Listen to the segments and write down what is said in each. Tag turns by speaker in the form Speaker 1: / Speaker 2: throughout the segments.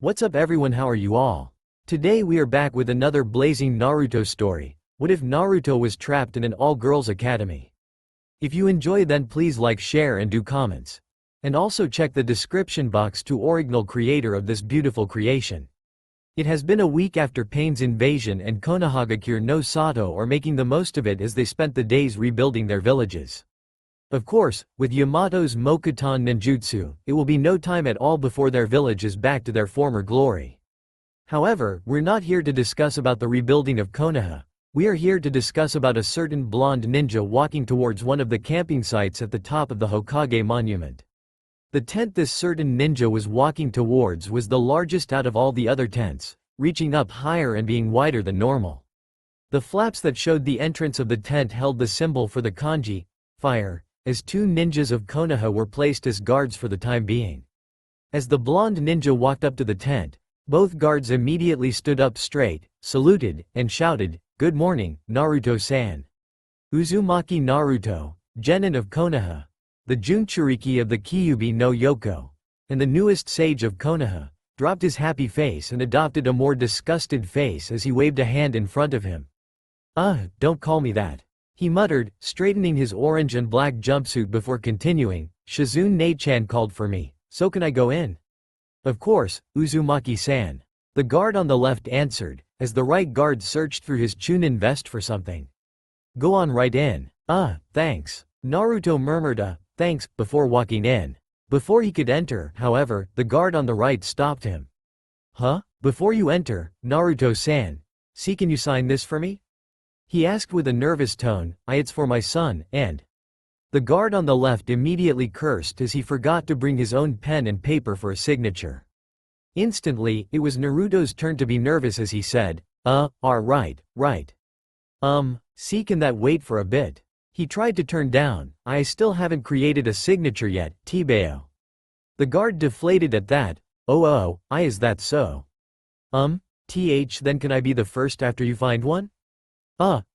Speaker 1: What's up everyone, how are you all? Today we are back with another blazing Naruto story. What if Naruto was trapped in an all-girls academy? If you enjoy, then please like, share and do comments. And also check the description box to original creator of this beautiful creation. It has been a week after Pain's invasion and Konohagakure no Sato are making the most of it as they spent the days rebuilding their villages. Of course, with Yamato's Mokuton ninjutsu, it will be no time at all before their village is back to their former glory. However, we're not here to discuss about the rebuilding of Konoha. We are here to discuss about a certain blonde ninja walking towards one of the camping sites at the top of the Hokage monument. The tent this certain ninja was walking towards was the largest out of all the other tents, reaching up higher and being wider than normal. The flaps that showed the entrance of the tent held the symbol for the kanji, fire, as two ninjas of Konoha were placed as guards for the time being. As the blonde ninja walked up to the tent, both guards immediately stood up straight, saluted, and shouted, "Good morning, Naruto-san." Uzumaki Naruto, genin of Konoha, the Junchuriki of the Kyuubi no Yoko, and the newest sage of Konoha, dropped his happy face and adopted a more disgusted face as he waved a hand in front of him. Don't call me that," he muttered, straightening his orange and black jumpsuit before continuing. "Shizune-chan called for me, so can I go in?" "Of course, Uzumaki-san," the guard on the left answered, as the right guard searched through his chunin vest for something. "Go on right in." Thanks." Naruto murmured thanks, before walking in. Before he could enter, however, the guard on the right stopped him. Before you enter, Naruto-san, see, can you sign this for me?" he asked with a nervous tone. "It's for my son, and—" The guard on the left immediately cursed as he forgot to bring his own pen and paper for a signature. Instantly, it was Naruto's turn to be nervous as he said, right. See, can that wait for a bit?" He tried to turn down. "I still haven't created a signature yet, Tibeo." The guard deflated at that. Is that so? Then can I be the first after you find one?"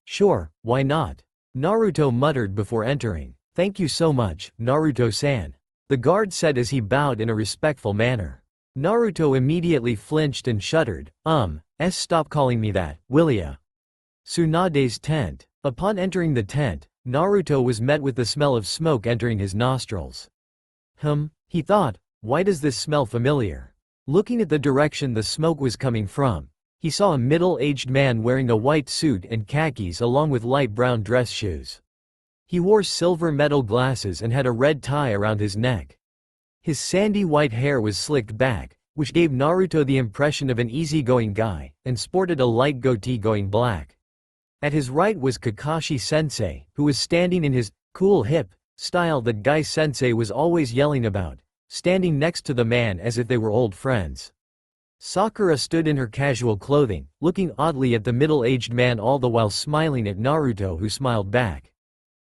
Speaker 1: Sure, why not?" Naruto muttered before entering. "Thank you so much, Naruto-san," the guard said as he bowed in a respectful manner. Naruto immediately flinched and shuddered. Stop calling me that, will ya?" Tsunade's tent. Upon entering the tent, Naruto was met with the smell of smoke entering his nostrils. He thought, why does this smell familiar? Looking at the direction the smoke was coming from, he saw a middle-aged man wearing a white suit and khakis along with light brown dress shoes. He wore silver metal glasses and had a red tie around his neck. His sandy white hair was slicked back, which gave Naruto the impression of an easygoing guy, and sported a light goatee going black. At his right was Kakashi-sensei, who was standing in his cool hip style that Guy-sensei was always yelling about, standing next to the man as if they were old friends. Sakura stood in her casual clothing, looking oddly at the middle-aged man all the while smiling at Naruto, who smiled back.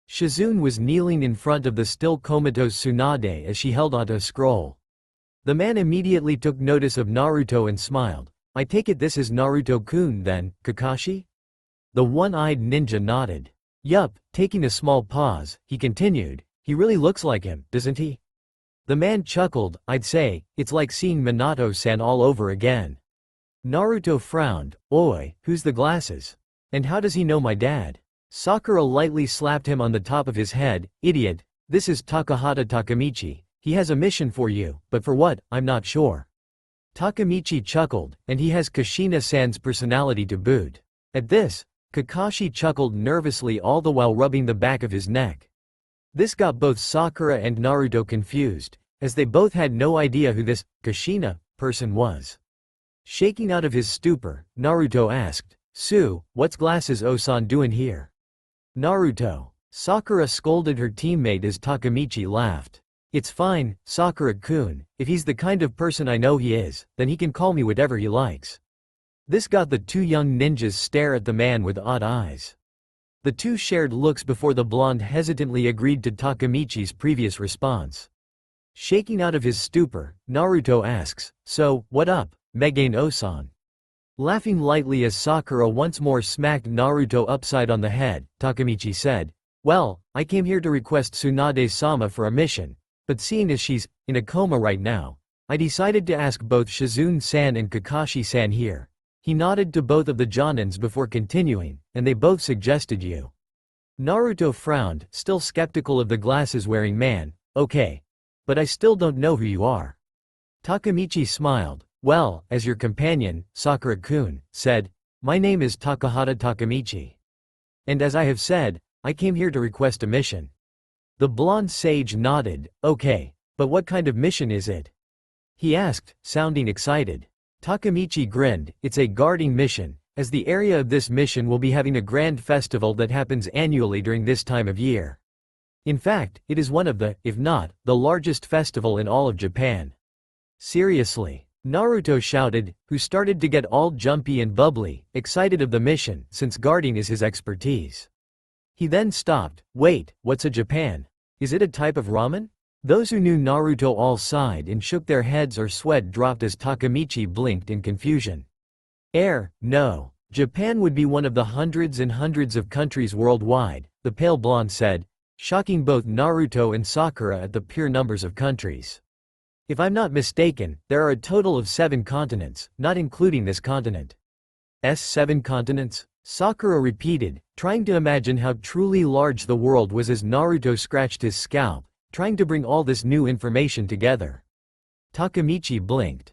Speaker 1: Shizune was kneeling in front of the still comatose Tsunade as she held onto a scroll. The man immediately took notice of Naruto and smiled. "I take it this is Naruto-kun then, Kakashi?" The one-eyed ninja nodded. "Yup," taking a small pause, he continued, "he really looks like him, doesn't he?" The man chuckled. "I'd say, it's like seeing Minato-san all over again." Naruto frowned. "Oi, who's the glasses? And how does he know my dad?" Sakura lightly slapped him on the top of his head. "Idiot, this is Takahata Takemichi. He has a mission for you, but for what, I'm not sure." Takemichi chuckled, "And he has Kushina-san's personality to boot." At this, Kakashi chuckled nervously all the while rubbing the back of his neck. This got both Sakura and Naruto confused, as they both had no idea who this Kushina person was. Shaking out of his stupor, Naruto asked, "What's Glasses-o-san doing here?" "Naruto." Sakura scolded her teammate as Takemichi laughed. "It's fine, Sakura-kun, if he's the kind of person I know he is, then he can call me whatever he likes." This got the two young ninjas stare at the man with odd eyes. The two shared looks before the blonde hesitantly agreed to Takemichi's previous response. Shaking out of his stupor, Naruto asks, "So, what up, Megane-o-san?" Laughing lightly as Sakura once more smacked Naruto upside on the head, Takemichi said, "Well, I came here to request Tsunade-sama for a mission, but seeing as she's in a coma right now, I decided to ask both Shizune-san and Kakashi-san here. He nodded to both of the Jonins before continuing, and they both suggested you. Naruto frowned, still skeptical of the glasses-wearing man. Okay. But I still don't know who you are. Takemichi smiled. Well, as your companion, Sakura-kun, said, my name is Takahata Takemichi. And as I have said, I came here to request a mission. The blonde sage nodded. Okay, but what kind of mission is it? He asked, sounding excited. Takemichi grinned. It's a guarding mission, as the area of this mission will be having a grand festival that happens annually during this time of year. In fact, it is one of the, if not, the largest festival in all of Japan. Seriously? Naruto shouted, who started to get all jumpy and bubbly, excited of the mission, since guarding is his expertise. He then stopped. Wait, what's a Japan? Is it a type of ramen? Those who knew Naruto all sighed and shook their heads or sweat dropped as Takemichi blinked in confusion. No. Japan would be one of the hundreds and hundreds of countries worldwide, the pale blonde said, shocking both Naruto and Sakura at the pure numbers of countries. If I'm not mistaken, there are a total of 7 continents, not including this continent. 7 continents? Sakura repeated, trying to imagine how truly large the world was as Naruto scratched his scalp, trying to bring all this new information together. Takemichi blinked.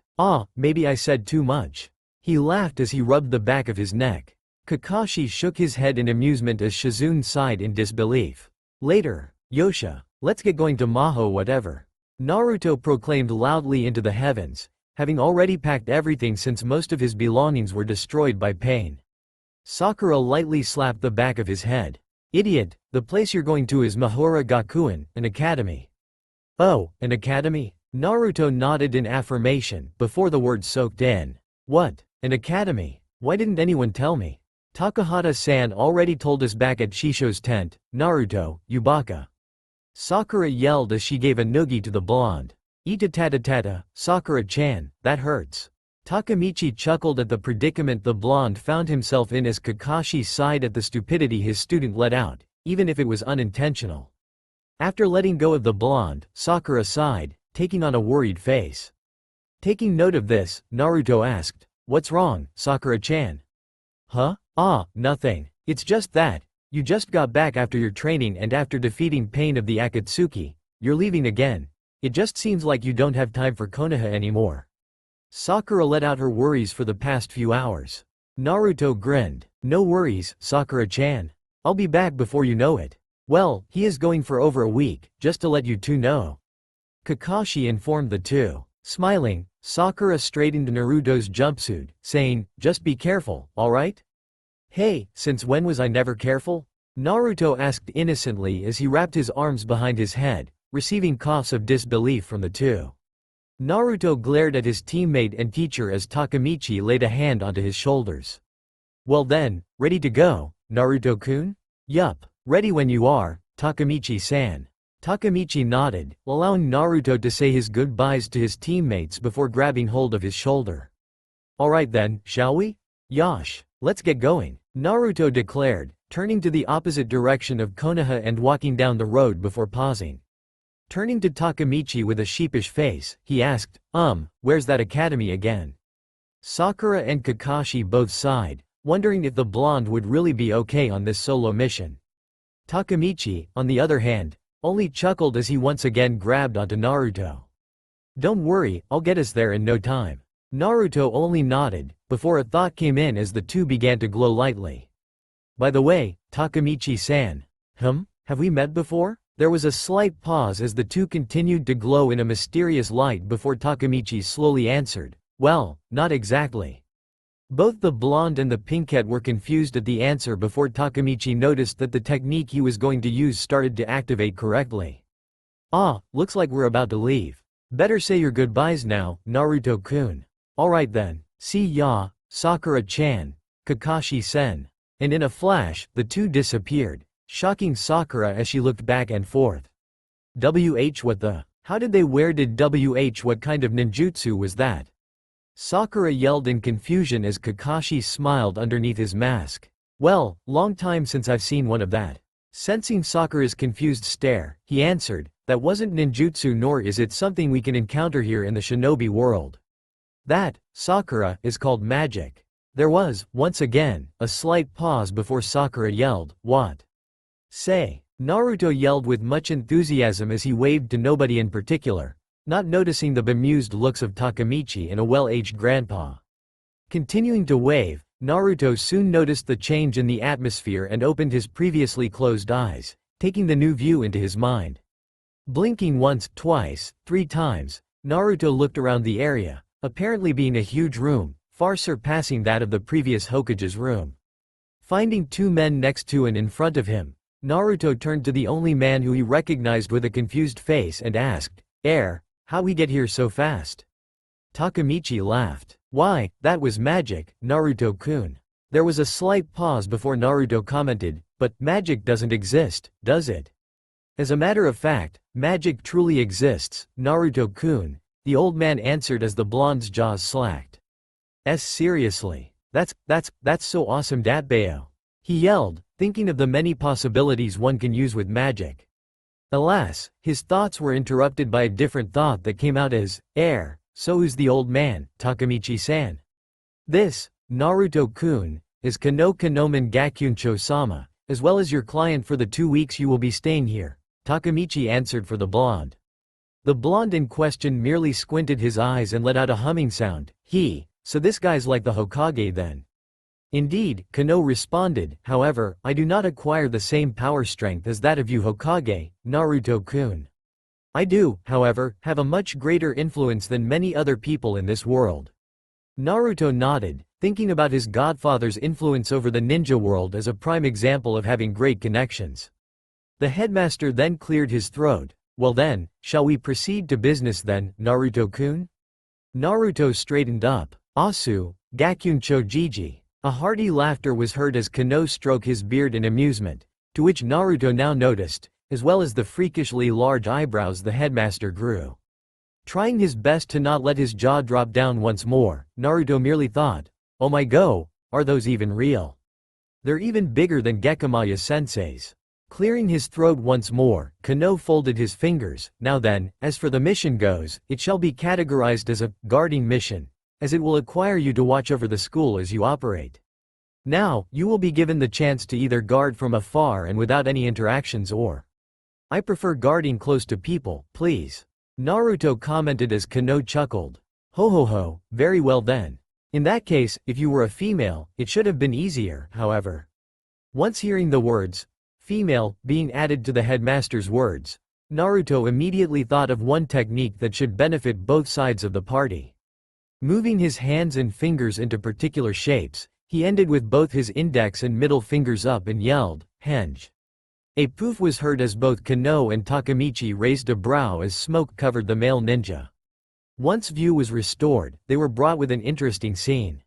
Speaker 1: Maybe I said too much. He laughed as he rubbed the back of his neck. Kakashi shook his head in amusement as Shizune sighed in disbelief. Later, Yosha, let's get going to Maho whatever. Naruto proclaimed loudly into the heavens, having already packed everything since most of his belongings were destroyed by pain. Sakura lightly slapped the back of his head. Idiot, the place you're going to is Mahora Gakuen, an academy. Oh, an academy? Naruto nodded in affirmation before the word soaked in. What? An academy? Why didn't anyone tell me? Takahata-san already told us back at Shisho's tent. Naruto, you baka. Sakura yelled as she gave a noogie to the blonde. Ita-tata-tata, Sakura-chan, that hurts. Takemichi chuckled at the predicament the blonde found himself in as Kakashi sighed at the stupidity his student let out, even if it was unintentional. After letting go of the blonde, Sakura sighed, taking on a worried face. Taking note of this, Naruto asked, what's wrong, Sakura-chan? Huh? Nothing. It's just that. You just got back after your training and after defeating Pain of the Akatsuki, you're leaving again. It just seems like you don't have time for Konoha anymore. Sakura let out her worries for the past few hours. Naruto grinned. No worries, Sakura-chan. I'll be back before you know it. Well, he is going for over a week, just to let you two know. Kakashi informed the two. Smiling, Sakura straightened Naruto's jumpsuit, saying, just be careful, alright? Hey, since when was I never careful? Naruto asked innocently as he wrapped his arms behind his head, receiving coughs of disbelief from the two. Naruto glared at his teammate and teacher as Takemichi laid a hand onto his shoulders. Well then, ready to go, Naruto-kun? Yup, ready when you are, Takemichi-san. Takemichi nodded, allowing Naruto to say his goodbyes to his teammates before grabbing hold of his shoulder. Alright then, shall we? Yosh, let's get going, Naruto declared, turning to the opposite direction of Konoha and walking down the road before pausing. Turning to Takemichi with a sheepish face, he asked, where's that academy again? Sakura and Kakashi both sighed, wondering if the blonde would really be okay on this solo mission. Takemichi, on the other hand, only chuckled as he once again grabbed onto Naruto. Don't worry, I'll get us there in no time. Naruto only nodded, before a thought came in as the two began to glow lightly. By the way, Takemichi-san. Have we met before? There was a slight pause as the two continued to glow in a mysterious light before Takemichi slowly answered, well, not exactly. Both the blonde and the pinkette were confused at the answer before Takemichi noticed that the technique he was going to use started to activate correctly. Looks like we're about to leave. Better say your goodbyes now, Naruto-kun. Alright then, see ya, Sakura-chan, Kakashi-sen. And in a flash, the two disappeared, shocking Sakura as she looked back and forth. What the? How did they where did what kind of ninjutsu was that? Sakura yelled in confusion as Kakashi smiled underneath his mask. Well, long time since I've seen one of that. Sensing Sakura's confused stare, he answered, That wasn't ninjutsu, nor is it something we can encounter here in the shinobi world. That, Sakura, is called magic. There was, once again, a slight pause before Sakura yelled, "What?" "Say." Naruto yelled with much enthusiasm as he waved to nobody in particular, not noticing the bemused looks of Takemichi and a well-aged grandpa. Continuing to wave, Naruto soon noticed the change in the atmosphere and opened his previously closed eyes, taking the new view into his mind. Blinking once, twice, 3 times, Naruto looked around the area, apparently being a huge room, far surpassing that of the previous Hokage's room. Finding 2 men next to and in front of him, Naruto turned to the only man who he recognized with a confused face and asked, how we get here so fast?" Takemichi laughed. "Why, that was magic, Naruto-kun." There was a slight pause before Naruto commented, "But magic doesn't exist, does it?" "As a matter of fact, magic truly exists, Naruto-kun," the old man answered as the blonde's jaws slacked. Seriously? That's so awesome, Datbeo," he yelled, thinking of the many possibilities one can use with magic. Alas, his thoughts were interrupted by a different thought that came out as, "So who's the old man, Takemichi-san?" "This, Naruto-kun, is Kano Kanoman Gakyuncho-sama, as well as your client for the 2 weeks you will be staying here," Takemichi answered for the blonde. The blonde in question merely squinted his eyes and let out a humming sound. So this guy's like the Hokage then?" "Indeed," Kano responded, "however, I do not acquire the same power strength as that of you Hokage, Naruto-kun. I do, however, have a much greater influence than many other people in this world." Naruto nodded, thinking about his godfather's influence over the ninja world as a prime example of having great connections. The headmaster then cleared his throat. "Well then, shall we proceed to business then, Naruto-kun?" Naruto straightened up. "Asu, Gakyuncho Jiji." A hearty laughter was heard as Kano stroked his beard in amusement, to which Naruto now noticed, as well as the freakishly large eyebrows the headmaster grew. Trying his best to not let his jaw drop down once more, Naruto merely thought, "Oh my god, are those even real? They're even bigger than Gekamaya-sensei's." Clearing his throat once more, Kano folded his fingers. "Now then, as for the mission goes, it shall be categorized as a guarding mission, as it will require you to watch over the school as you operate. Now, you will be given the chance to either guard from afar and without any interactions or I prefer guarding close to people, please," Naruto commented as Kano chuckled. Ho ho ho, very well then. In that case, if you were a female, it should have been easier, however." Once hearing the words, female, being added to the headmaster's words, Naruto immediately thought of one technique that should benefit both sides of the party. Moving his hands and fingers into particular shapes, he ended with both his index and middle fingers up and yelled, "Henge." A poof was heard as both Kano and Takemichi raised a brow as smoke covered the male ninja. Once view was restored, they were brought with an interesting scene.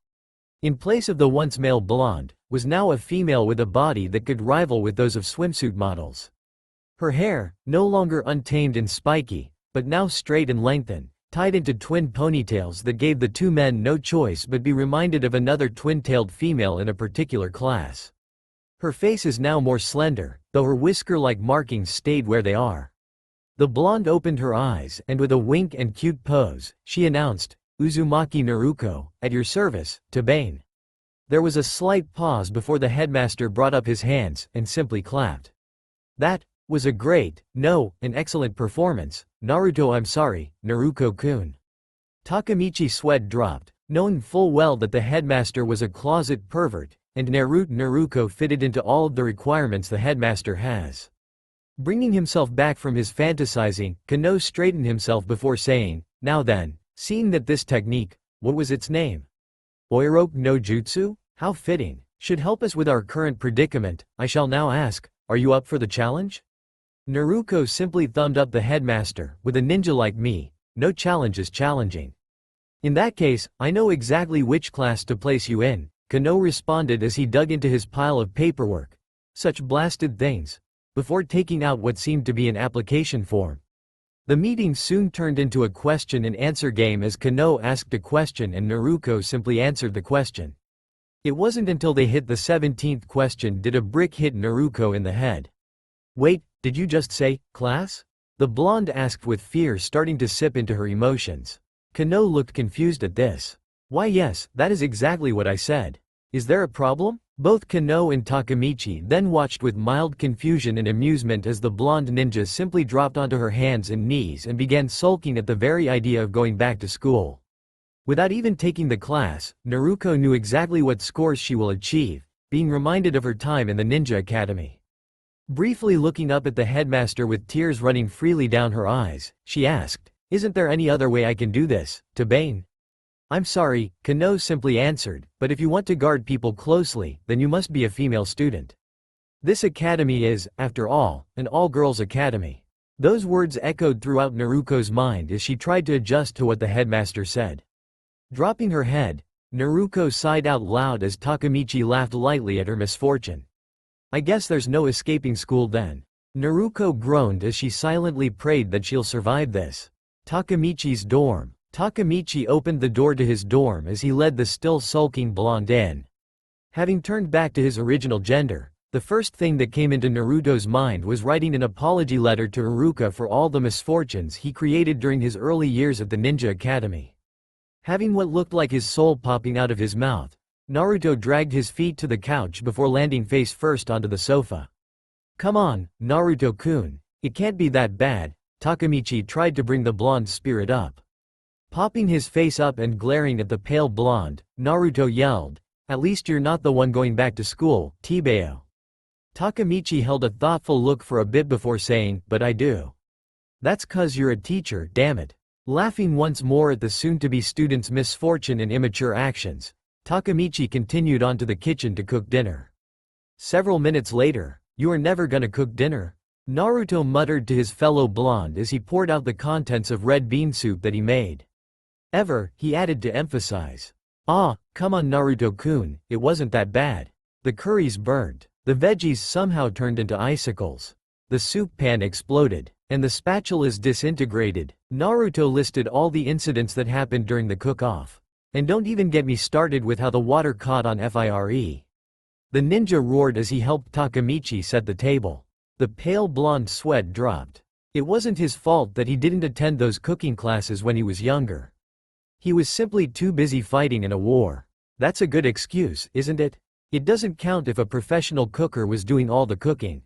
Speaker 1: In place of the once male blonde, was now a female with a body that could rival with those of swimsuit models. Her hair, no longer untamed and spiky, but now straight and lengthened, tied into twin ponytails that gave the 2 men no choice but be reminded of another twin-tailed female in a particular class. Her face is now more slender, though her whisker-like markings stayed where they are. The blonde opened her eyes and with a wink and cute pose, she announced, "Uzumaki Naruto, at your service, Tabane." There was a slight pause before the headmaster brought up his hands and simply clapped. "That was a great, no, an excellent performance, Naruto. I'm sorry, Naruto-kun." Takemichi's sweat dropped, knowing full well that the headmaster was a closet pervert, and Naruto fitted into all of the requirements the headmaster has. Bringing himself back from his fantasizing, Kano straightened himself before saying, "Now then, seeing that this technique, what was its name? Oiroke no Jutsu? How fitting, should help us with our current predicament, I shall now ask, are you up for the challenge?" Naruto simply thumbed up the headmaster. "With a ninja like me, no challenge is challenging." "In that case, I know exactly which class to place you in," Kano responded as he dug into his pile of paperwork. Such blasted things. Before taking out what seemed to be an application form. The meeting soon turned into a question and answer game as Kano asked a question and Naruto simply answered the question. It wasn't until they hit the 17th question did a brick hit Naruto in the head. "Wait, did you just say, class?" The blonde asked with fear starting to sip into her emotions. Kano looked confused at this. Why yes, that is exactly what I said. Is there a problem? Both Kano and Takemichi then watched with mild confusion and amusement as the blonde ninja simply dropped onto her hands and knees and began sulking at the very idea of going back to school. Without even taking the class, Naruto knew exactly what scores she will achieve, being reminded of her time in the ninja academy. Briefly looking up at the headmaster with tears running freely down her eyes, she asked, "Isn't there any other way I can do this, Tabane?" "I'm sorry," Kano simply answered, "but if you want to guard people closely, then you must be a female student. This academy is, after all, an all-girls academy." Those words echoed throughout Naruto's mind as she tried to adjust to what the headmaster said. Dropping her head, Naruto sighed out loud as Takemichi laughed lightly at her misfortune. "I guess there's no escaping school then." Naruto groaned as she silently prayed that she'll survive this. Takemichi's dorm. Takemichi opened the door to his dorm as he led the still sulking blonde in. Having turned back to his original gender, the first thing that came into Naruto's mind was writing an apology letter to Iruka for all the misfortunes he created during his early years at the Ninja Academy. Having what looked like his soul popping out of his mouth, Naruto dragged his feet to the couch before landing face first onto the sofa. "Come on, Naruto-kun, it can't be that bad," Takemichi tried to bring the blonde's spirit up. Popping his face up and glaring at the pale blonde, Naruto yelled, "At least you're not the one going back to school, Tibeo." Takemichi held a thoughtful look for a bit before saying, "But I do." "That's 'cause you're a teacher, damn it." Laughing once more at the soon-to-be student's misfortune and immature actions, Takemichi continued on to the kitchen to cook dinner. Several minutes later, "You are never gonna cook dinner?" Naruto muttered to his fellow blonde as he poured out the contents of red bean soup that he made. "Ever," he added to emphasize. "Ah, come on Naruto-kun, it wasn't that bad. The curry's burnt, the veggies somehow turned into icicles. The soup pan exploded, and the spatula's disintegrated." Naruto listed all the incidents that happened during the cook-off. "And don't even get me started with how the water caught on fire." The ninja roared as he helped Takemichi set the table. The pale blonde sweat dropped. It wasn't his fault that he didn't attend those cooking classes when he was younger. He was simply too busy fighting in a war. That's a good excuse, isn't it? It doesn't count if a professional cooker was doing all the cooking.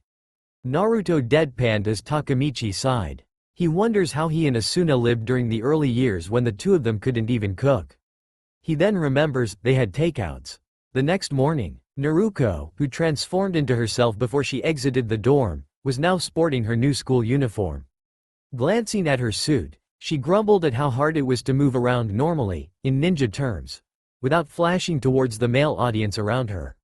Speaker 1: Naruto deadpanned as Takemichi sighed. He wonders how he and Asuna lived during the early years when the two of them couldn't even cook. He then remembers, they had takeouts. The next morning, Naruto, who transformed into herself before she exited the dorm, was now sporting her new school uniform. Glancing at her suit, she grumbled at how hard it was to move around normally, in ninja terms, without flashing towards the male audience around her.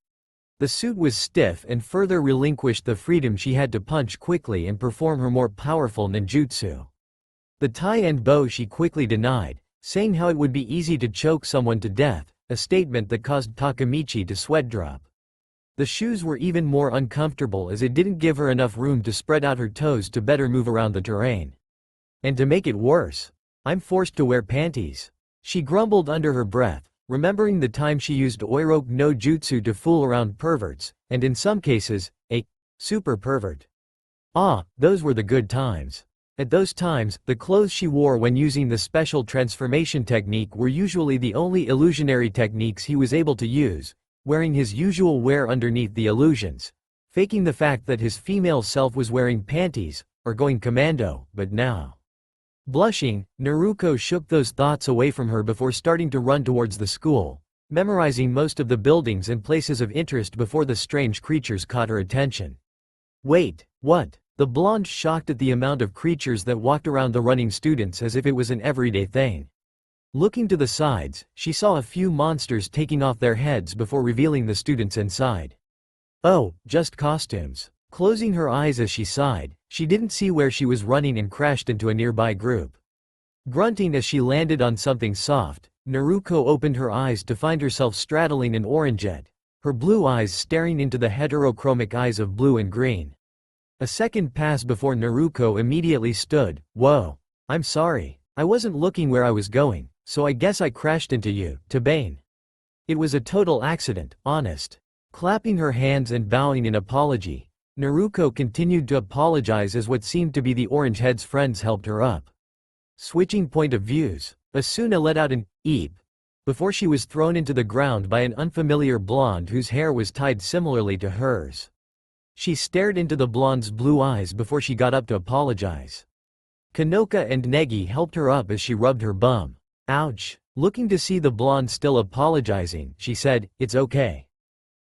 Speaker 1: The suit was stiff and further relinquished the freedom she had to punch quickly and perform her more powerful ninjutsu. The tie and bow she quickly denied, saying how it would be easy to choke someone to death, a statement that caused Takemichi to sweat drop. The shoes were even more uncomfortable as it didn't give her enough room to spread out her toes to better move around the terrain. And to make it worse, I'm forced to wear panties. She grumbled under her breath, remembering the time she used Oiroke no Jutsu to fool around perverts, and in some cases, a super pervert. Ah, those were the good times. At those times, the clothes she wore when using the special transformation technique were usually the only illusionary techniques he was able to use, wearing his usual wear underneath the illusions, faking the fact that his female self was wearing panties, or going commando, but now. Blushing, Naruto shook those thoughts away from her before starting to run towards the school, memorizing most of the buildings and places of interest before the strange creatures caught her attention. Wait, what? The blonde shocked at the amount of creatures that walked around the running students as if it was an everyday thing. Looking to the sides, she saw a few monsters taking off their heads before revealing the students inside. Oh, just costumes. Closing her eyes as she sighed, she didn't see where she was running and crashed into a nearby group. Grunting as she landed on something soft, Naruto opened her eyes to find herself straddling an orangeette, her blue eyes staring into the heterochromic eyes of blue and green. A second passed before Naruto immediately stood. Whoa. I'm sorry. I wasn't looking where I was going, so I guess I crashed into you, Tabane. It was a total accident, honest. Clapping her hands and bowing in apology, Naruko continued to apologize as what seemed to be the orange head's friends helped her up. Switching point of views, Asuna let out an eep before she was thrown into the ground by an unfamiliar blonde whose hair was tied similarly to hers. She stared into the blonde's blue eyes before she got up to apologize. Kanoka and Negi helped her up as she rubbed her bum. Ouch. Looking to see the blonde still apologizing, she said, "It's okay.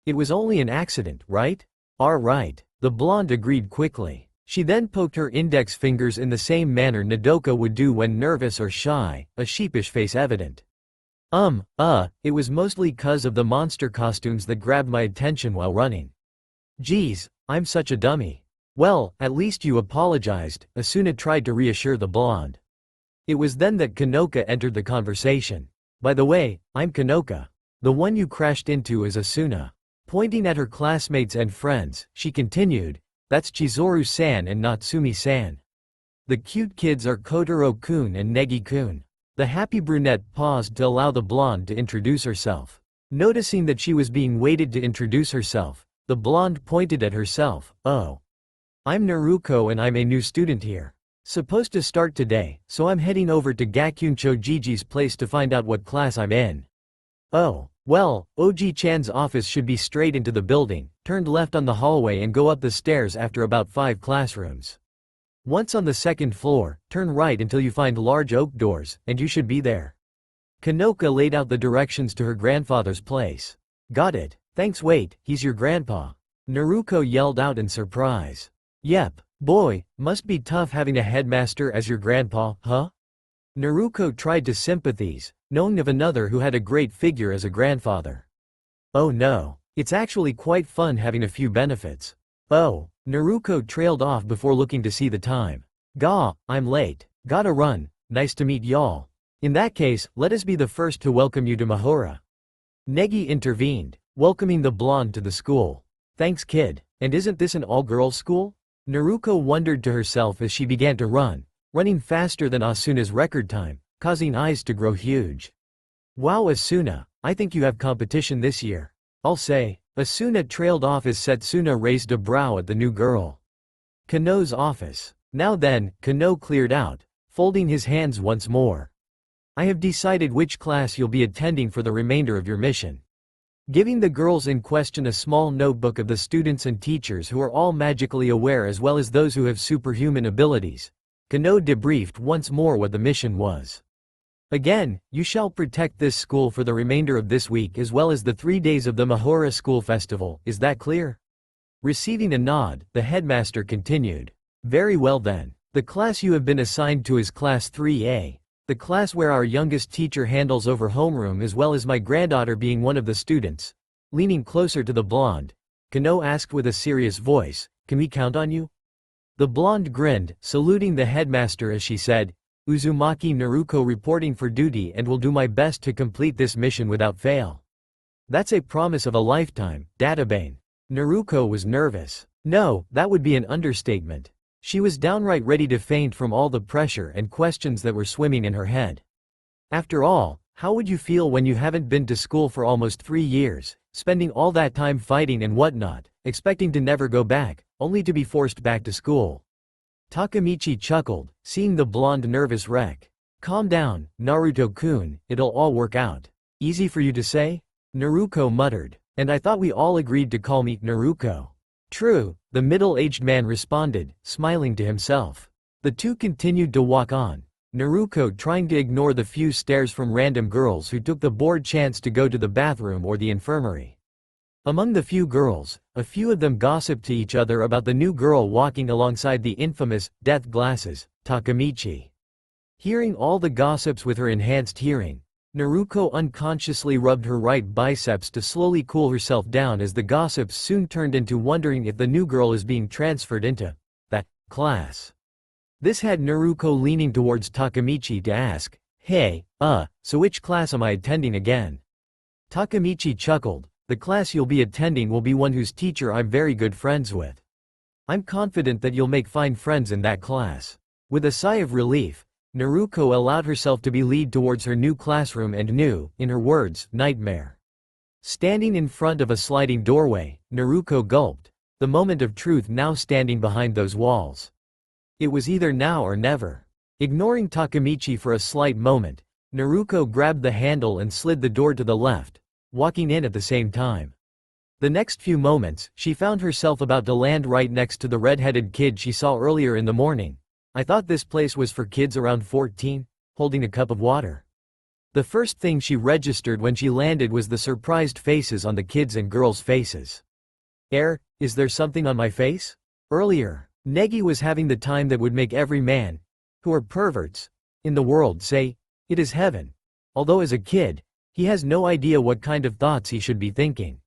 Speaker 1: It was only an accident, right?" "Right." The blonde agreed quickly. She then poked her index fingers in the same manner Nodoka would do when nervous or shy, a sheepish face evident. It was mostly 'cause of the monster costumes that grabbed my attention while running. Geez, I'm such a dummy. Well, at least you apologized, Asuna tried to reassure the blonde. It was then that Kanoka entered the conversation. By the way, I'm Kanoka. The one you crashed into is Asuna. Pointing at her classmates and friends, she continued, that's Chizuru-san and Natsumi-san. The cute kids are Kotaro-kun and Negi-kun. The happy brunette paused to allow the blonde to introduce herself. Noticing that she was being waited to introduce herself, the blonde pointed at herself. "Oh. I'm Naruko and I'm a new student here. Supposed to start today, so I'm heading over to Gakyuncho Jiji's place to find out what class I'm in." "Oh, well, Oji-chan's office should be straight into the building, turn left on the hallway and go up the stairs after about 5 classrooms. Once on the 2nd floor, turn right until you find large oak doors, and you should be there." Kanoka laid out the directions to her grandfather's place. "Got it, thanks. Wait, he's your grandpa?" Naruko yelled out in surprise. "Yep, boy, must be tough having a headmaster as your grandpa, huh?" Naruko tried to sympathize, knowing of another who had a great figure as a grandfather. "Oh no, it's actually quite fun having a few benefits." "Oh." Naruko trailed off before looking to see the time. "Gah, I'm late. Gotta run, nice to meet y'all. In that case, let us be the first to welcome you to Mahora." Negi intervened, welcoming the blonde to the school. "Thanks kid, and isn't this an all-girls school?" Naruko wondered to herself as she began to run, running faster than Asuna's record time, causing eyes to grow huge. "Wow Asuna, I think you have competition this year. I'll say." Asuna trailed off as Setsuna raised a brow at the new girl. Kano's office. Now then, Kano cleared out, folding his hands once more. "I have decided which class you'll be attending for the remainder of your mission." Giving the girls in question a small notebook of the students and teachers who are all magically aware as well as those who have superhuman abilities, Kano debriefed once more what the mission was. "Again, you shall protect this school for the remainder of this week as well as the 3 days of the Mahora School Festival, is that clear?" Receiving a nod, the headmaster continued. "Very well then. The class you have been assigned to is Class 3A, the class where our youngest teacher handles over homeroom as well as my granddaughter being one of the students." Leaning closer to the blonde, Kano asked with a serious voice, "Can we count on you?" The blonde grinned, saluting the headmaster as she said, "Uzumaki Naruko reporting for duty and will do my best to complete this mission without fail." "That's a promise of a lifetime, Databane." Naruko was nervous. No, that would be an understatement. She was downright ready to faint from all the pressure and questions that were swimming in her head. After all, how would you feel when you haven't been to school for almost 3 years, spending all that time fighting and whatnot, expecting to never go back, only to be forced back to school? Takemichi chuckled, seeing the blonde nervous wreck. "Calm down, Naruto-kun, it'll all work out." "Easy for you to say?" Naruko muttered. "And I thought we all agreed to call me Naruko." "True," the middle-aged man responded, smiling to himself. The two continued to walk on, Naruko trying to ignore the few stares from random girls who took the bored chance to go to the bathroom or the infirmary. Among the few girls, a few of them gossiped to each other about the new girl walking alongside the infamous, death glasses, Takemichi. Hearing all the gossips with her enhanced hearing, Naruko unconsciously rubbed her right biceps to slowly cool herself down as the gossips soon turned into wondering if the new girl is being transferred into that class. This had Naruko leaning towards Takemichi to ask, "Hey, so which class am I attending again?" Takemichi chuckled. "The class you'll be attending will be one whose teacher I'm very good friends with. I'm confident that you'll make fine friends in that class." With a sigh of relief, Naruko allowed herself to be led towards her new classroom and new, in her words, nightmare. Standing in front of a sliding doorway, Naruko gulped. The moment of truth now standing behind those walls. It was either now or never. Ignoring Takemichi for a slight moment, Naruto grabbed the handle and slid the door to the left, walking in at the same time. The next few moments, she found herself about to land right next to the red-headed kid she saw earlier in the morning. I thought this place was for kids around 14, holding a cup of water. The first thing she registered when she landed was the surprised faces on the kids' and girls' faces. Is there something on my face? Earlier, Negi was having the time that would make every man, who are perverts, in the world say, it is heaven. Although as a kid, he has no idea what kind of thoughts he should be thinking.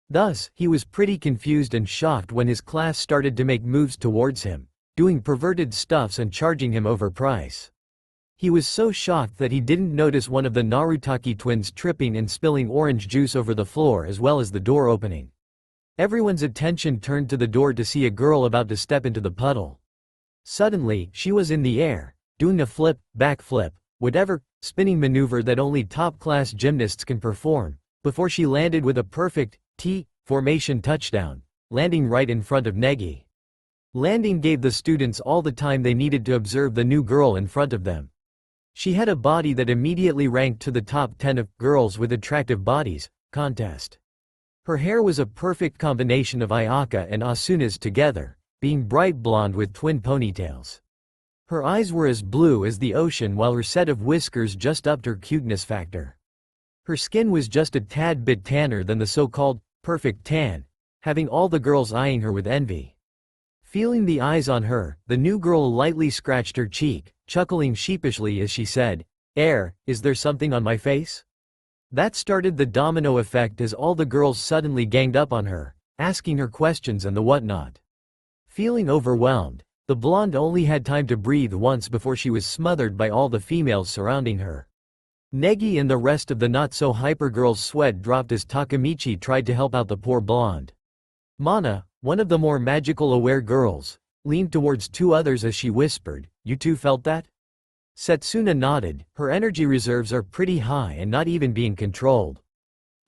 Speaker 1: Thus, he was pretty confused and shocked when his class started to make moves towards him, doing perverted stuffs and charging him overprice. He was so shocked that he didn't notice one of the Narutaki twins tripping and spilling orange juice over the floor as well as the door opening. Everyone's attention turned to the door to see a girl about to step into the puddle. Suddenly, she was in the air, doing a flip, backflip, whatever, spinning maneuver that only top-class gymnasts can perform, before she landed with a perfect T-formation touchdown, landing right in front of Negi. Landing gave the students all the time they needed to observe the new girl in front of them. She had a body that immediately ranked to the top 10 of girls with attractive bodies contest. Her hair was a perfect combination of Ayaka and Asuna's together, being bright blonde with twin ponytails. Her eyes were as blue as the ocean while her set of whiskers just upped her cuteness factor. Her skin was just a tad bit tanner than the so-called perfect tan, having all the girls eyeing her with envy. Feeling the eyes on her, the new girl lightly scratched her cheek, chuckling sheepishly as she said, is there something on my face? That started the domino effect as all the girls suddenly ganged up on her, asking her questions and the whatnot. Feeling overwhelmed, the blonde only had time to breathe once before she was smothered by all the females surrounding her. Negi and the rest of the not-so-hyper girls' sweat dropped as Takemichi tried to help out the poor blonde. Mana, one of the more magical-aware girls, leaned towards two others as she whispered, "You two felt that?" Setsuna nodded, her energy reserves are pretty high and not even being controlled.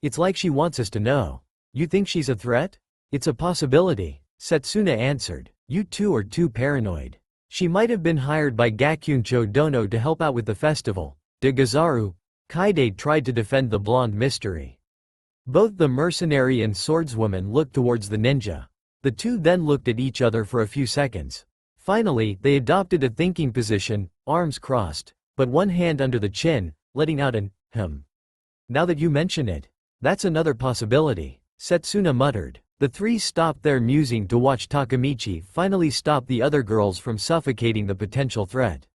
Speaker 1: It's like she wants us to know. You think she's a threat? It's a possibility, Setsuna answered. You two are too paranoid. She might have been hired by Gakyuncho Dono to help out with the festival. De Gazaru, Kaide tried to defend the blonde mystery. Both the mercenary and swordswoman looked towards the ninja. The two then looked at each other for a few seconds. Finally, they adopted a thinking position, arms crossed, but one hand under the chin, letting out an Now that you mention it, that's another possibility, Setsuna muttered. The three stopped their musing to watch Takemichi finally stop the other girls from suffocating the potential threat.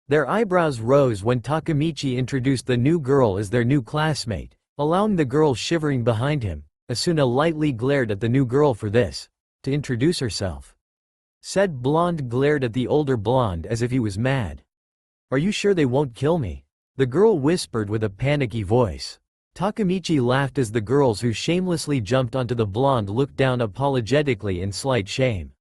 Speaker 1: Their eyebrows rose when Takemichi introduced the new girl as their new classmate, allowing the girl shivering behind him. Asuna lightly glared at the new girl for this, to introduce herself. Said blonde glared at the older blonde as if he was mad. Are you sure they won't kill me? The girl whispered with a panicky voice. Takemichi laughed as the girls who shamelessly jumped onto the blonde looked down apologetically in slight shame.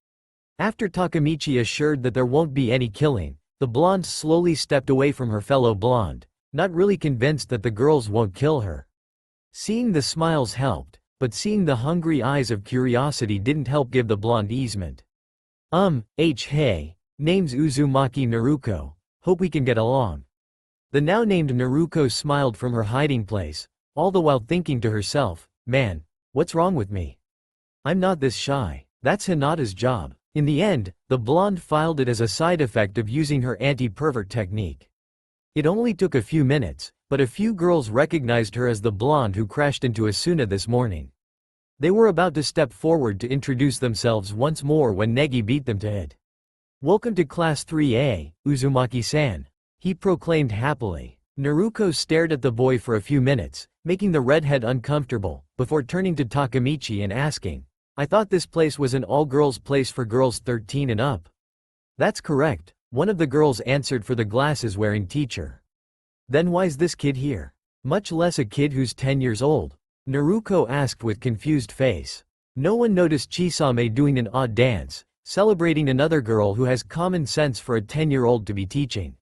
Speaker 1: After Takemichi assured that there won't be any killing, the blonde slowly stepped away from her fellow blonde, not really convinced that the girls won't kill her. Seeing the smiles helped, but seeing the hungry eyes of curiosity didn't help give the blonde easement. Hey, name's Uzumaki Naruko, hope we can get along. The now named Naruko smiled from her hiding place, all the while thinking to herself, man, what's wrong with me? I'm not this shy, that's Hinata's job. In the end, the blonde filed it as a side effect of using her anti-pervert technique. It only took a few minutes, but a few girls recognized her as the blonde who crashed into Asuna this morning. They were about to step forward to introduce themselves once more when Negi beat them to it. Welcome to Class 3A, Uzumaki-san, he proclaimed happily. Naruko stared at the boy for a few minutes, making the redhead uncomfortable, before turning to Takemichi and asking, I thought this place was an all-girls place for girls 13 and up. That's correct, one of the girls answered for the glasses-wearing teacher. Then why's this kid here? Much less a kid who's 10 years old, Naruko asked with confused face. No one noticed Chisame doing an odd dance, celebrating another girl who has common sense for a 10-year-old to be teaching.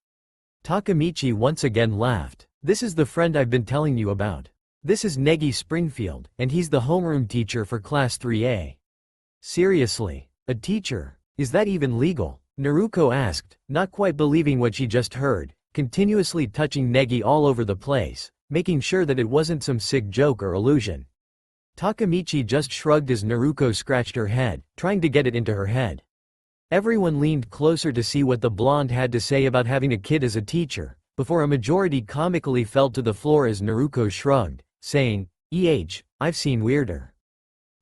Speaker 1: Takemichi once again laughed. This is the friend I've been telling you about. This is Negi Springfield, and he's the homeroom teacher for Class 3A. Seriously? A teacher? Is that even legal? Naruko asked, not quite believing what she just heard, continuously touching Negi all over the place, making sure that it wasn't some sick joke or illusion. Takemichi just shrugged as Naruko scratched her head, trying to get it into her head. Everyone leaned closer to see what the blonde had to say about having a kid as a teacher, before a majority comically fell to the floor as Naruko shrugged, saying, I've seen weirder.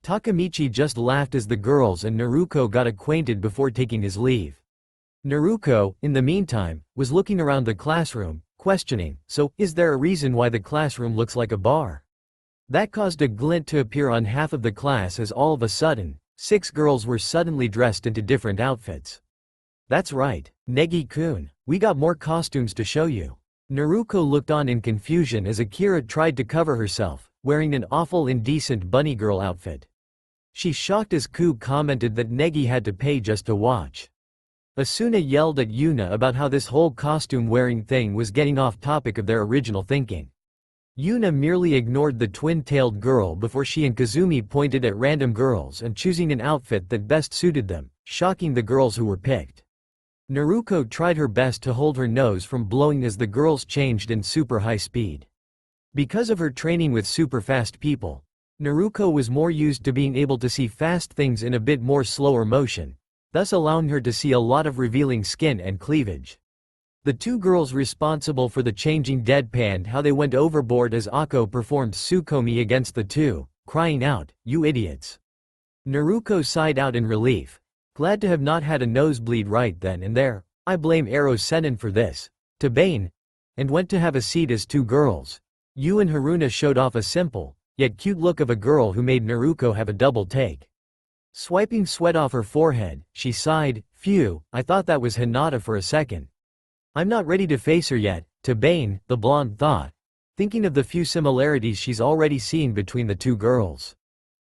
Speaker 1: Takemichi just laughed as the girls and Naruko got acquainted before taking his leave. Naruko, in the meantime, was looking around the classroom, questioning, so, is there a reason why the classroom looks like a bar? That caused a glint to appear on half of the class as all of a sudden, 6 girls were suddenly dressed into different outfits. That's right, Negi-kun, we got more costumes to show you. Naruko looked on in confusion as Akira tried to cover herself, wearing an awful indecent bunny girl outfit. She shocked as Ku commented that Negi had to pay just to watch. Asuna yelled at Yuna about how this whole costume-wearing thing was getting off topic of their original thinking. Yuna merely ignored the twin-tailed girl before she and Kazumi pointed at random girls and choosing an outfit that best suited them, shocking the girls who were picked. Naruko tried her best to hold her nose from blowing as the girls changed in super high speed. Because of her training with super fast people, Naruko was more used to being able to see fast things in a bit more slower motion, thus allowing her to see a lot of revealing skin and cleavage. The 2 girls responsible for the changing deadpanned how they went overboard as Akko performed Tsukomi against the 2, crying out, "You idiots." Naruko sighed out in relief, glad to have not had a nosebleed right then and there. I blame Ero Sennin for this, to Bane, and went to have a seat as 2 girls. Yu and Haruna showed off a simple, yet cute look of a girl who made Naruko have a double take. Swiping sweat off her forehead, she sighed, "Phew, I thought that was Hinata for a second. I'm not ready to face her yet," to Bane, the blonde thought, thinking of the few similarities she's already seen between the 2 girls.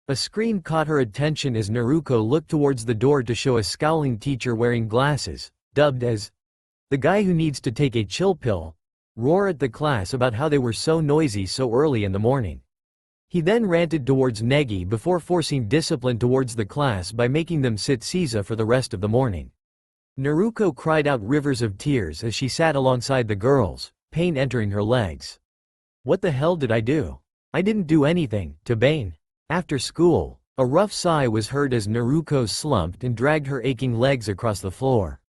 Speaker 1: A screen caught her attention as Naruko looked towards the door to show a scowling teacher wearing glasses, dubbed as the guy who needs to take a chill pill, roar at the class about how they were so noisy so early in the morning. He then ranted towards Negi before forcing discipline towards the class by making them sit Caesar for the rest of the morning. Naruko cried out rivers of tears as she sat alongside the girls, pain entering her legs. "What the hell did I do? I didn't do anything," to Bane. After school, a rough sigh was heard as Naruko slumped and dragged her aching legs across the floor.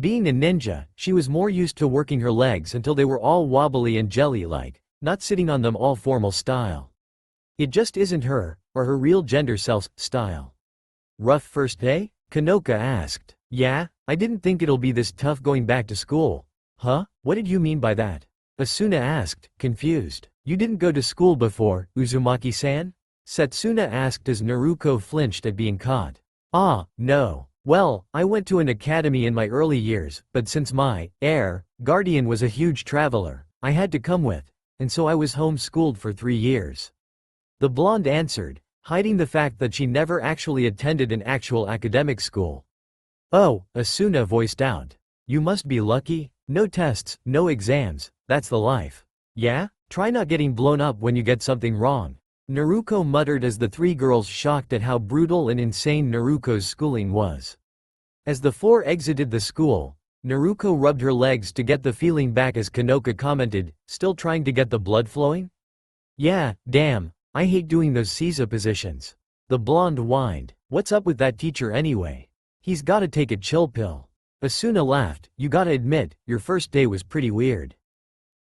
Speaker 1: Being a ninja, she was more used to working her legs until they were all wobbly and jelly-like, not sitting on them all formal style. It just isn't her, or her real gender self's, style. "Rough first day?" Kanoka asked. "Yeah, I didn't think it'll be this tough going back to school." "Huh? What did you mean by that?" Asuna asked, confused. "You didn't go to school before, Uzumaki-san?" Setsuna asked as Naruko flinched at being caught. "Ah, no. Well, I went to an academy in my early years, but since my guardian was a huge traveler, I had to come with, and so I was home-schooled for 3 years." The blonde answered, hiding the fact that she never actually attended an actual academic school. "Oh," Asuna voiced out. "You must be lucky. No tests, no exams, that's the life. Yeah? Try not getting blown up when you get something wrong." Naruko muttered as the 3 girls shocked at how brutal and insane Naruko's schooling was. As the 4 exited the school, Naruko rubbed her legs to get the feeling back as Kanoka commented, "Still trying to get the blood flowing?" "Yeah, damn, I hate doing those Caesar positions." The blonde whined. "What's up with that teacher anyway? He's gotta take a chill pill." Asuna laughed. "You gotta admit, your first day was pretty weird."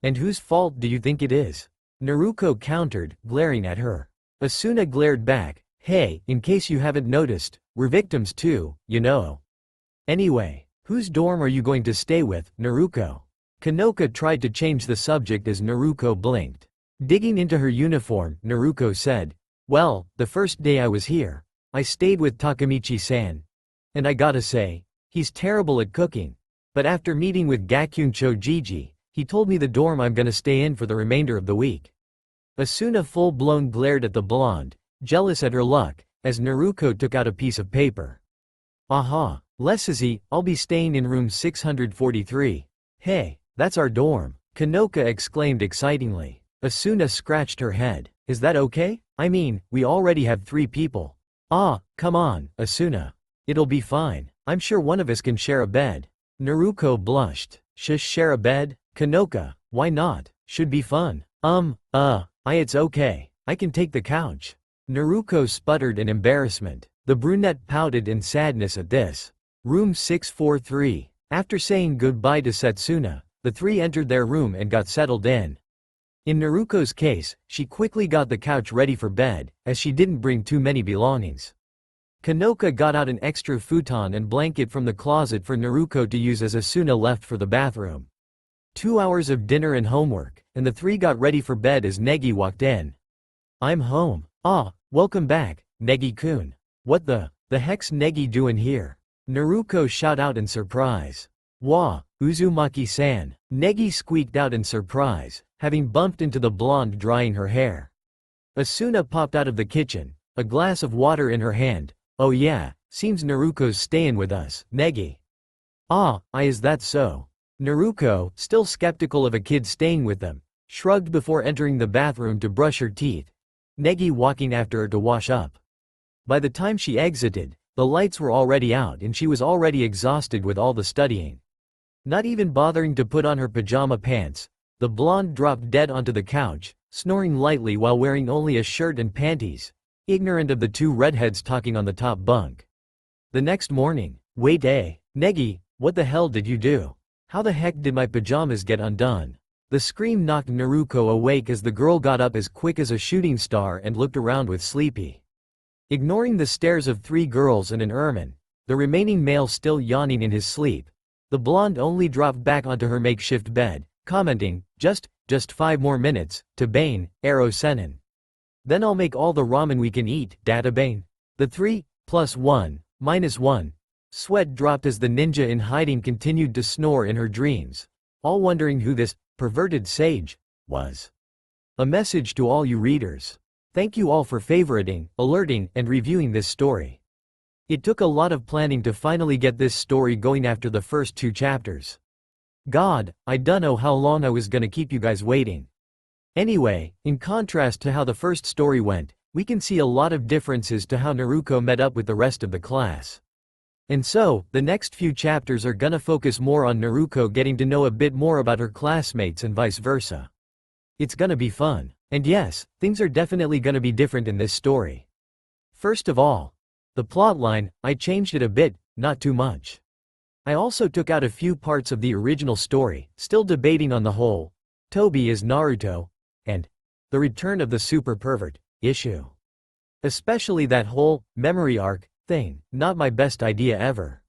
Speaker 1: "And whose fault do you think it is?" Naruko countered, glaring at her. Asuna glared back. "Hey, in case you haven't noticed, we're victims too, you know. Anyway, whose dorm are you going to stay with, Naruko?" Kanoka tried to change the subject as Naruko blinked. Digging into her uniform, Naruko said, "Well, the first day I was here, I stayed with Takemichi-san. And I gotta say, he's terrible at cooking. But after meeting with Gakyuncho Jiji, he told me the dorm I'm gonna stay in for the remainder of the week." Asuna full-blown glared at the blonde, jealous at her luck, as Naruko took out a piece of paper. "Aha, Lessazi, I'll be staying in room 643. Hey, that's our dorm," Kanoka exclaimed excitingly. Asuna scratched her head. "Is that okay? I mean, we already have 3 people." "Ah, Come on, Asuna. It'll be fine. I'm sure one of us can share a bed. Naruto blushed. Share a bed? Kanoka, why not? Should be fun. It's okay. I can take the couch. Naruto sputtered in embarrassment. The brunette pouted in sadness at this. Room 643. After saying goodbye to Setsuna, the three entered their room and got settled in. In Naruto's case, she quickly got the couch ready for bed, as she didn't bring too many belongings. Kanoka got out an extra futon and blanket from the closet for Naruto to use as Asuna left for the bathroom. 2 hours of dinner and homework, and the three got ready for bed as Negi walked in. I'm home. Ah, welcome back, Negi-kun. What the heck's Negi doing here? Naruto shot out in surprise. Wah, Uzumaki-san. Negi squeaked out in surprise, having bumped into the blonde drying her hair. Asuna popped out of the kitchen, a glass of water in her hand. Oh yeah, seems Naruto's staying with us, Negi. Is that so? Naruto, still skeptical of a kid staying with them, shrugged before entering the bathroom to brush her teeth. Negi walking after her to wash up. By the time she exited, the lights were already out and she was already exhausted with all the studying. Not even bothering to put on her pajama pants, the blonde dropped dead onto the couch, snoring lightly while wearing only a shirt and panties, ignorant of the two redheads talking on the top bunk. The next morning, wait, Negi, what the hell did you do? How the heck did my pajamas get undone? The scream knocked Naruto awake as the girl got up as quick as a shooting star and looked around with sleepy. Ignoring the stares of three girls and an ermine, the remaining male still yawning in his sleep, the blonde only dropped back onto her makeshift bed, commenting, just 5 more minutes, to Bane, Arrow Senin. Then I'll make all the ramen we can eat, Data Bane. The 3, + 1, - 1. Sweat dropped as the ninja in hiding continued to snore in her dreams, all wondering who this perverted sage was. A message to all you readers. Thank you all for favoriting, alerting, and reviewing this story. It took a lot of planning to finally get this story going after the first 2 chapters. God, I dunno how long I was gonna keep you guys waiting. Anyway, in contrast to how the first story went, we can see a lot of differences to how Naruto met up with the rest of the class. And so, the next few chapters are gonna focus more on Naruto getting to know a bit more about her classmates and vice versa. It's gonna be fun. And yes, things are definitely gonna be different in this story. First of all, the plotline, I changed it a bit, not too much. I also took out a few parts of the original story, still debating on the whole Tobi is Naruto, and the return of the super pervert issue. Especially that whole memory arc thing, not my best idea ever.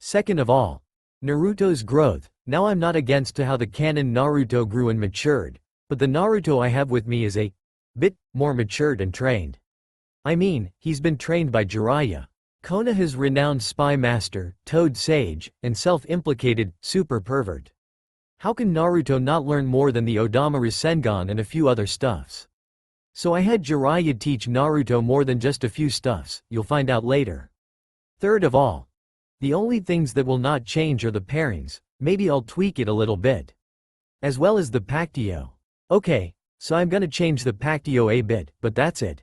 Speaker 1: Second of all, Naruto's growth. Now I'm not against to how the canon Naruto grew and matured, but the Naruto I have with me is a bit more matured and trained. I mean, he's been trained by Jiraiya, Konoha's renowned spy master, Toad Sage, and self-implicated super pervert. How can Naruto not learn more than the Odama Rasengan and a few other stuffs? So I had Jiraiya teach Naruto more than just a few stuffs, you'll find out later. Third of all, the only things that will not change are the pairings, maybe I'll tweak it a little bit. As well as the Pactio. Okay, so I'm gonna change the Pactio a bit, but that's it.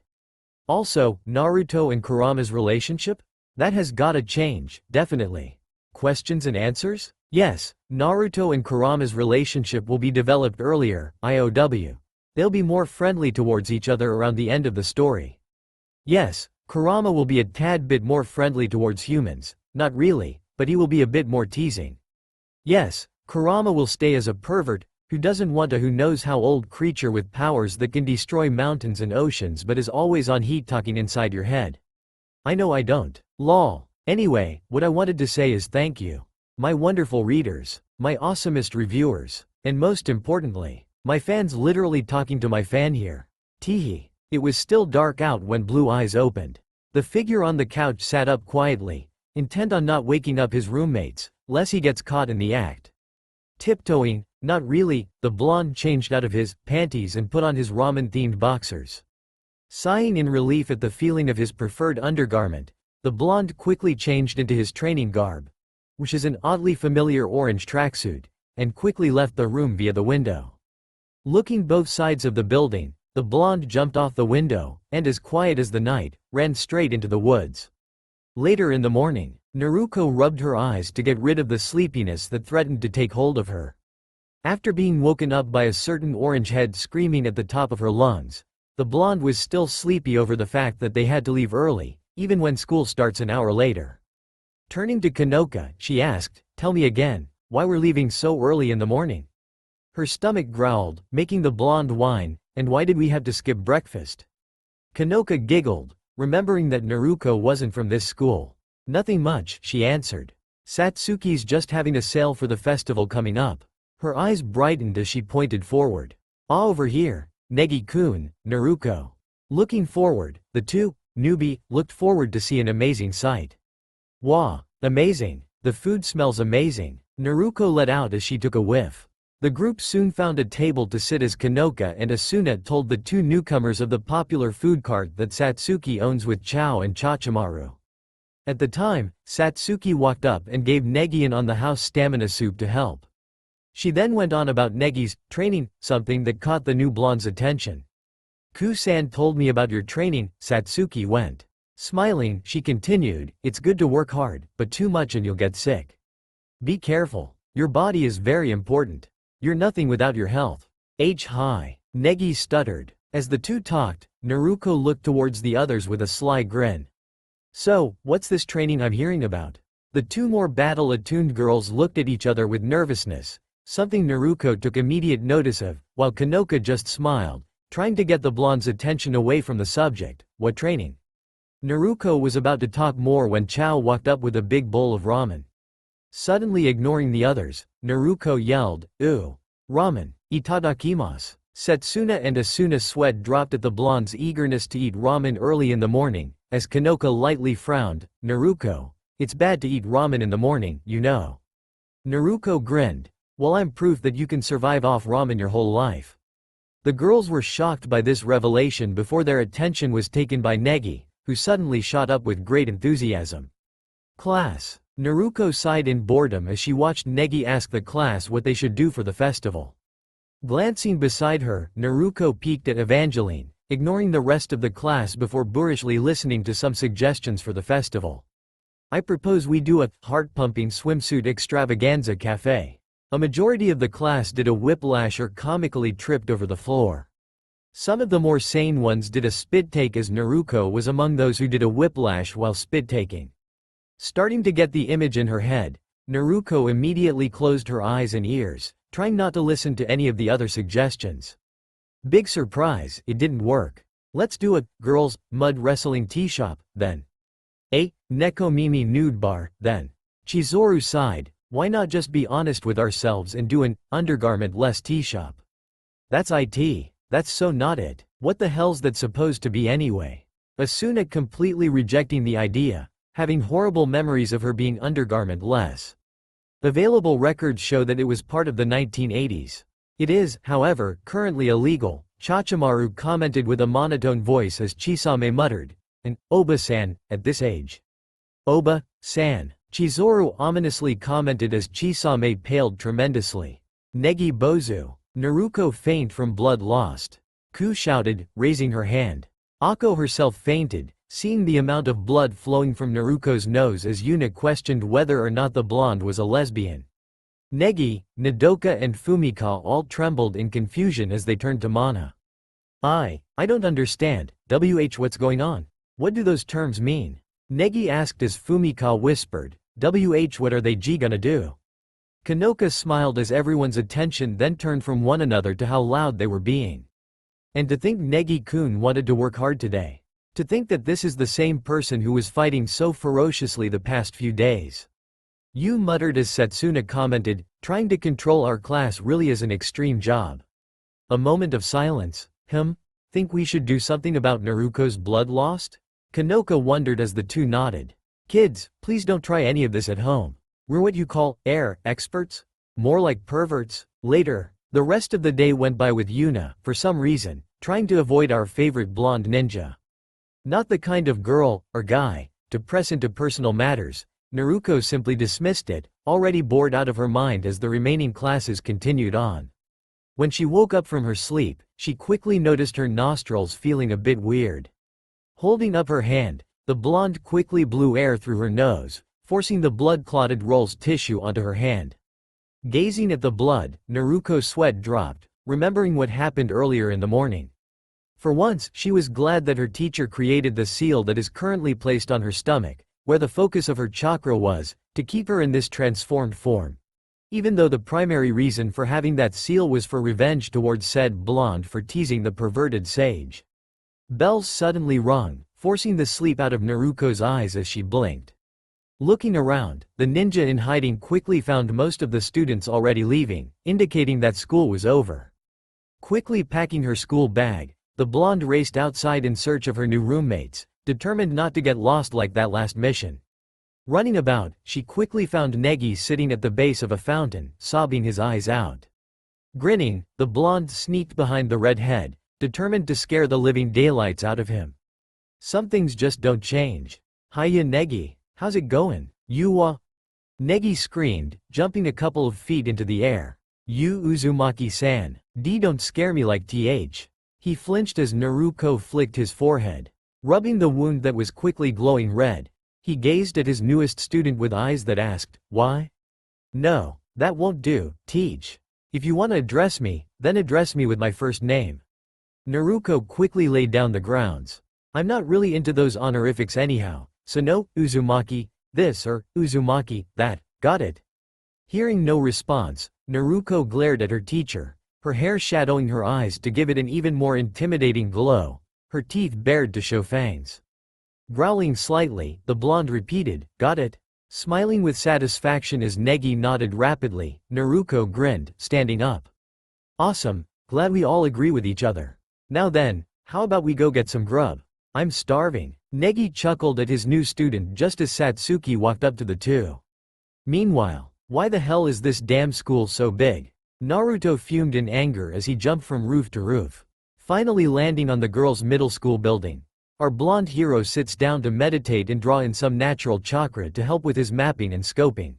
Speaker 1: Also, Naruto and Kurama's relationship? That has gotta change, definitely. Questions and answers? Yes, Naruto and Kurama's relationship will be developed earlier, IOW. They'll be more friendly towards each other around the end of the story. Yes, Kurama will be a tad bit more friendly towards humans, not really, but he will be a bit more teasing. Yes, Kurama will stay as a pervert, who doesn't want a who-knows-how-old creature with powers that can destroy mountains and oceans but is always on heat talking inside your head. I know I don't. Lol. Anyway, what I wanted to say is thank you. My wonderful readers, my awesomest reviewers, and most importantly, my fans literally talking to my fan here. Teehee. It was still dark out when Blue Eyes opened. The figure on the couch sat up quietly, intent on not waking up his roommates, lest he gets caught in the act. Tiptoeing, not really, the blonde changed out of his panties and put on his ramen-themed boxers. Sighing in relief at the feeling of his preferred undergarment, the blonde quickly changed into his training garb, which is an oddly familiar orange tracksuit, and quickly left the room via the window. Looking both sides of the building, The blonde jumped off the window, and as quiet as the night, ran straight into the woods. Later in the morning, Naruko rubbed her eyes to get rid of the sleepiness that threatened to take hold of her. After being woken up by a certain orange head screaming at the top of her lungs, the blonde was still sleepy over the fact that they had to leave early, even when school starts an hour later. Turning to Kanoka, she asked, "Tell me again, why we're leaving so early in the morning?" Her stomach growled, making the blonde whine, "And why did we have to skip breakfast?" Kanoka giggled, remembering that Naruko wasn't from this school. "Nothing much," she answered. "Satsuki's just having a sale for the festival coming up." Her eyes brightened as she pointed forward. "Ah, over here, Negi-kun, Naruko." Looking forward, the two, newbie, looked forward to see an amazing sight. "Wow, amazing, the food smells amazing," Naruko let out as she took a whiff. The group soon found a table to sit as Kanoka and Asuna told the two newcomers of the popular food cart that Satsuki owns with Chao and Chachimaru. At the time, Satsuki walked up and gave Negi an on-the-house stamina soup to help. She then went on about Negi's training, something that caught the new blonde's attention. "Ku-san told me about your training," Satsuki went. Smiling, she continued, "It's good to work hard, but too much and you'll get sick. Be careful. Your body is very important. You're nothing without your health." Hi. Negi stuttered. As the two talked, Naruko looked towards the others with a sly grin. "So, what's this training I'm hearing about?" The two more battle-attuned girls looked at each other with nervousness, something Naruko took immediate notice of, while Kanoka just smiled, trying to get the blonde's attention away from the subject. "What training?" Naruko was about to talk more when Chao walked up with a big bowl of ramen. Suddenly ignoring the others, Naruko yelled, "Ooh! Ramen! Itadakimasu!" Setsuna and Asuna's sweat dropped at the blonde's eagerness to eat ramen early in the morning. As Kanoka lightly frowned, "Naruko, it's bad to eat ramen in the morning, you know." Naruko grinned. "Well, I'm proof that you can survive off ramen your whole life." The girls were shocked by this revelation before their attention was taken by Negi, who suddenly shot up with great enthusiasm. "Class." Naruko sighed in boredom as she watched Negi ask the class what they should do for the festival. Glancing beside her, Naruko peeked at Evangeline, ignoring the rest of the class before boorishly listening to some suggestions for the festival. "I propose we do a heart-pumping swimsuit extravaganza cafe." A majority of the class did a whiplash or comically tripped over the floor. Some of the more sane ones did a spit take, as Naruko was among those who did a whiplash while spit taking. Starting to get the image in her head, Naruko immediately closed her eyes and ears, trying not to listen to any of the other suggestions. Big surprise, it didn't work. "Let's do a girls' mud wrestling tea shop, then." "A Neko Mimi nude bar, then." Chizuru sighed. "Why not just be honest with ourselves and do an undergarment-less tea shop?" "That's IT. That's so not it. What the hell's that supposed to be anyway?" Asuna completely rejecting the idea, having horrible memories of her being undergarment-less. Available records show that it was part of the 1980s. It is, however, currently illegal, Chachimaru commented with a monotone voice as Chisame muttered, "And Oba-san, at this age." "Oba-san." Chizuru ominously commented as Chisame paled tremendously. "Negi bozu." Naruko faint from blood lost. Ku shouted, raising her hand. Ako herself fainted, seeing the amount of blood flowing from Naruko's nose as Yuna questioned whether or not the blonde was a lesbian. Negi, Nodoka and Fumika all trembled in confusion as they turned to Mana. I don't understand, what's going on? What do those terms mean?" Negi asked as Fumika whispered, what are they gonna do?" Kanoka smiled as everyone's attention then turned from one another to how loud they were being. "And to think Negi-kun wanted to work hard today. To think that this is the same person who was fighting so ferociously the past few days." Yu muttered as Setsuna commented, "Trying to control our class really is an extreme job." A moment of silence. Think we should do something about Naruko's blood lost?" Kanoka wondered as the two nodded. "Kids, please don't try any of this at home. We're what you call air experts? More like perverts." Later, the rest of the day went by with Yuna, for some reason, trying to avoid our favorite blonde ninja. Not the kind of girl, or guy, to press into personal matters, Naruko simply dismissed it, already bored out of her mind as the remaining classes continued on. When she woke up from her sleep, she quickly noticed her nostrils feeling a bit weird. Holding up her hand, the blonde quickly blew air through her nose, forcing the blood-clotted rolls tissue onto her hand. Gazing at the blood, Naruto's sweat dropped, remembering what happened earlier in the morning. For once, she was glad that her teacher created the seal that is currently placed on her stomach, where the focus of her chakra was, to keep her in this transformed form. Even though the primary reason for having that seal was for revenge towards said blonde for teasing the perverted sage. Bells suddenly rung, forcing the sleep out of Naruto's eyes as she blinked. Looking around, the ninja in hiding quickly found most of the students already leaving, indicating that school was over. Quickly packing her school bag, the blonde raced outside in search of her new roommates, determined not to get lost like that last mission. Running about, she quickly found Negi sitting at the base of a fountain, sobbing his eyes out. Grinning, the blonde sneaked behind the redhead, determined to scare the living daylights out of him. Some things just don't change. Hiya Negi, how's it going? Negi screamed, jumping a couple of feet into the air. You Uzumaki-san, don't scare me like th. He flinched as Naruto flicked his forehead. Rubbing the wound that was quickly glowing red, he gazed at his newest student with eyes that asked, why? No, that won't do, teach. If you want to address me, then address me with my first name. Naruto quickly laid down the grounds. I'm not really into those honorifics anyhow, so no, Uzumaki, this or Uzumaki, that, got it? Hearing no response, Naruto glared at her teacher, her hair shadowing her eyes to give it an even more intimidating glow, her teeth bared to show fangs. Growling slightly, the blonde repeated, got it? Smiling with satisfaction as Negi nodded rapidly, Naruto grinned, standing up. Awesome, glad we all agree with each other. Now then, how about we go get some grub? I'm starving. Negi chuckled at his new student just as Satsuki walked up to the two. Meanwhile, why the hell is this damn school so big? Naruto fumed in anger as he jumped from roof to roof, finally landing on the girls' middle school building. Our blonde hero sits down to meditate and draw in some natural chakra to help with his mapping and scoping.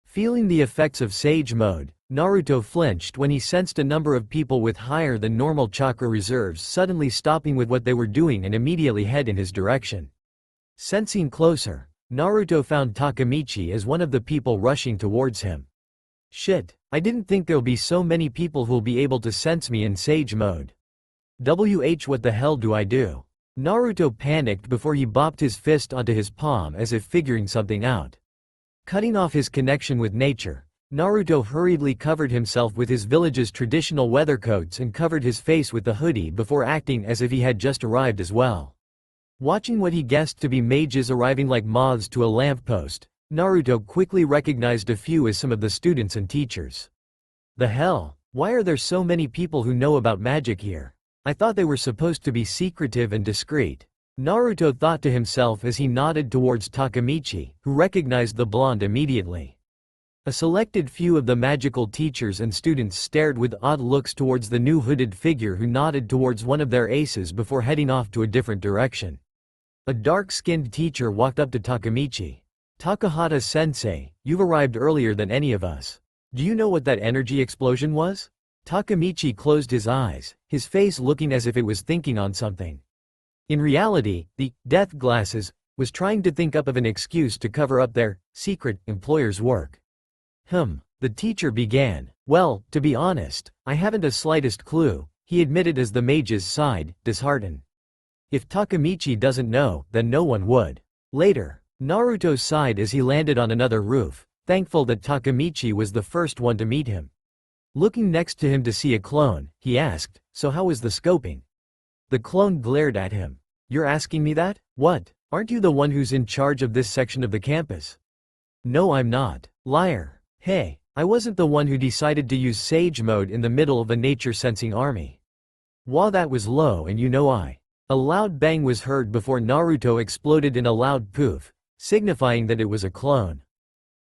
Speaker 1: Feeling the effects of Sage Mode, Naruto flinched when he sensed a number of people with higher than normal chakra reserves suddenly stopping with what they were doing and immediately head in his direction. Sensing closer, Naruto found Takemichi as one of the people rushing towards him. Shit, I didn't think there'll be so many people who'll be able to sense me in Sage Mode. What the hell do I do? Naruto panicked before he bopped his fist onto his palm as if figuring something out. Cutting off his connection with nature, Naruto hurriedly covered himself with his village's traditional weather coats and covered his face with the hoodie before acting as if he had just arrived as well. Watching what he guessed to be mages arriving like moths to a lamppost, Naruto quickly recognized a few as some of the students and teachers. The hell? Why are there so many people who know about magic here? I thought they were supposed to be secretive and discreet. Naruto thought to himself as he nodded towards Takemichi, who recognized the blonde immediately. A selected few of the magical teachers and students stared with odd looks towards the new hooded figure who nodded towards one of their aces before heading off to a different direction. A dark-skinned teacher walked up to Takemichi. Takahata-sensei, you've arrived earlier than any of us. Do you know what that energy explosion was? Takemichi closed his eyes, his face looking as if it was thinking on something. In reality, the death glasses was trying to think up of an excuse to cover up their secret employer's work. The teacher began. Well, to be honest, I haven't the slightest clue, he admitted as the mages sighed, disheartened. If Takemichi doesn't know, then no one would. Later, Naruto sighed as he landed on another roof, thankful that Takemichi was the first one to meet him. Looking next to him to see a clone, he asked, so how was the scoping? The clone glared at him. You're asking me that? What? Aren't you the one who's in charge of this section of the campus? No, I'm not. Liar. Hey, I wasn't the one who decided to use Sage Mode in the middle of a nature-sensing army. While that was low and A loud bang was heard before Naruto exploded in a loud poof, signifying that it was a clone.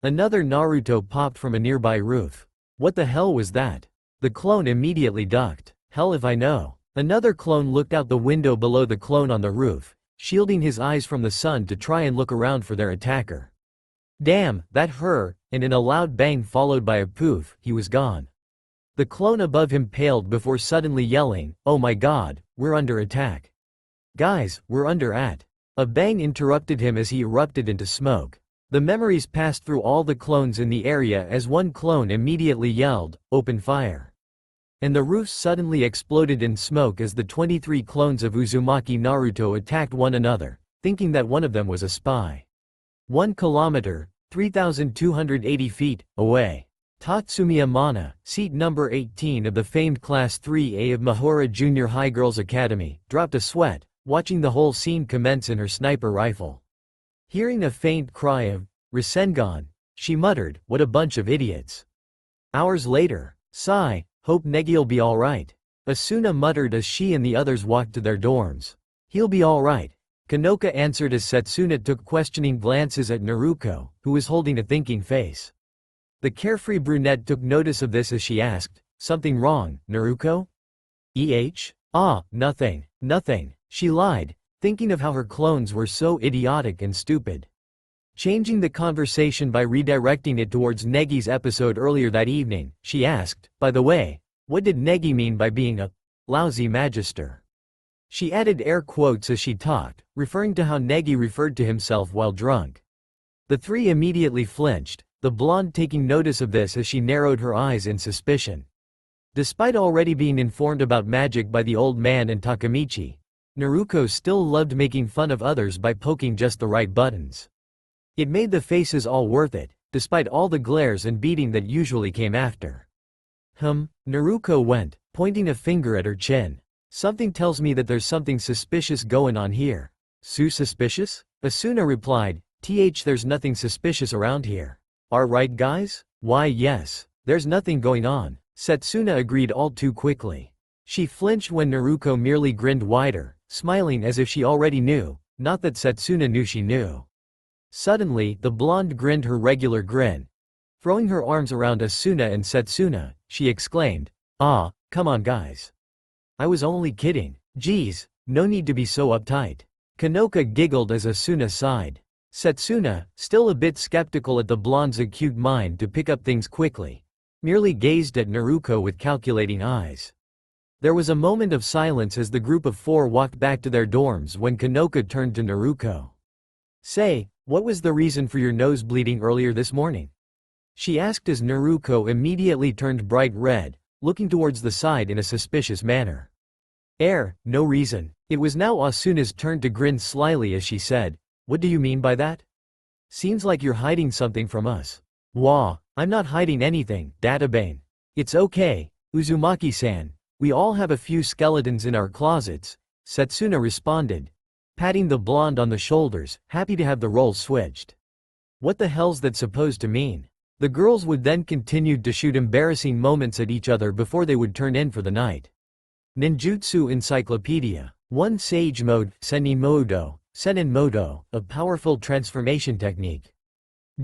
Speaker 1: Another Naruto popped from a nearby roof. What the hell was that? The clone immediately ducked. Hell if I know. Another clone looked out the window below the clone on the roof, shielding his eyes from the sun to try and look around for their attacker. Damn, that hurt, and in a loud bang followed by a poof, he was gone. The clone above him paled before suddenly yelling, "Oh my god, we're under attack. Guys, we're under at." A bang interrupted him as he erupted into smoke. The memories passed through all the clones in the area as one clone immediately yelled, "Open fire." And the roofs suddenly exploded in smoke as the 23 clones of Uzumaki Naruto attacked one another, thinking that one of them was a spy. 1 kilometer, 3,280 feet, away. Tatsumiya Mana, seat number 18 of the famed Class 3A of Mahora Junior High Girls Academy, dropped a sweat, watching the whole scene commence in her sniper rifle. Hearing a faint cry of Rasengan, she muttered, "What a bunch of idiots." Hours later, sigh, "Hope Negi'll be alright." Asuna muttered as she and the others walked to their dorms. "He'll be alright," Kanoka answered as Setsuna took questioning glances at Naruko, who was holding a thinking face. The carefree brunette took notice of this as she asked, "Something wrong, Naruko?" "Ah, nothing, nothing," she lied, thinking of how her clones were so idiotic and stupid. Changing the conversation by redirecting it towards Negi's episode earlier that evening, she asked, "By the way, what did Negi mean by being a lousy magister?" She added air quotes as she talked, referring to how Negi referred to himself while drunk. The three immediately flinched, the blonde taking notice of this as she narrowed her eyes in suspicion. Despite already being informed about magic by the old man and Takamichi, Naruko still loved making fun of others by poking just the right buttons. It made the faces all worth it, despite all the glares and beating that usually came after. Naruko went, pointing a finger at her chin. "Something tells me that there's something suspicious going on here." Suspicious? Asuna replied, There's nothing suspicious around here." "Right guys?" "Why yes, there's nothing going on," Setsuna agreed all too quickly. She flinched when Naruko merely grinned wider, smiling as if she already knew, not that Setsuna knew she knew. Suddenly, the blonde grinned her regular grin. Throwing her arms around Asuna and Setsuna, she exclaimed, "Come on guys. I was only kidding. Geez, no need to be so uptight." Kanoka giggled as Asuna sighed. Setsuna, still a bit skeptical at the blonde's acute mind to pick up things quickly, merely gazed at Naruko with calculating eyes. There was a moment of silence as the group of four walked back to their dorms when Kanoka turned to Naruko. "Say, what was the reason for your nose bleeding earlier this morning?" she asked as Naruko immediately turned bright red, looking towards the side in a suspicious manner. No reason." It was now Asuna's turn to grin slyly as she said, "What do you mean by that? Seems like you're hiding something from us." "Wah, I'm not hiding anything, Databane. It's okay, Uzumaki-san, we all have a few skeletons in our closets," Setsuna responded, patting the blonde on the shoulders, happy to have the roles switched. "What the hell's that supposed to mean?" The girls would then continue to shoot embarrassing moments at each other before they would turn in for the night. Ninjutsu Encyclopedia. 1 Sage Mode, Senin Modo, a powerful transformation technique.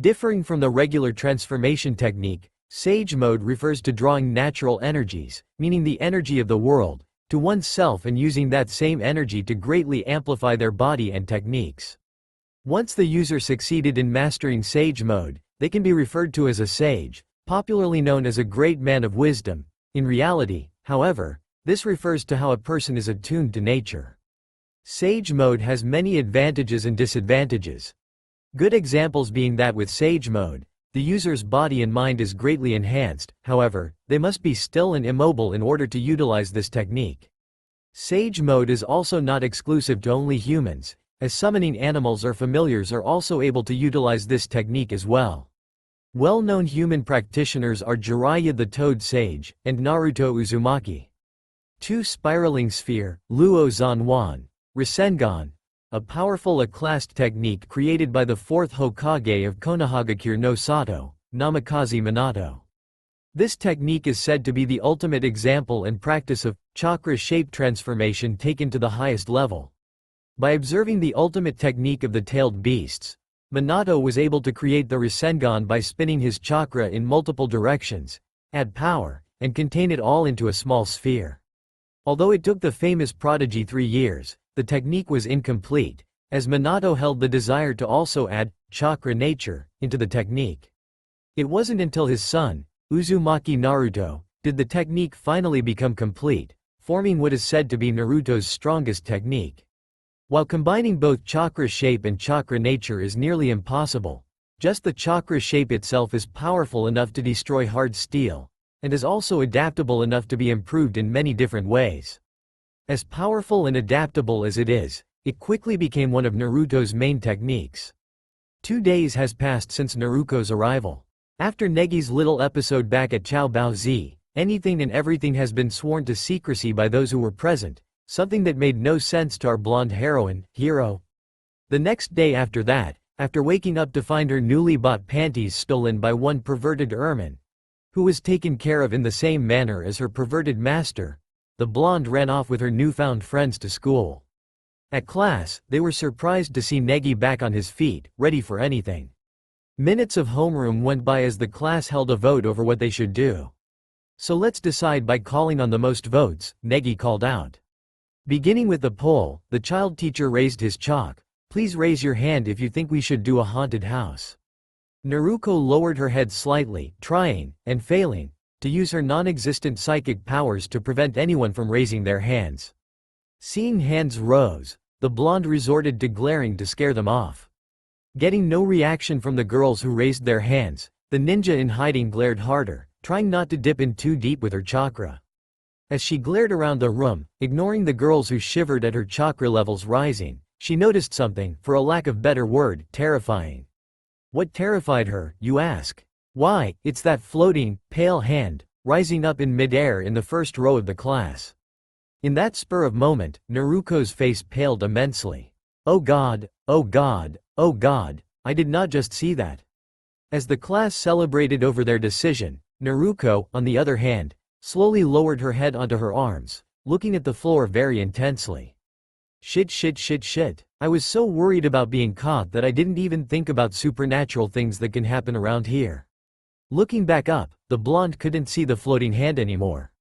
Speaker 1: Differing from the regular transformation technique, Sage Mode refers to drawing natural energies, meaning the energy of the world, to oneself and using that same energy to greatly amplify their body and techniques. Once the user succeeded in mastering Sage Mode, they can be referred to as a sage, popularly known as a great man of wisdom. In reality, however, this refers to how a person is attuned to nature. Sage Mode has many advantages and disadvantages. Good examples being that with Sage Mode, the user's body and mind is greatly enhanced, however, they must be still and immobile in order to utilize this technique. Sage Mode is also not exclusive to only humans, as summoning animals or familiars are also able to utilize this technique as well. Well-known human practitioners are Jiraiya the Toad Sage, and Naruto Uzumaki. 2 Spiraling Sphere, Luo Zanwan, Rasengan, a powerful A-classed technique created by the 4th Hokage of Konohagakure no Sato, Namikaze Minato. This technique is said to be the ultimate example and practice of chakra shape transformation taken to the highest level. By observing the ultimate technique of the tailed beasts, Minato was able to create the Rasengan by spinning his chakra in multiple directions, add power, and contain it all into a small sphere. Although it took the famous prodigy 3 years, the technique was incomplete, as Minato held the desire to also add chakra nature into the technique. It wasn't until his son, Uzumaki Naruto, did the technique finally become complete, forming what is said to be Naruto's strongest technique. While combining both chakra shape and chakra nature is nearly impossible, just the chakra shape itself is powerful enough to destroy hard steel, and is also adaptable enough to be improved in many different ways. As powerful and adaptable as it is, it quickly became one of Naruto's main techniques. 2 days has passed since Naruto's arrival. After Negi's little episode back at Chao Bao Zi, anything and everything has been sworn to secrecy by those who were present, something that made no sense to our blonde heroine, Hiro. The next day after that, after waking up to find her newly bought panties stolen by one perverted ermine, who was taken care of in the same manner as her perverted master, the blonde ran off with her newfound friends to school. At class, they were surprised to see Negi back on his feet, ready for anything. Minutes of homeroom went by as the class held a vote over what they should do. So let's decide by calling on the most votes, Negi called out. Beginning with the poll, the child teacher raised his chalk. Please raise your hand if you think we should do a haunted house. Naruto lowered her head slightly, trying, and failing, to use her non-existent psychic powers to prevent anyone from raising their hands. Seeing hands rose, the blonde resorted to glaring to scare them off. Getting no reaction from the girls who raised their hands, the ninja in hiding glared harder, trying not to dip in too deep with her chakra. As she glared around the room, ignoring the girls who shivered at her chakra levels rising, she noticed something, for a lack of better word, terrifying. What terrified her, you ask? Why, it's that floating, pale hand, rising up in midair in the first row of the class. In that spur of moment, Naruto's face paled immensely. Oh God, oh God, oh God, I did not just see that. As the class celebrated over their decision, Naruto, on the other hand, slowly lowered her head onto her arms, looking at the floor very intensely. Shit. I was so worried about being caught that I didn't even think about supernatural things that can happen around here. Looking back up, the blonde couldn't see the floating hand anymore.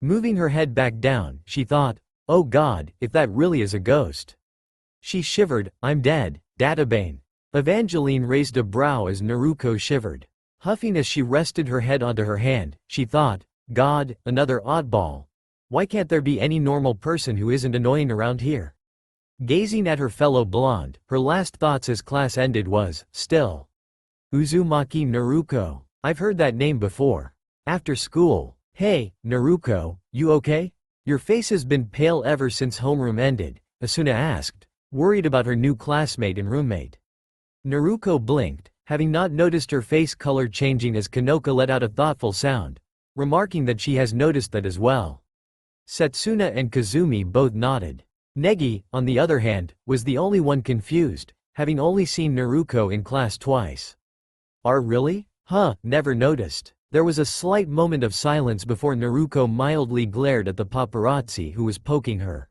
Speaker 1: Moving her head back down, she thought, oh God, if that really is a ghost. She shivered. I'm dead, Databane. Evangeline raised a brow as Naruto shivered. Huffing as she rested her head onto her hand, she thought, God, another oddball. Why can't there be any normal person who isn't annoying around here? Gazing at her fellow blonde, her last thoughts as class ended was, still. Uzumaki Naruto. I've heard that name before. After school. Hey, Naruto, you okay? Your face has been pale ever since homeroom ended, Asuna asked, worried about her new classmate and roommate. Naruto blinked, having not noticed her face color changing as Kanoka let out a thoughtful sound, remarking that she has noticed that as well. Setsuna and Kazumi both nodded. Negi, on the other hand, was the only one confused, having only seen Naruto in class twice. Really? Never noticed. There was a slight moment of silence before Naruto mildly glared at the paparazzi who was poking her.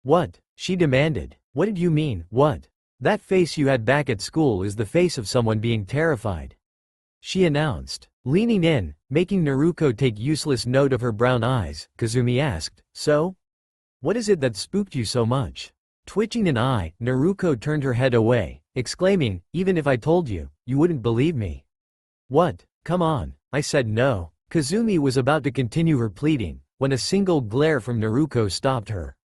Speaker 1: What? She demanded. What did you mean, what? That face you had back at school is the face of someone being terrified. She announced. Leaning in, making Naruto take useless note of her brown eyes, Kazumi asked, so? What is it that spooked you so much? Twitching an eye, Naruto turned her head away, exclaiming, even if I told you, you wouldn't believe me. What? Come on. I said no. Kazumi was about to continue her pleading, when a single glare from Naruto stopped her.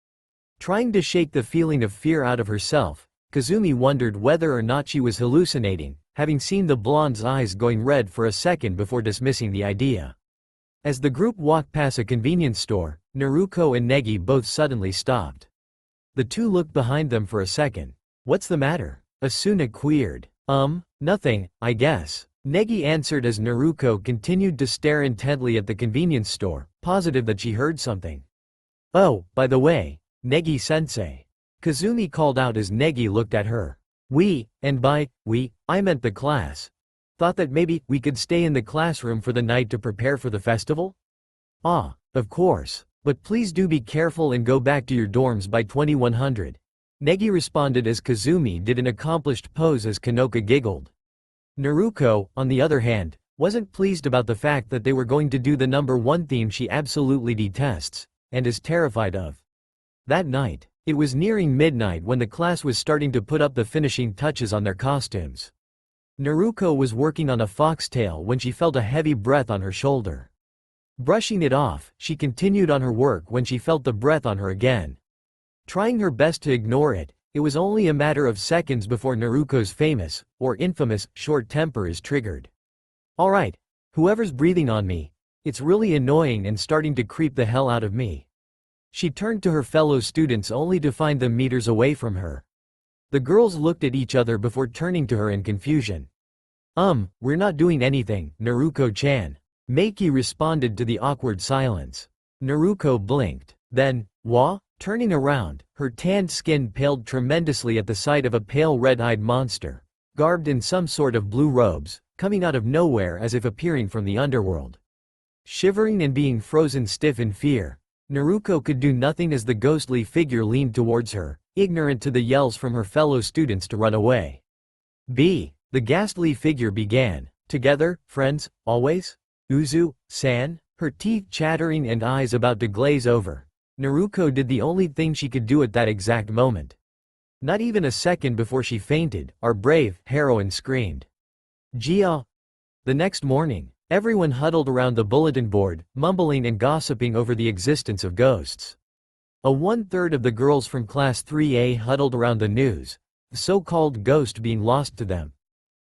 Speaker 1: Trying to shake the feeling of fear out of herself, Kazumi wondered whether or not she was hallucinating, having seen the blonde's eyes going red for a second before dismissing the idea. As the group walked past a convenience store, Naruto and Negi both suddenly stopped. The two looked behind them for a second. What's the matter? Asuna queered. Nothing, I guess. Negi answered as Naruto continued to stare intently at the convenience store, positive that she heard something. Oh, by the way, Negi-sensei. Kazumi called out as Negi looked at her. And by we, I meant the class. Thought that maybe we could stay in the classroom for the night to prepare for the festival? Of course. But please do be careful and go back to your dorms by 2100. Negi responded as Kazumi did an accomplished pose as Kanoka giggled. Naruto, on the other hand, wasn't pleased about the fact that they were going to do the number one theme she absolutely detests, and is terrified of. That night, it was nearing midnight when the class was starting to put up the finishing touches on their costumes. Naruto was working on a foxtail when she felt a heavy breath on her shoulder. Brushing it off, she continued on her work when she felt the breath on her again. Trying her best to ignore it, it was only a matter of seconds before Naruto's famous, or infamous, short temper is triggered. Alright. Whoever's breathing on me. It's really annoying and starting to creep the hell out of me. She turned to her fellow students only to find them meters away from her. The girls looked at each other before turning to her in confusion. We're not doing anything, Naruto-chan. Meiki responded to the awkward silence. Naruto blinked. Then, what? Turning around, her tanned skin paled tremendously at the sight of a pale red-eyed monster, garbed in some sort of blue robes, coming out of nowhere as if appearing from the underworld. Shivering and being frozen stiff in fear, Naruto could do nothing as the ghostly figure leaned towards her, ignorant to the yells from her fellow students to run away. The ghastly figure began. Together, friends, always? Uzu-san? Her teeth chattering and eyes about to glaze over, Naruto did the only thing she could do at that exact moment. Not even a second before she fainted, our brave heroine screamed. Gia. The next morning, everyone huddled around the bulletin board, mumbling and gossiping over the existence of ghosts. A one-third of the girls from Class 3A huddled around the news, the so-called ghost being lost to them.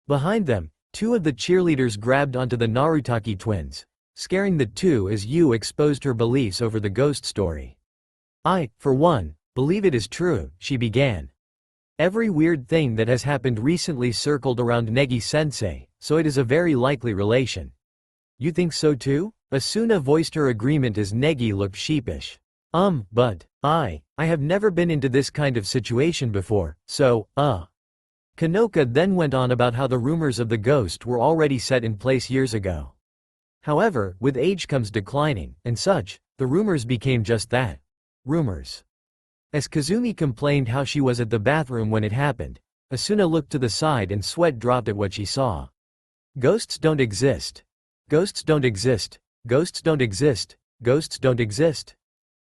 Speaker 1: Behind them, two of the cheerleaders grabbed onto the Narutaki twins, scaring the two as Yu exposed her beliefs over the ghost story. I, for one, believe it is true, she began. Every weird thing that has happened recently circled around Negi-sensei, so it is a very likely relation. You think so too? Asuna voiced her agreement as Negi looked sheepish. But I have never been into this kind of situation before, so, Kanoka then went on about how the rumors of the ghost were already set in place years ago. However, with age comes declining, and such, the rumors became just that. Rumors. As Kazumi complained how she was at the bathroom when it happened, Asuna looked to the side and sweat dropped at what she saw. Ghosts don't exist. Ghosts don't exist. Ghosts don't exist. Ghosts don't exist.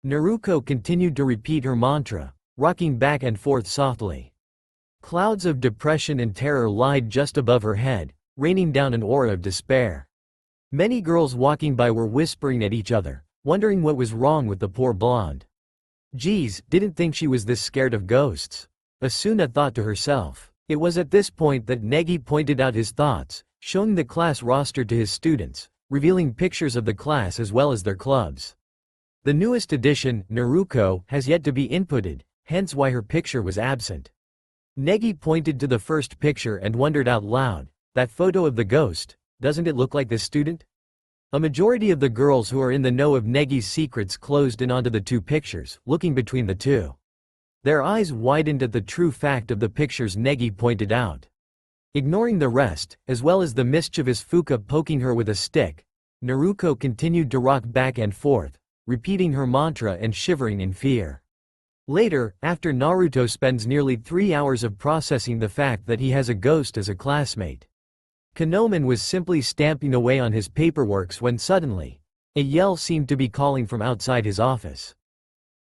Speaker 1: Naruto continued to repeat her mantra, rocking back and forth softly. Clouds of depression and terror lied just above her head, raining down an aura of despair. Many girls walking by were whispering at each other, wondering what was wrong with the poor blonde. Geez, didn't think she was this scared of ghosts. Asuna thought to herself. It was at this point that Negi pointed out his thoughts, showing the class roster to his students, revealing pictures of the class as well as their clubs. The newest addition, Naruto, has yet to be inputted, hence why her picture was absent. Negi pointed to the first picture and wondered out loud, that photo of the ghost, doesn't it look like this student? A majority of the girls who are in the know of Negi's secrets closed in onto the two pictures, looking between the two. Their eyes widened at the true fact of the pictures Negi pointed out. Ignoring the rest, as well as the mischievous Fuka poking her with a stick, Naruto continued to rock back and forth, repeating her mantra and shivering in fear. Later, after Naruto spends nearly 3 hours of processing the fact that he has a ghost as a classmate, Kanoman was simply stamping away on his paperworks when suddenly, a yell seemed to be calling from outside his office.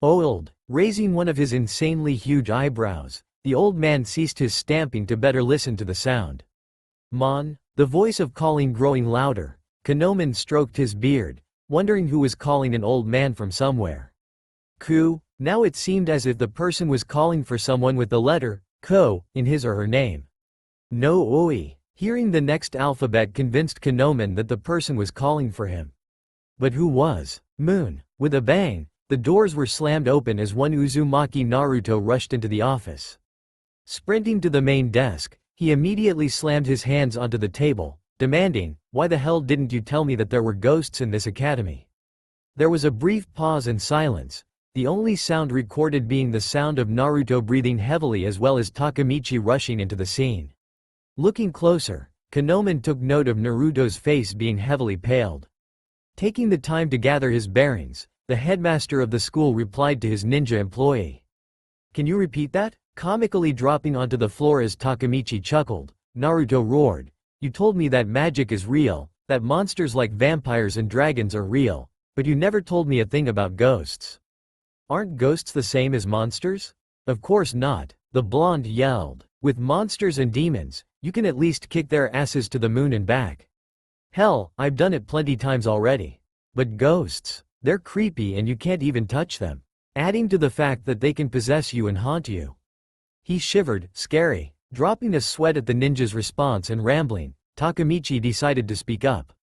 Speaker 1: Old, raising one of his insanely huge eyebrows, the old man ceased his stamping to better listen to the sound. Mon, the voice of calling growing louder, Kanoman stroked his beard, wondering who was calling an old man from somewhere. Ku, now it seemed as if the person was calling for someone with the letter, Ko, in his or her name. No Oi. Hearing the next alphabet convinced Kanoman that the person was calling for him. But who was? Moon. With a bang, the doors were slammed open as one Uzumaki Naruto rushed into the office. Sprinting to the main desk, he immediately slammed his hands onto the table, demanding, "Why the hell didn't you tell me that there were ghosts in this academy?" There was a brief pause and silence, the only sound recorded being the sound of Naruto breathing heavily as well as Takemichi rushing into the scene. Looking closer, Kanoman took note of Naruto's face being heavily paled. Taking the time to gather his bearings, the headmaster of the school replied to his ninja employee. "Can you repeat that?" Comically dropping onto the floor as Takemichi chuckled, Naruto roared, "You told me that magic is real, that monsters like vampires and dragons are real, but you never told me a thing about ghosts. Aren't ghosts the same as monsters?" "Of course not," the blonde yelled. "With monsters and demons, you can at least kick their asses to the moon and back. Hell, I've done it plenty times already." But ghosts, they're creepy and you can't even touch them. Adding to the fact that they can possess you and haunt you. He shivered, scary. Dropping a sweat at the ninja's response and rambling, Takemichi decided to speak up.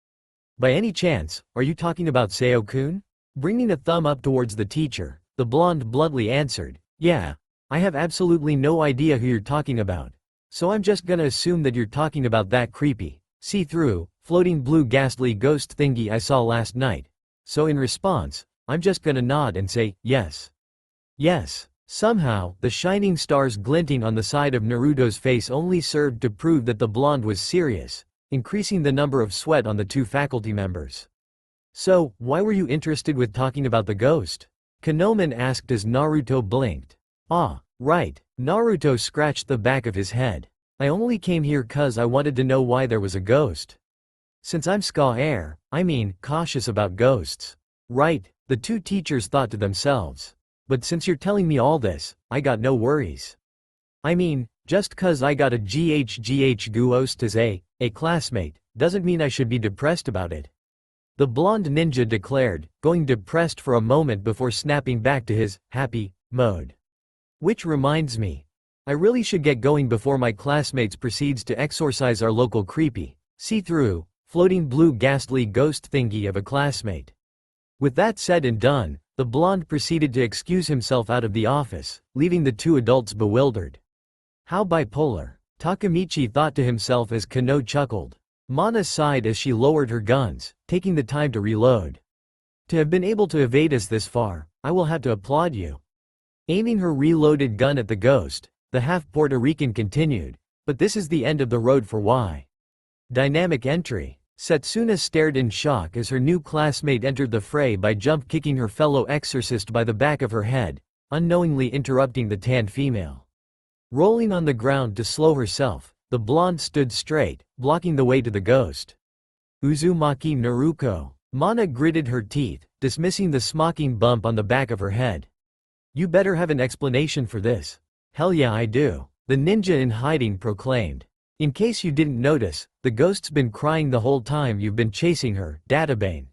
Speaker 1: By any chance, are you talking about Seo-kun? Bringing a thumb up towards the teacher, the blonde bluntly answered, yeah. I have absolutely no idea who you're talking about. So I'm just gonna assume that you're talking about that creepy, see-through, floating blue ghastly ghost thingy I saw last night. So in response, I'm just gonna nod and say, yes. Yes. Somehow, the shining stars glinting on the side of Naruto's face only served to prove that the blonde was serious, increasing the number of sweat on the two faculty members. So, why were you interested with talking about the ghost? Konoman asked as Naruto blinked. Ah, right. Naruto scratched the back of his head. I only came here cause I wanted to know why there was a ghost. Since I'm cautious about ghosts. Right, the two teachers thought to themselves. But since you're telling me all this, I got no worries. Just cause I got a ghost as a classmate, doesn't mean I should be depressed about it. The blonde ninja declared, going depressed for a moment before snapping back to his happy mode. Which reminds me. I really should get going before my classmates proceeds to exorcise our local creepy, see-through, floating blue ghastly ghost thingy of a classmate. With that said and done, the blonde proceeded to excuse himself out of the office, leaving the two adults bewildered. How bipolar, Takemichi thought to himself as Kano chuckled. Mana sighed as she lowered her guns, taking the time to reload. To have been able to evade us this far, I will have to applaud you. Aiming her reloaded gun at the ghost, the half Puerto Rican continued, but this is the end of the road for Y. Dynamic entry. Setsuna stared in shock as her new classmate entered the fray by jump-kicking her fellow exorcist by the back of her head, unknowingly interrupting the tanned female. Rolling on the ground to slow herself, the blonde stood straight, blocking the way to the ghost. Uzumaki Naruto. Mana gritted her teeth, dismissing the smocking bump on the back of her head. You better have an explanation for this. Hell yeah I do, the ninja in hiding proclaimed. In case you didn't notice, the ghost's been crying the whole time you've been chasing her, Databane.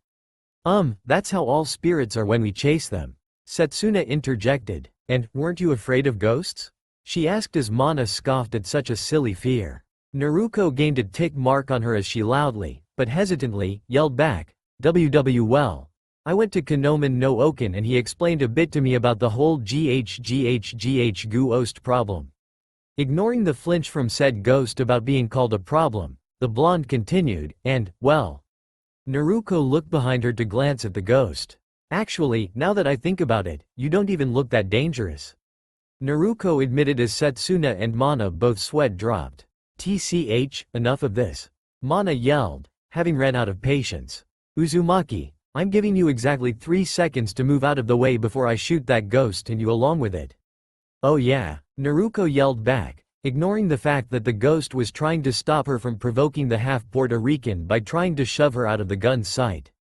Speaker 1: That's how all spirits are when we chase them. Setsuna interjected. And, weren't you afraid of ghosts? She asked as Mana scoffed at such a silly fear. Naruto gained a tick mark on her as she loudly, but hesitantly, yelled back, Well. I went to Konoman no Oken and he explained a bit to me about the whole ghost problem. Ignoring the flinch from said ghost about being called a problem, the blonde continued, and, well. Naruto looked behind her to glance at the ghost. Actually, now that I think about it, you don't even look that dangerous. Naruto admitted as Setsuna and Mana both sweat dropped. Enough of this. Mana yelled, having ran out of patience. Uzumaki, I'm giving you exactly 3 seconds to move out of the way before I shoot that ghost and you along with it. Oh yeah, Naruto yelled back, ignoring the fact that the ghost was trying to stop her from provoking the half Puerto Rican by trying to shove her out of the gun's sight.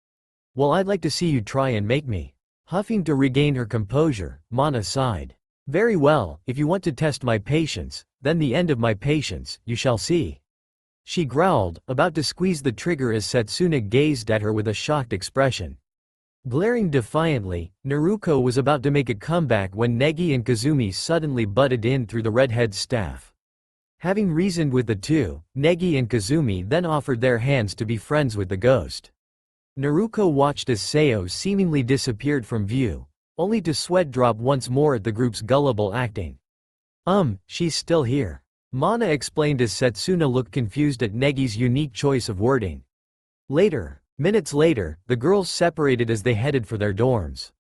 Speaker 1: Well, I'd like to see you try and make me. Huffing to regain her composure, Mana sighed. Very well, if you want to test my patience, then the end of my patience, you shall see. She growled, about to squeeze the trigger as Setsuna gazed at her with a shocked expression. Glaring defiantly, Naruto was about to make a comeback when Negi and Kazumi suddenly butted in through the redhead's staff. Having reasoned with the two, Negi and Kazumi then offered their hands to be friends with the ghost. Naruto watched as Seo seemingly disappeared from view, only to sweat drop once more at the group's gullible acting. She's still here. Mana explained as Setsuna looked confused at Negi's unique choice of wording. Minutes later, the girls separated as they headed for their dorms.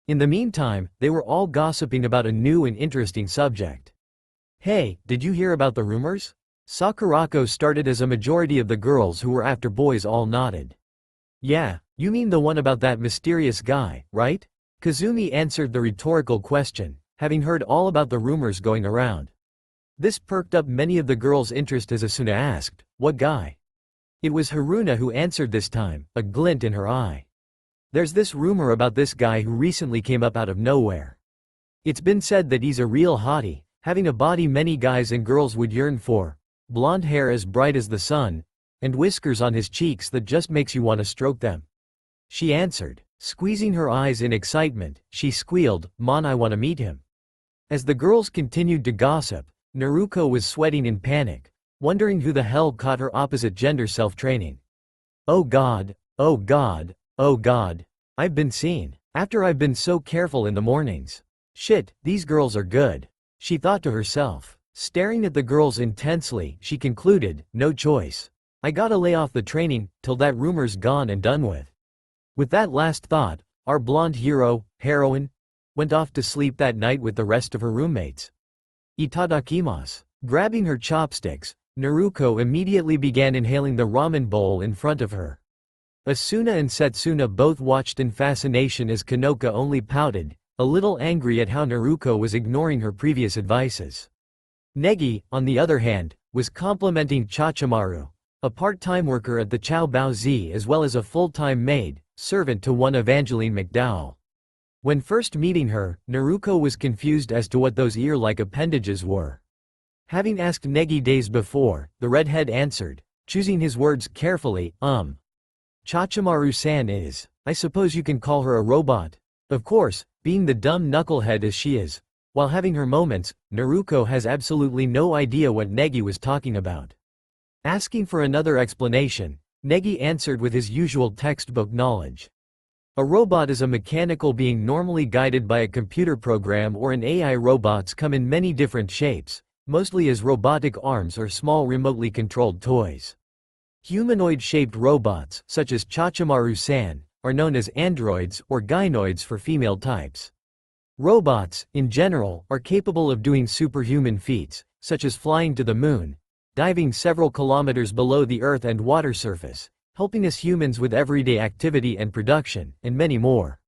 Speaker 1: In the meantime, they were all gossiping about a new and interesting subject. Hey, did you hear about the rumors? Sakurako started as a majority of the girls who were after boys all nodded. Yeah, you mean the one about that mysterious guy, right? Kazumi answered the rhetorical question, having heard all about the rumors going around. This perked up many of the girls' interest as Asuna asked, what guy? It was Haruna who answered this time, a glint in her eye. There's this rumor about this guy who recently came up out of nowhere. It's been said that he's a real hottie, having a body many guys and girls would yearn for, blonde hair as bright as the sun, and whiskers on his cheeks that just makes you want to stroke them. she answered. Squeezing her eyes in excitement, she squealed, "Man, I wanna meet him." As the girls continued to gossip, Naruko was sweating in panic, wondering who the hell caught her opposite gender self-training. Oh god, oh god, oh god. I've been seen. After I've been so careful in the mornings. Shit, these girls are good. She thought to herself. Staring at the girls intensely, she concluded, no choice. I gotta lay off the training, till that rumor's gone and done with. With that last thought, our blonde heroine, went off to sleep that night with the rest of her roommates. Itadakimasu. Grabbing her chopsticks, Naruko immediately began inhaling the ramen bowl in front of her. Asuna and Setsuna both watched in fascination as Kanoka only pouted, a little angry at how Naruko was ignoring her previous advices. Negi, on the other hand, was complimenting Chachimaru, a part-time worker at the Chow Bao Zi as well as a full-time maid, servant to one Evangeline McDowell. When first meeting her, Naruko was confused as to what those ear-like appendages were. Having asked Negi days before, the redhead answered, choosing his words carefully, Chachimaru-san is, I suppose you can call her a robot. Of course, being the dumb knucklehead as she is, while having her moments, Naruko has absolutely no idea what Negi was talking about. Asking for another explanation, Negi answered with his usual textbook knowledge. A robot is a mechanical being normally guided by a computer program or an AI. Robots come in many different shapes, mostly as robotic arms or small remotely controlled toys. Humanoid-shaped robots, such as Chachimaru-san, are known as androids or gynoids for female types. Robots, in general, are capable of doing superhuman feats, such as flying to the moon, diving several kilometers below the Earth and water surface, helping us humans with everyday activity and production, and many more.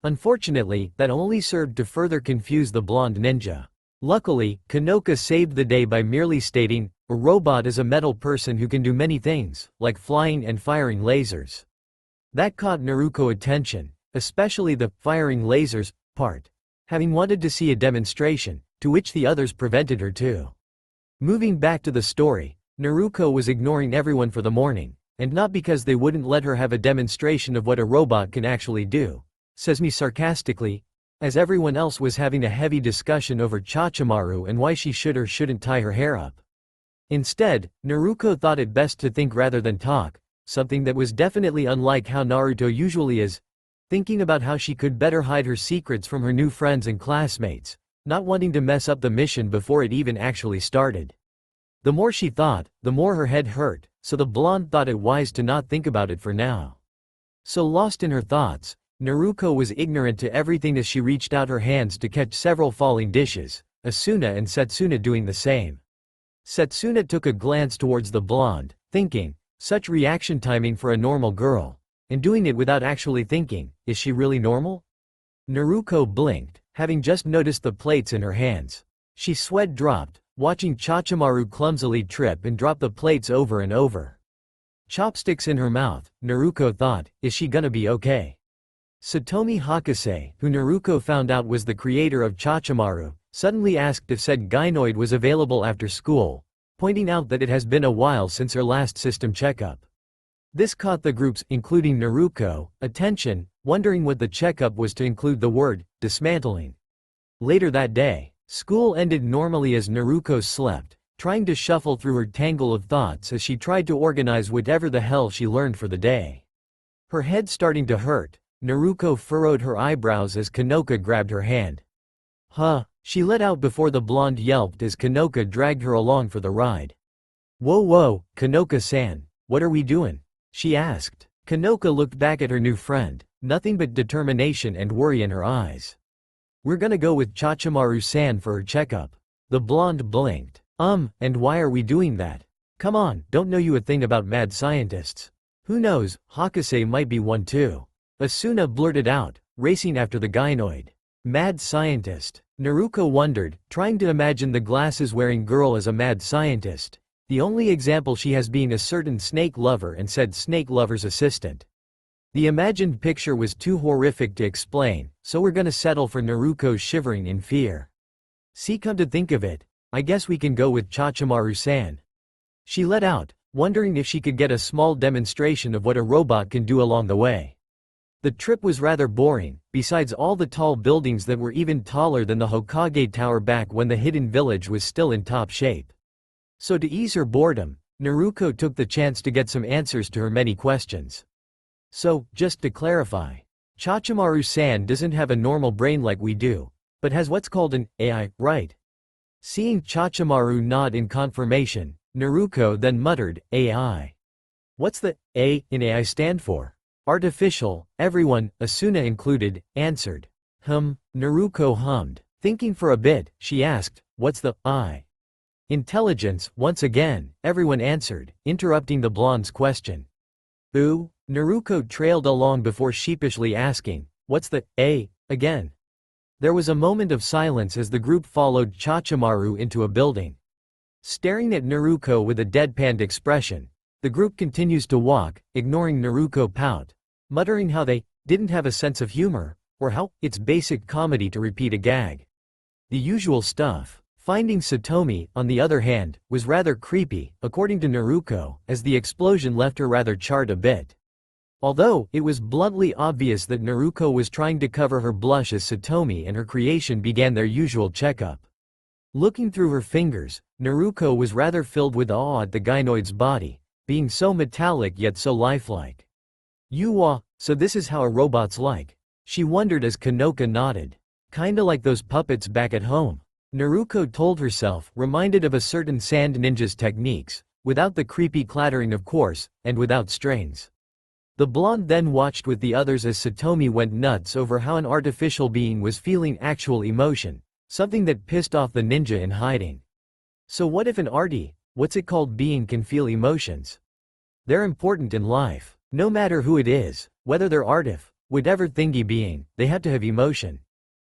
Speaker 1: Unfortunately, that only served to further confuse the blonde ninja. Luckily, Kanoka saved the day by merely stating, a robot is a metal person who can do many things, like flying and firing lasers. That caught Naruko's attention, especially the firing lasers part, having wanted to see a demonstration, to which the others prevented her too. Moving back to the story, Naruko was ignoring everyone for the morning, and not because they wouldn't let her have a demonstration of what a robot can actually do, says me sarcastically, as everyone else was having a heavy discussion over Chachimaru and why she should or shouldn't tie her hair up. Instead, Naruko thought it best to think rather than talk, something that was definitely unlike how Naruto usually is, thinking about how she could better hide her secrets from her new friends and classmates, not wanting to mess up the mission before it even actually started. The more she thought, the more her head hurt, so the blonde thought it wise to not think about it for now. So lost in her thoughts, Naruko was ignorant to everything as she reached out her hands to catch several falling dishes, Asuna and Setsuna doing the same. Setsuna took a glance towards the blonde, thinking, such reaction timing for a normal girl, and doing it without actually thinking, is she really normal? Naruko blinked, having just noticed the plates in her hands. She sweat dropped, watching Chachimaru clumsily trip and drop the plates over and over. Chopsticks in her mouth, Naruko thought, is she gonna be okay? Satomi Hakase, who Naruko found out was the creator of Chachimaru, suddenly asked if said gynoid was available after school, pointing out that it has been a while since her last system checkup. This caught the groups, including Naruko, attention, wondering what the checkup was to include the word, dismantling. Later that day, school ended normally as Naruko slept, trying to shuffle through her tangle of thoughts as she tried to organize whatever the hell she learned for the day. Her head starting to hurt, Naruko furrowed her eyebrows as Kanoka grabbed her hand. Huh, she let out before the blonde yelped as Kanoka dragged her along for the ride. Whoa, Kanoka-san, what are we doing? She asked. Kanoka looked back at her new friend, nothing but determination and worry in her eyes. We're gonna go with Chachimaru-san for her checkup. The blonde blinked. And why are we doing that? Come on, don't know you a thing about mad scientists. Who knows, Hakase might be one too. Asuna blurted out, racing after the gynoid. Mad scientist. Naruko wondered, trying to imagine the glasses-wearing girl as a mad scientist, the only example she has being a certain snake lover and said snake lover's assistant. The imagined picture was too horrific to explain, so we're gonna settle for Naruko shivering in fear. See, come to think of it, I guess we can go with Chachimaru-san. She let out, wondering if she could get a small demonstration of what a robot can do along the way. The trip was rather boring, besides all the tall buildings that were even taller than the Hokage Tower back when the hidden village was still in top shape. So to ease her boredom, Naruto took the chance to get some answers to her many questions. So, just to clarify, Chachimaru-san doesn't have a normal brain like we do, but has what's called an AI, right? Seeing Chachimaru nod in confirmation, Naruto then muttered, AI. What's the A in AI stand for? Artificial, everyone, Asuna included, answered. Naruto hummed. Thinking for a bit, she asked, what's the I? Intelligence, once again, everyone answered, interrupting the blonde's question. Ooh, Naruto trailed along before sheepishly asking, what's the A, again? There was a moment of silence as the group followed Chachimaru into a building. Staring at Naruto with a deadpanned expression, the group continues to walk, ignoring Naruto pout, muttering how they didn't have a sense of humor, or how it's basic comedy to repeat a gag. The usual stuff. Finding Satomi, on the other hand, was rather creepy, according to Naruto, as the explosion left her rather charred a bit. Although, it was bluntly obvious that Naruto was trying to cover her blush as Satomi and her creation began their usual checkup. Looking through her fingers, Naruto was rather filled with awe at the gynoid's body, being so metallic yet so lifelike. So this is how a robot's like? She wondered as Kanoka nodded. Kinda like those puppets back at home. Naruto told herself, reminded of a certain sand ninja's techniques, without the creepy clattering of course, and without strains. The blonde then watched with the others as Satomi went nuts over how an artificial being was feeling actual emotion, something that pissed off the ninja in hiding. So what if an being can feel emotions? They're important in life. No matter who it is, whether they're whatever thingy being, they have to have emotion.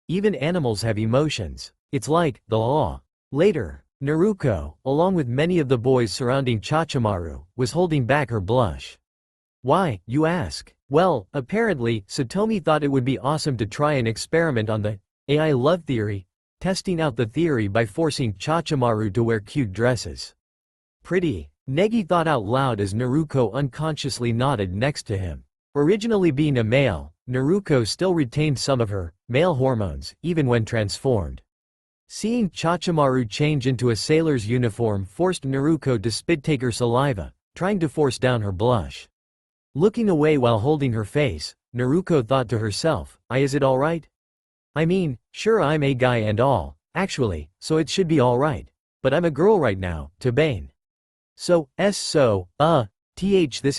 Speaker 1: Even animals have emotions. It's like the law. Later, Naruto, along with many of the boys surrounding Chachimaru, was holding back her blush. Why, you ask? Well, apparently, Satomi thought it would be awesome to try an experiment on the AI love theory, testing out the theory by forcing Chachimaru to wear cute dresses. Pretty. Negi thought out loud as Naruto unconsciously nodded next to him. Originally being a male, Naruto still retained some of her male hormones, even when transformed. Seeing Chachimaru change into a sailor's uniform forced Naruto to spit-take her saliva, trying to force down her blush. Looking away while holding her face, Naruto thought to herself, is it alright? I mean, sure I'm a guy and all, actually, so it should be alright. But I'm a girl right now, to Bane. This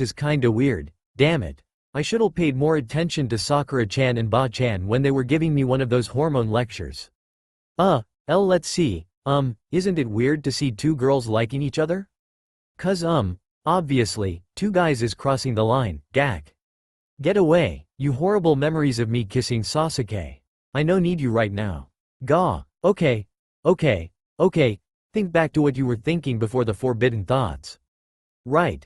Speaker 1: is kinda weird, damn it. I should've paid more attention to Sakura-chan and Ba-chan when they were giving me one of those hormone lectures. Let's see, isn't it weird to see two girls liking each other? 'Cause obviously, two guys is crossing the line, gak. Get away, you horrible memories of me kissing Sasuke. I no need you right now. Gah, okay, think back to what you were thinking before the forbidden thoughts. Right,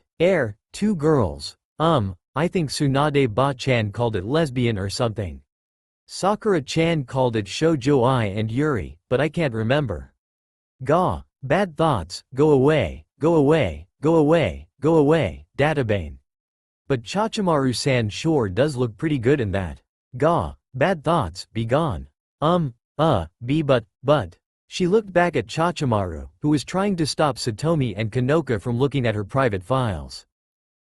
Speaker 1: two girls, I think Tsunade Ba-chan called it lesbian or something. Sakura-chan called it shoujo-ai and yuri, but I can't remember. Gah, bad thoughts, go away, Databane. But Chachimaru-san sure does look pretty good in that. Gah, bad thoughts, be gone. But. She looked back at Chachimaru, who was trying to stop Satomi and Kanoka from looking at her private files.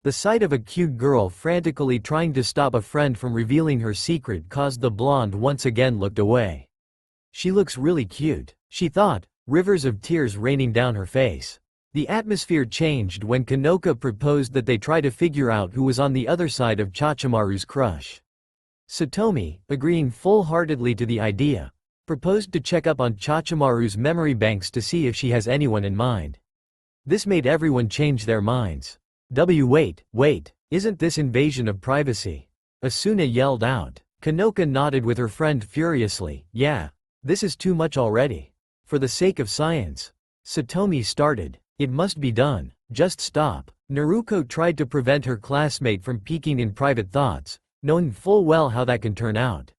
Speaker 1: The sight of a cute girl frantically trying to stop a friend from revealing her secret caused the blonde once again looked away. She looks really cute, she thought, rivers of tears raining down her face. The atmosphere changed when Kanoka proposed that they try to figure out who was on the other side of Chachimaru's crush. Satomi, agreeing full-heartedly to the idea, proposed to check up on Chachimaru's memory banks to see if she has anyone in mind. This made everyone change their minds. Wait, isn't this invasion of privacy? Asuna yelled out. Kanoka nodded with her friend furiously. Yeah, this is too much already. For the sake of science. Satomi started. It must be done. Just stop. Naruto tried to prevent her classmate from peeking in private thoughts, knowing full well how that can turn out.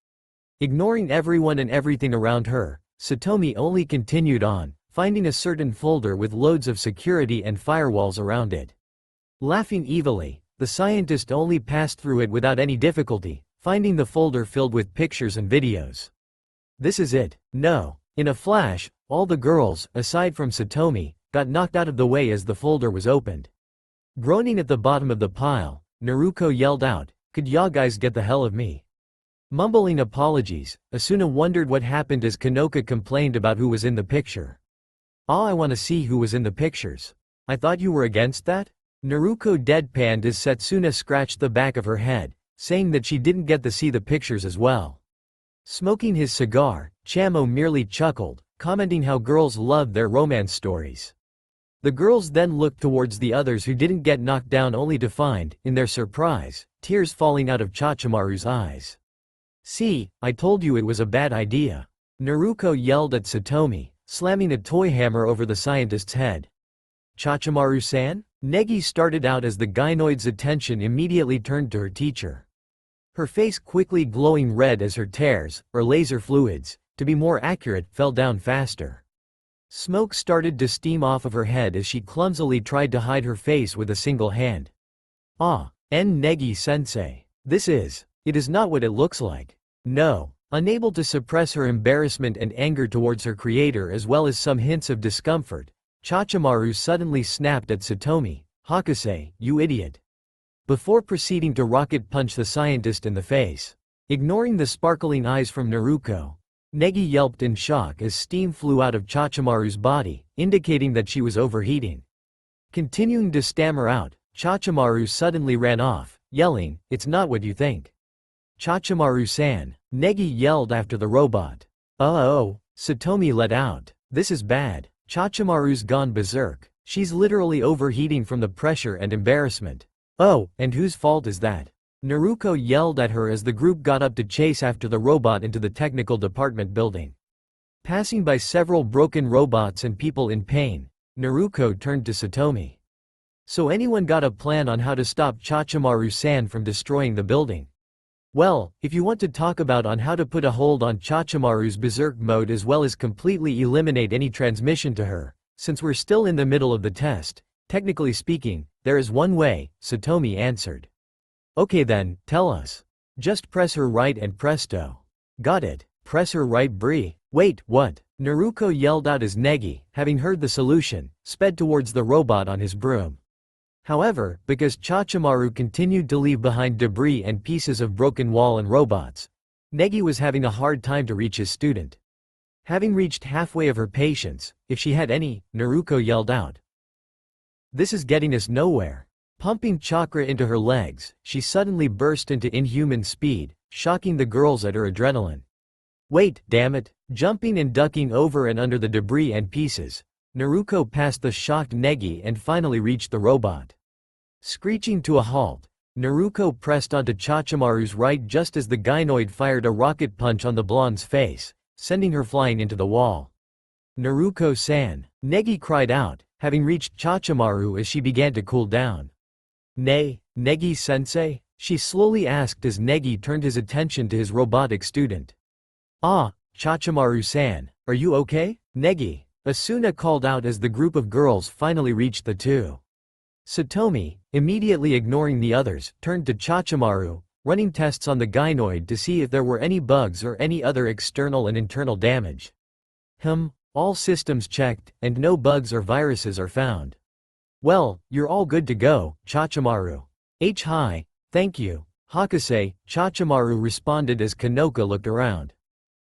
Speaker 1: Ignoring everyone and everything around her, Satomi only continued on, finding a certain folder with loads of security and firewalls around it. Laughing evilly, the scientist only passed through it without any difficulty, finding the folder filled with pictures and videos. This is it. No. In a flash, all the girls, aside from Satomi, got knocked out of the way as the folder was opened. Groaning at the bottom of the pile, Naruto yelled out, "Could ya guys get the hell of me?" Mumbling apologies, Asuna wondered what happened as Kanoka complained about who was in the picture. I want to see who was in the pictures. I thought you were against that?" Naruto deadpanned as Setsuna scratched the back of her head, saying that she didn't get to see the pictures as well. Smoking his cigar, Chamo merely chuckled, commenting how girls loved their romance stories. The girls then looked towards the others who didn't get knocked down, only to find, in their surprise, tears falling out of Chachimaru's eyes. "See, I told you it was a bad idea," Naruto yelled at Satomi, slamming a toy hammer over the scientist's head. "Chachimaru-san?" Negi started out as the gynoid's attention immediately turned to her teacher. Her face quickly glowing red as her tears, or laser fluids, to be more accurate, fell down faster. Smoke started to steam off of her head as she clumsily tried to hide her face with a single hand. Negi-sensei. It is not what it looks like. No. Unable to suppress her embarrassment and anger towards her creator as well as some hints of discomfort, Chachimaru suddenly snapped at Satomi, "Hakusei, you idiot," before proceeding to rocket punch the scientist in the face. Ignoring the sparkling eyes from Naruto, Negi yelped in shock as steam flew out of Chachimaru's body, indicating that she was overheating. Continuing to stammer out, Chachimaru suddenly ran off, yelling, "It's not what you think." "Chachimaru-san," Negi yelled after the robot. "Oh," Satomi let out. "This is bad. Chachimaru's gone berserk. She's literally overheating from the pressure and embarrassment." "Oh, and whose fault is that?" Naruto yelled at her as the group got up to chase after the robot into the technical department building. Passing by several broken robots and people in pain, Naruto turned to Satomi. "So anyone got a plan on how to stop Chachimaru-san from destroying the building?" "Well, if you want to talk about on how to put a hold on Chachimaru's berserk mode as well as completely eliminate any transmission to her, since we're still in the middle of the test, technically speaking, there is one way," Satomi answered. "Okay then, tell us." "Just press her right and presto." "Got it. Press her right, Bree." "Wait, what?" Naruto yelled out as Negi, having heard the solution, sped towards the robot on his broom. However, because Chachimaru continued to leave behind debris and pieces of broken wall and robots, Negi was having a hard time to reach his student. Having reached halfway of her patience, if she had any, Naruto yelled out. "This is getting us nowhere." Pumping chakra into her legs, she suddenly burst into inhuman speed, shocking the girls at her adrenaline. "Wait, damn it!" Jumping and ducking over and under the debris and pieces, Naruto passed the shocked Negi and finally reached the robot. Screeching to a halt, Naruto pressed onto Chachimaru's right just as the gynoid fired a rocket punch on the blonde's face, sending her flying into the wall. "Naruto-san," Negi cried out, having reached Chachimaru as she began to cool down. Negi-sensei?" she slowly asked as Negi turned his attention to his robotic student. Chachimaru-san, are you okay?" "Negi," Asuna called out as the group of girls finally reached the two. Satomi, immediately ignoring the others, turned to Chachimaru, running tests on the gynoid to see if there were any bugs or any other external and internal damage. All systems checked, and no bugs or viruses are found." "Well, you're all good to go, Chachimaru." Hi, thank you, Hakusei," Chachimaru responded as Kanoka looked around.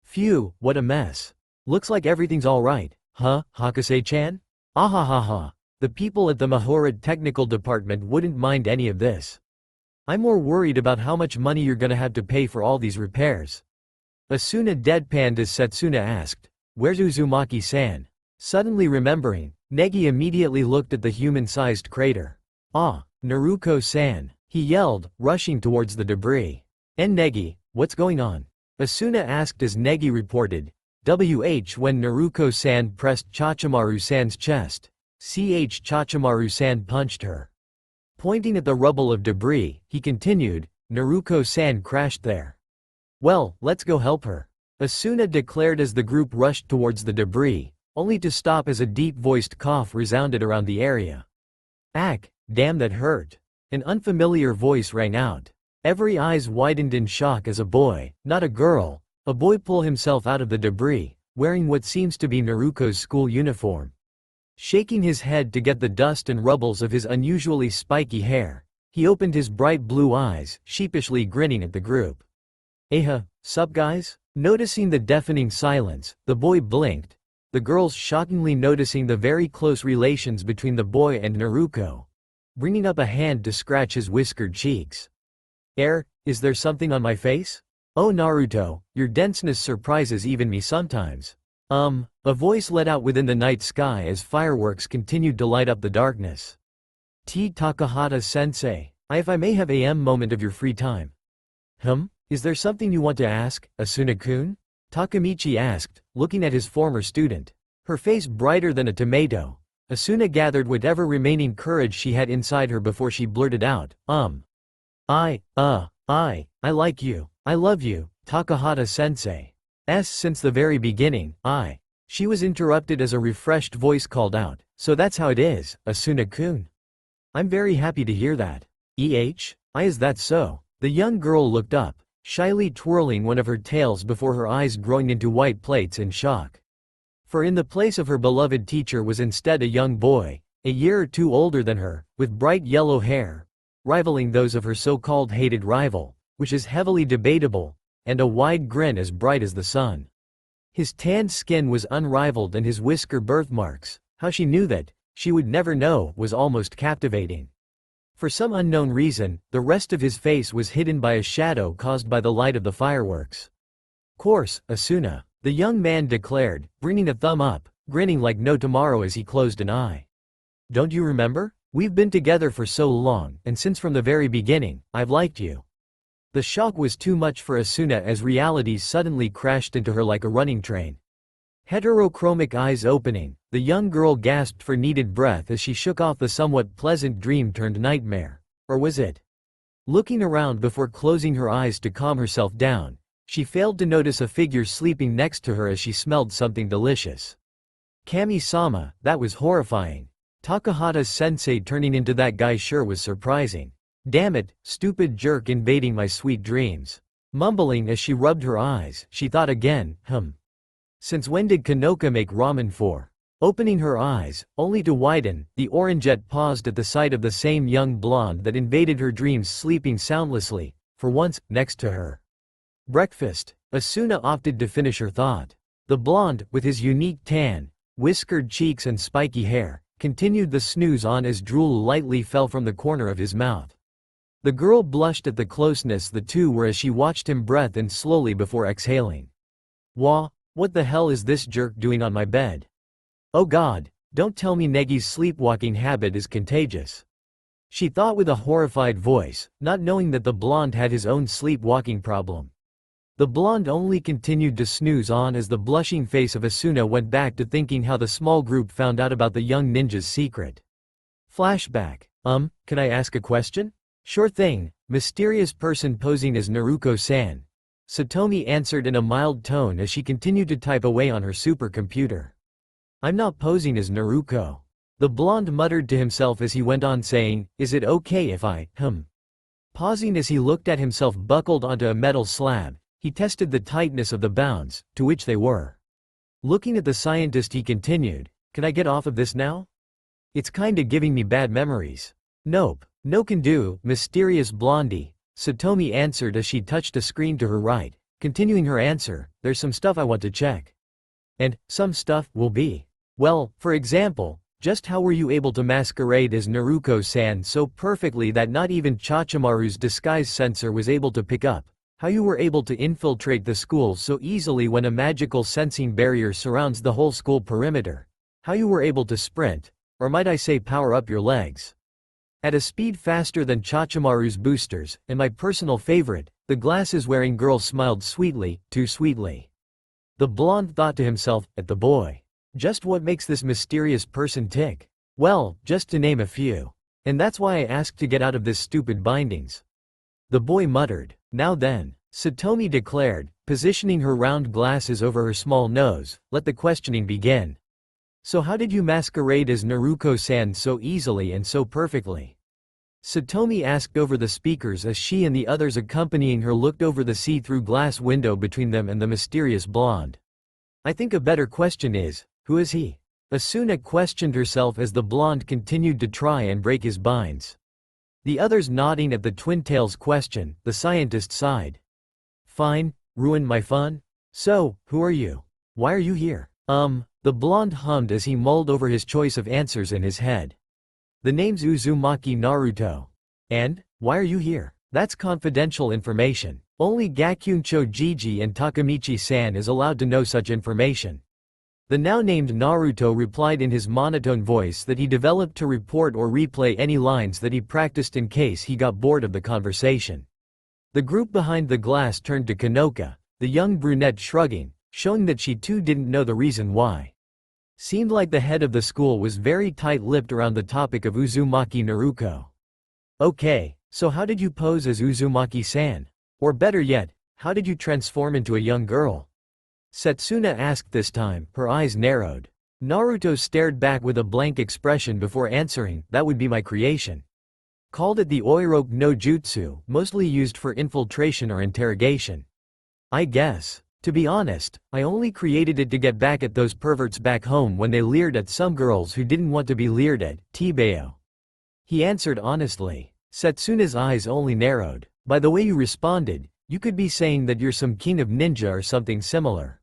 Speaker 1: "Phew, what a mess. Looks like everything's alright, huh, Hakusei-chan?" "Ahahaha. The people at the Mahorat Technical Department wouldn't mind any of this. I'm more worried about how much money you're gonna have to pay for all these repairs." Asuna deadpanned as Setsuna asked, "Where's Uzumaki-san?" Suddenly remembering, Negi immediately looked at the human-sized crater. Naruto-san," he yelled, rushing towards the debris. Negi, what's going on?" Asuna asked as Negi reported, when Naruto-san pressed Chachimaru-san's chest. Chachimaru-san punched her. Pointing at the rubble of debris, he continued, "Naruto-san crashed there." "Well, let's go help her," Asuna declared as the group rushed towards the debris, only to stop as a deep-voiced cough resounded around the area. "Damn that hurt." An unfamiliar voice rang out. Every eyes widened in shock as a boy, not a girl, a boy pulled himself out of the debris, wearing what seems to be Naruto's school uniform. Shaking his head to get the dust and rubbles of his unusually spiky hair, he opened his bright blue eyes, sheepishly grinning at the group. Sup guys? Noticing the deafening silence, the boy blinked, the girls shockingly noticing the very close relations between the boy and Naruto, bringing up a hand to scratch his whiskered cheeks. Is there something on my face? Oh Naruto, your denseness surprises even me sometimes. A voice let out within the night sky as fireworks continued to light up the darkness. Takahata-sensei, if I may have a moment of your free time. Is there something you want to ask, Asuna-kun? Takamichi asked, looking at his former student. Her face brighter than a tomato, Asuna gathered whatever remaining courage she had inside her before she blurted out, I like you. I love you, Takahata-sensei. Since the very beginning, She was interrupted as a refreshed voice called out, so that's how it is, Asuna-kun. I'm very happy to hear that. Is that so? The young girl looked up, shyly twirling one of her tails before her eyes growing into white plates in shock. For in the place of her beloved teacher was instead a young boy, a year or two older than her, with bright yellow hair, rivaling those of her so-called hated rival, which is heavily debatable, and a wide grin as bright as the sun. His tanned skin was unrivaled and his whisker birthmarks, how she knew that, she would never know, was almost captivating. For some unknown reason, the rest of his face was hidden by a shadow caused by the light of the fireworks. Course, Asuna, the young man declared, bringing a thumb up, grinning like no tomorrow as he closed an eye. Don't you remember? We've been together for so long, and since from the very beginning, I've liked you. The shock was too much for Asuna as reality suddenly crashed into her like a running train. Heterochromic eyes opening, the young girl gasped for needed breath as she shook off the somewhat pleasant dream turned nightmare. Or was it? Looking around before closing her eyes to calm herself down, she failed to notice a figure sleeping next to her as she smelled something delicious. Kami-sama, that was horrifying. Takahata-sensei turning into that guy sure was surprising. Damn it, stupid jerk invading my sweet dreams. Mumbling as she rubbed her eyes, she thought again, Since when did Kanoka make ramen for? Opening her eyes, only to widen, the orangette paused at the sight of the same young blonde that invaded her dreams sleeping soundlessly, for once, next to her. Breakfast. Asuna opted to finish her thought. The blonde, with his unique tan, whiskered cheeks and spiky hair, continued the snooze on as drool lightly fell from the corner of his mouth. The girl blushed at the closeness the two were as she watched him breathe in slowly before exhaling. What the hell is this jerk doing on my bed? Oh god, don't tell me Negi's sleepwalking habit is contagious. She thought with a horrified voice, not knowing that the blonde had his own sleepwalking problem. The blonde only continued to snooze on as the blushing face of Asuna went back to thinking how the small group found out about the young ninja's secret. Flashback. Can I ask a question? Sure thing, mysterious person posing as Naruto-san. Satomi answered in a mild tone as she continued to type away on her supercomputer. I'm not posing as Naruto. The blonde muttered to himself as he went on saying, is it okay if I, Pausing as he looked at himself buckled onto a metal slab, he tested the tightness of the bounds, to which they were. Looking at the scientist he continued, can I get off of this now? It's kinda giving me bad memories. Nope, no can do, mysterious blondie, Satomi answered as she touched a screen to her right, continuing her answer, there's some stuff I want to check. And, some stuff, will be. Well, for example, just how were you able to masquerade as Naruto-san so perfectly that not even Chachimaru's disguise sensor was able to pick up? How you were able to infiltrate the school so easily when a magical sensing barrier surrounds the whole school perimeter? How you were able to sprint, or might I say power up your legs, at a speed faster than Chachimaru's boosters, and my personal favorite, the glasses-wearing girl smiled sweetly, too sweetly. The blonde thought to himself, at the boy. Just what makes this mysterious person tick? Well, just to name a few. And that's why I asked to get out of this stupid bindings. The boy muttered. Now then, Satomi declared, positioning her round glasses over her small nose, let the questioning begin. So how did you masquerade as Naruto-san so easily and so perfectly? Satomi asked over the speakers as she and the others accompanying her looked over the see-through glass window between them and the mysterious blonde. I think a better question is, who is he? Asuna questioned herself as the blonde continued to try and break his binds. The others nodding at the twin tails question, the scientist sighed. Fine, ruined my fun? So, who are you? Why are you here? The blonde hummed as he mulled over his choice of answers in his head. The name's Uzumaki Naruto. And, why are you here? That's confidential information. Only Gakyuncho Jiji and Takamichi-san is allowed to know such information. The now-named Naruto replied in his monotone voice that he developed to report or replay any lines that he practiced in case he got bored of the conversation. The group behind the glass turned to Kanoka, the young brunette shrugging, showing that she too didn't know the reason why. Seemed like the head of the school was very tight-lipped around the topic of Uzumaki Naruto. Okay, so how did you pose as Uzumaki-san? Or better yet, how did you transform into a young girl? Setsuna asked this time, her eyes narrowed. Naruto stared back with a blank expression before answering, that would be my creation. Called it the Oiroke no Jutsu, mostly used for infiltration or interrogation. I guess. To be honest, I only created it to get back at those perverts back home when they leered at some girls who didn't want to be leered at, Tibeo. He answered honestly. Setsuna's eyes only narrowed. By the way you responded, you could be saying that you're some king of ninja or something similar.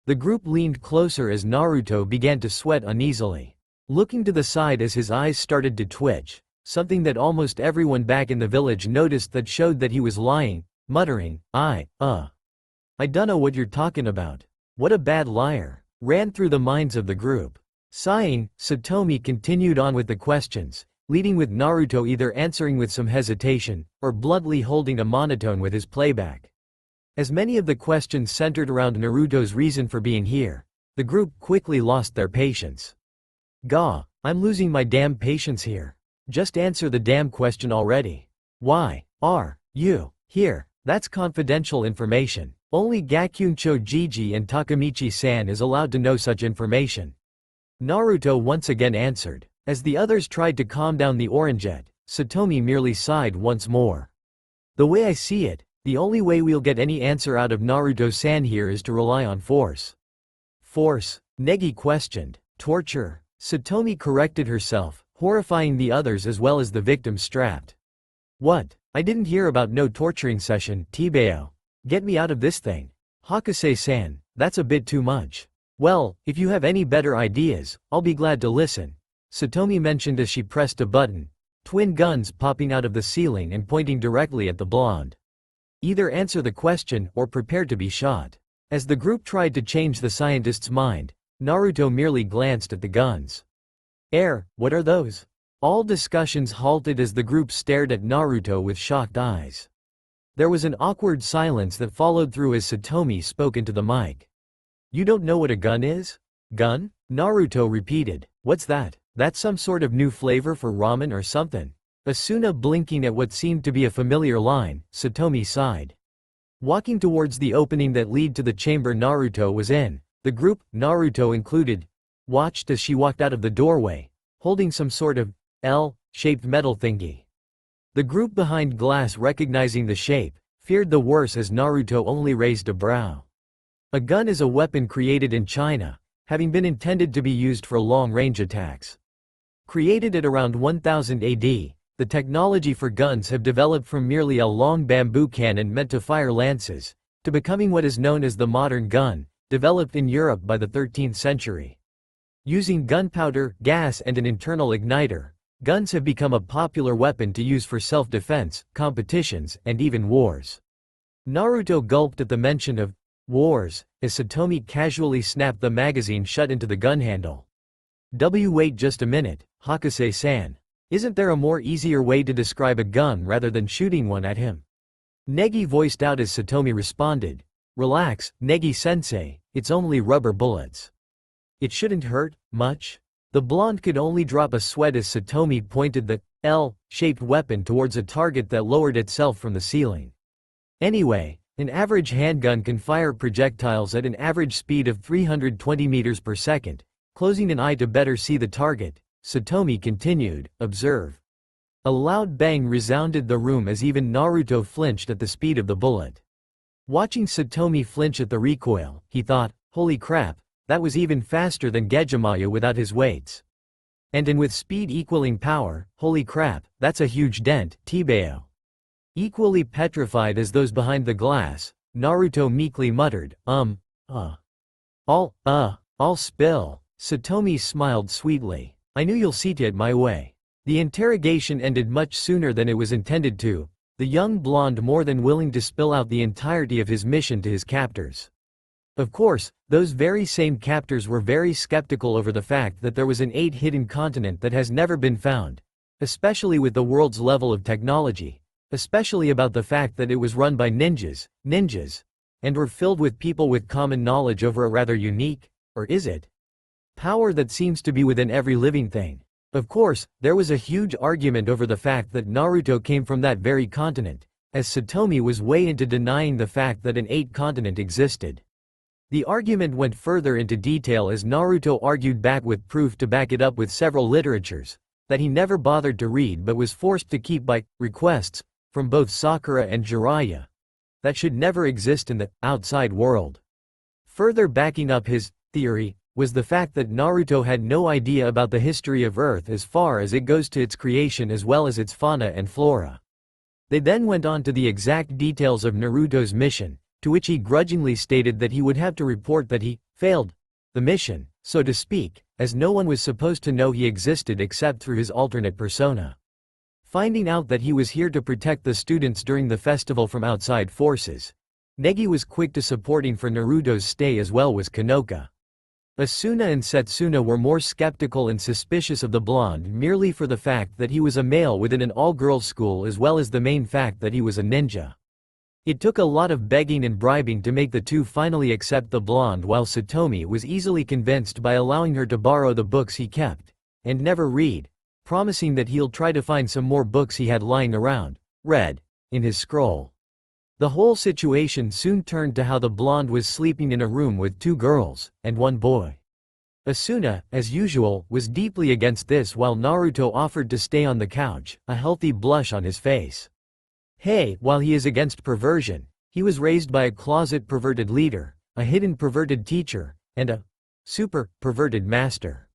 Speaker 1: The group leaned closer as Naruto began to sweat uneasily. Looking to the side as his eyes started to twitch, something that almost everyone back in the village noticed that showed that he was lying, muttering, I dunno what you're talking about. What a bad liar, ran through the minds of the group. Sighing, Satomi continued on with the questions, leading with Naruto either answering with some hesitation, or bluntly holding a monotone with his playback. As many of the questions centered around Naruto's reason for being here, the group quickly lost their patience. Gah, I'm losing my damn patience here. Just answer the damn question already. Why are you here? That's confidential information. Only Gakyuncho Jiji and Takamichi-san is allowed to know such information. Naruto once again answered. As the others tried to calm down the orangeette, Satomi merely sighed once more. The way I see it, the only way we'll get any answer out of Naruto-san here is to rely on force. Force? Negi questioned. Torture? Satomi corrected herself, horrifying the others as well as the victim strapped. What? I didn't hear about no torturing session, Tibeo. Get me out of this thing. Hakase-san, that's a bit too much. Well, if you have any better ideas, I'll be glad to listen. Satomi mentioned as she pressed a button, twin guns popping out of the ceiling and pointing directly at the blonde. Either answer the question or prepare to be shot. As the group tried to change the scientist's mind, Naruto merely glanced at the guns. What are those? All discussions halted as the group stared at Naruto with shocked eyes. There was an awkward silence that followed through as Satomi spoke into the mic. You don't know what a gun is? Gun? Naruto repeated. What's that? That's some sort of new flavor for ramen or something. Asuna blinking at what seemed to be a familiar line, Satomi sighed. Walking towards the opening that led to the chamber Naruto was in, the group, Naruto included, watched as she walked out of the doorway, holding some sort of L-shaped metal thingy. The group behind glass, recognizing the shape, feared the worst as Naruto only raised a brow. A gun is a weapon created in China, having been intended to be used for long-range attacks. Created at around 1000 AD, the technology for guns have developed from merely a long bamboo cannon meant to fire lances, to becoming what is known as the modern gun, developed in Europe by the 13th century. Using gunpowder, gas and an internal igniter, guns have become a popular weapon to use for self-defense, competitions, and even wars. Naruto gulped at the mention of wars, as Satomi casually snapped the magazine shut into the gun handle. Wait just a minute, Hakase-san. Isn't there a more easier way to describe a gun rather than shooting one at him? Negi voiced out as Satomi responded. Relax, Negi-sensei, it's only rubber bullets. It shouldn't hurt much. The blonde could only drop a sweat as Satomi pointed the L-shaped weapon towards a target that lowered itself from the ceiling. Anyway, an average handgun can fire projectiles at an average speed of 320 meters per second. Closing an eye to better see the target, Satomi continued, observe. A loud bang resounded the room as even Naruto flinched at the speed of the bullet. Watching Satomi flinch at the recoil, he thought, holy crap, that was even faster than Gejimaya without his weights. And with speed equaling power, holy crap, that's a huge dent, Tibao. Equally petrified as those behind the glass, Naruto meekly muttered, I'll spill. Satomi smiled sweetly. I knew you'll see it my way. The interrogation ended much sooner than it was intended to, the young blonde more than willing to spill out the entirety of his mission to his captors. Of course, those very same captors were very skeptical over the fact that there was an 8th hidden continent that has never been found, especially with the world's level of technology, especially about the fact that it was run by ninjas, and were filled with people with common knowledge over a rather unique, or is it? Power that seems to be within every living thing. Of course, there was a huge argument over the fact that Naruto came from that very continent, as Satomi was way into denying the fact that an 8th continent existed. The argument went further into detail as Naruto argued back with proof to back it up with several literatures that he never bothered to read but was forced to keep by requests from both Sakura and Jiraiya that should never exist in the outside world. Further backing up his theory was the fact that Naruto had no idea about the history of Earth as far as it goes to its creation as well as its fauna and flora. They then went on to the exact details of Naruto's mission, to which he grudgingly stated that he would have to report that he failed the mission, so to speak, as no one was supposed to know he existed except through his alternate persona. Finding out that he was here to protect the students during the festival from outside forces, Negi was quick to supporting for Naruto's stay as well was Kanoka. Asuna and Setsuna were more skeptical and suspicious of the blonde merely for the fact that he was a male within an all-girls school as well as the main fact that he was a ninja. It took a lot of begging and bribing to make the two finally accept the blonde, while Satomi was easily convinced by allowing her to borrow the books he kept and never read, promising that he'll try to find some more books he had lying around, read, in his scroll. The whole situation soon turned to how the blonde was sleeping in a room with 2 girls and 1 boy. Asuna, as usual, was deeply against this while Naruto offered to stay on the couch, a healthy blush on his face. Hey, while he is against perversion, he was raised by a closet perverted leader, a hidden perverted teacher, and a super perverted master.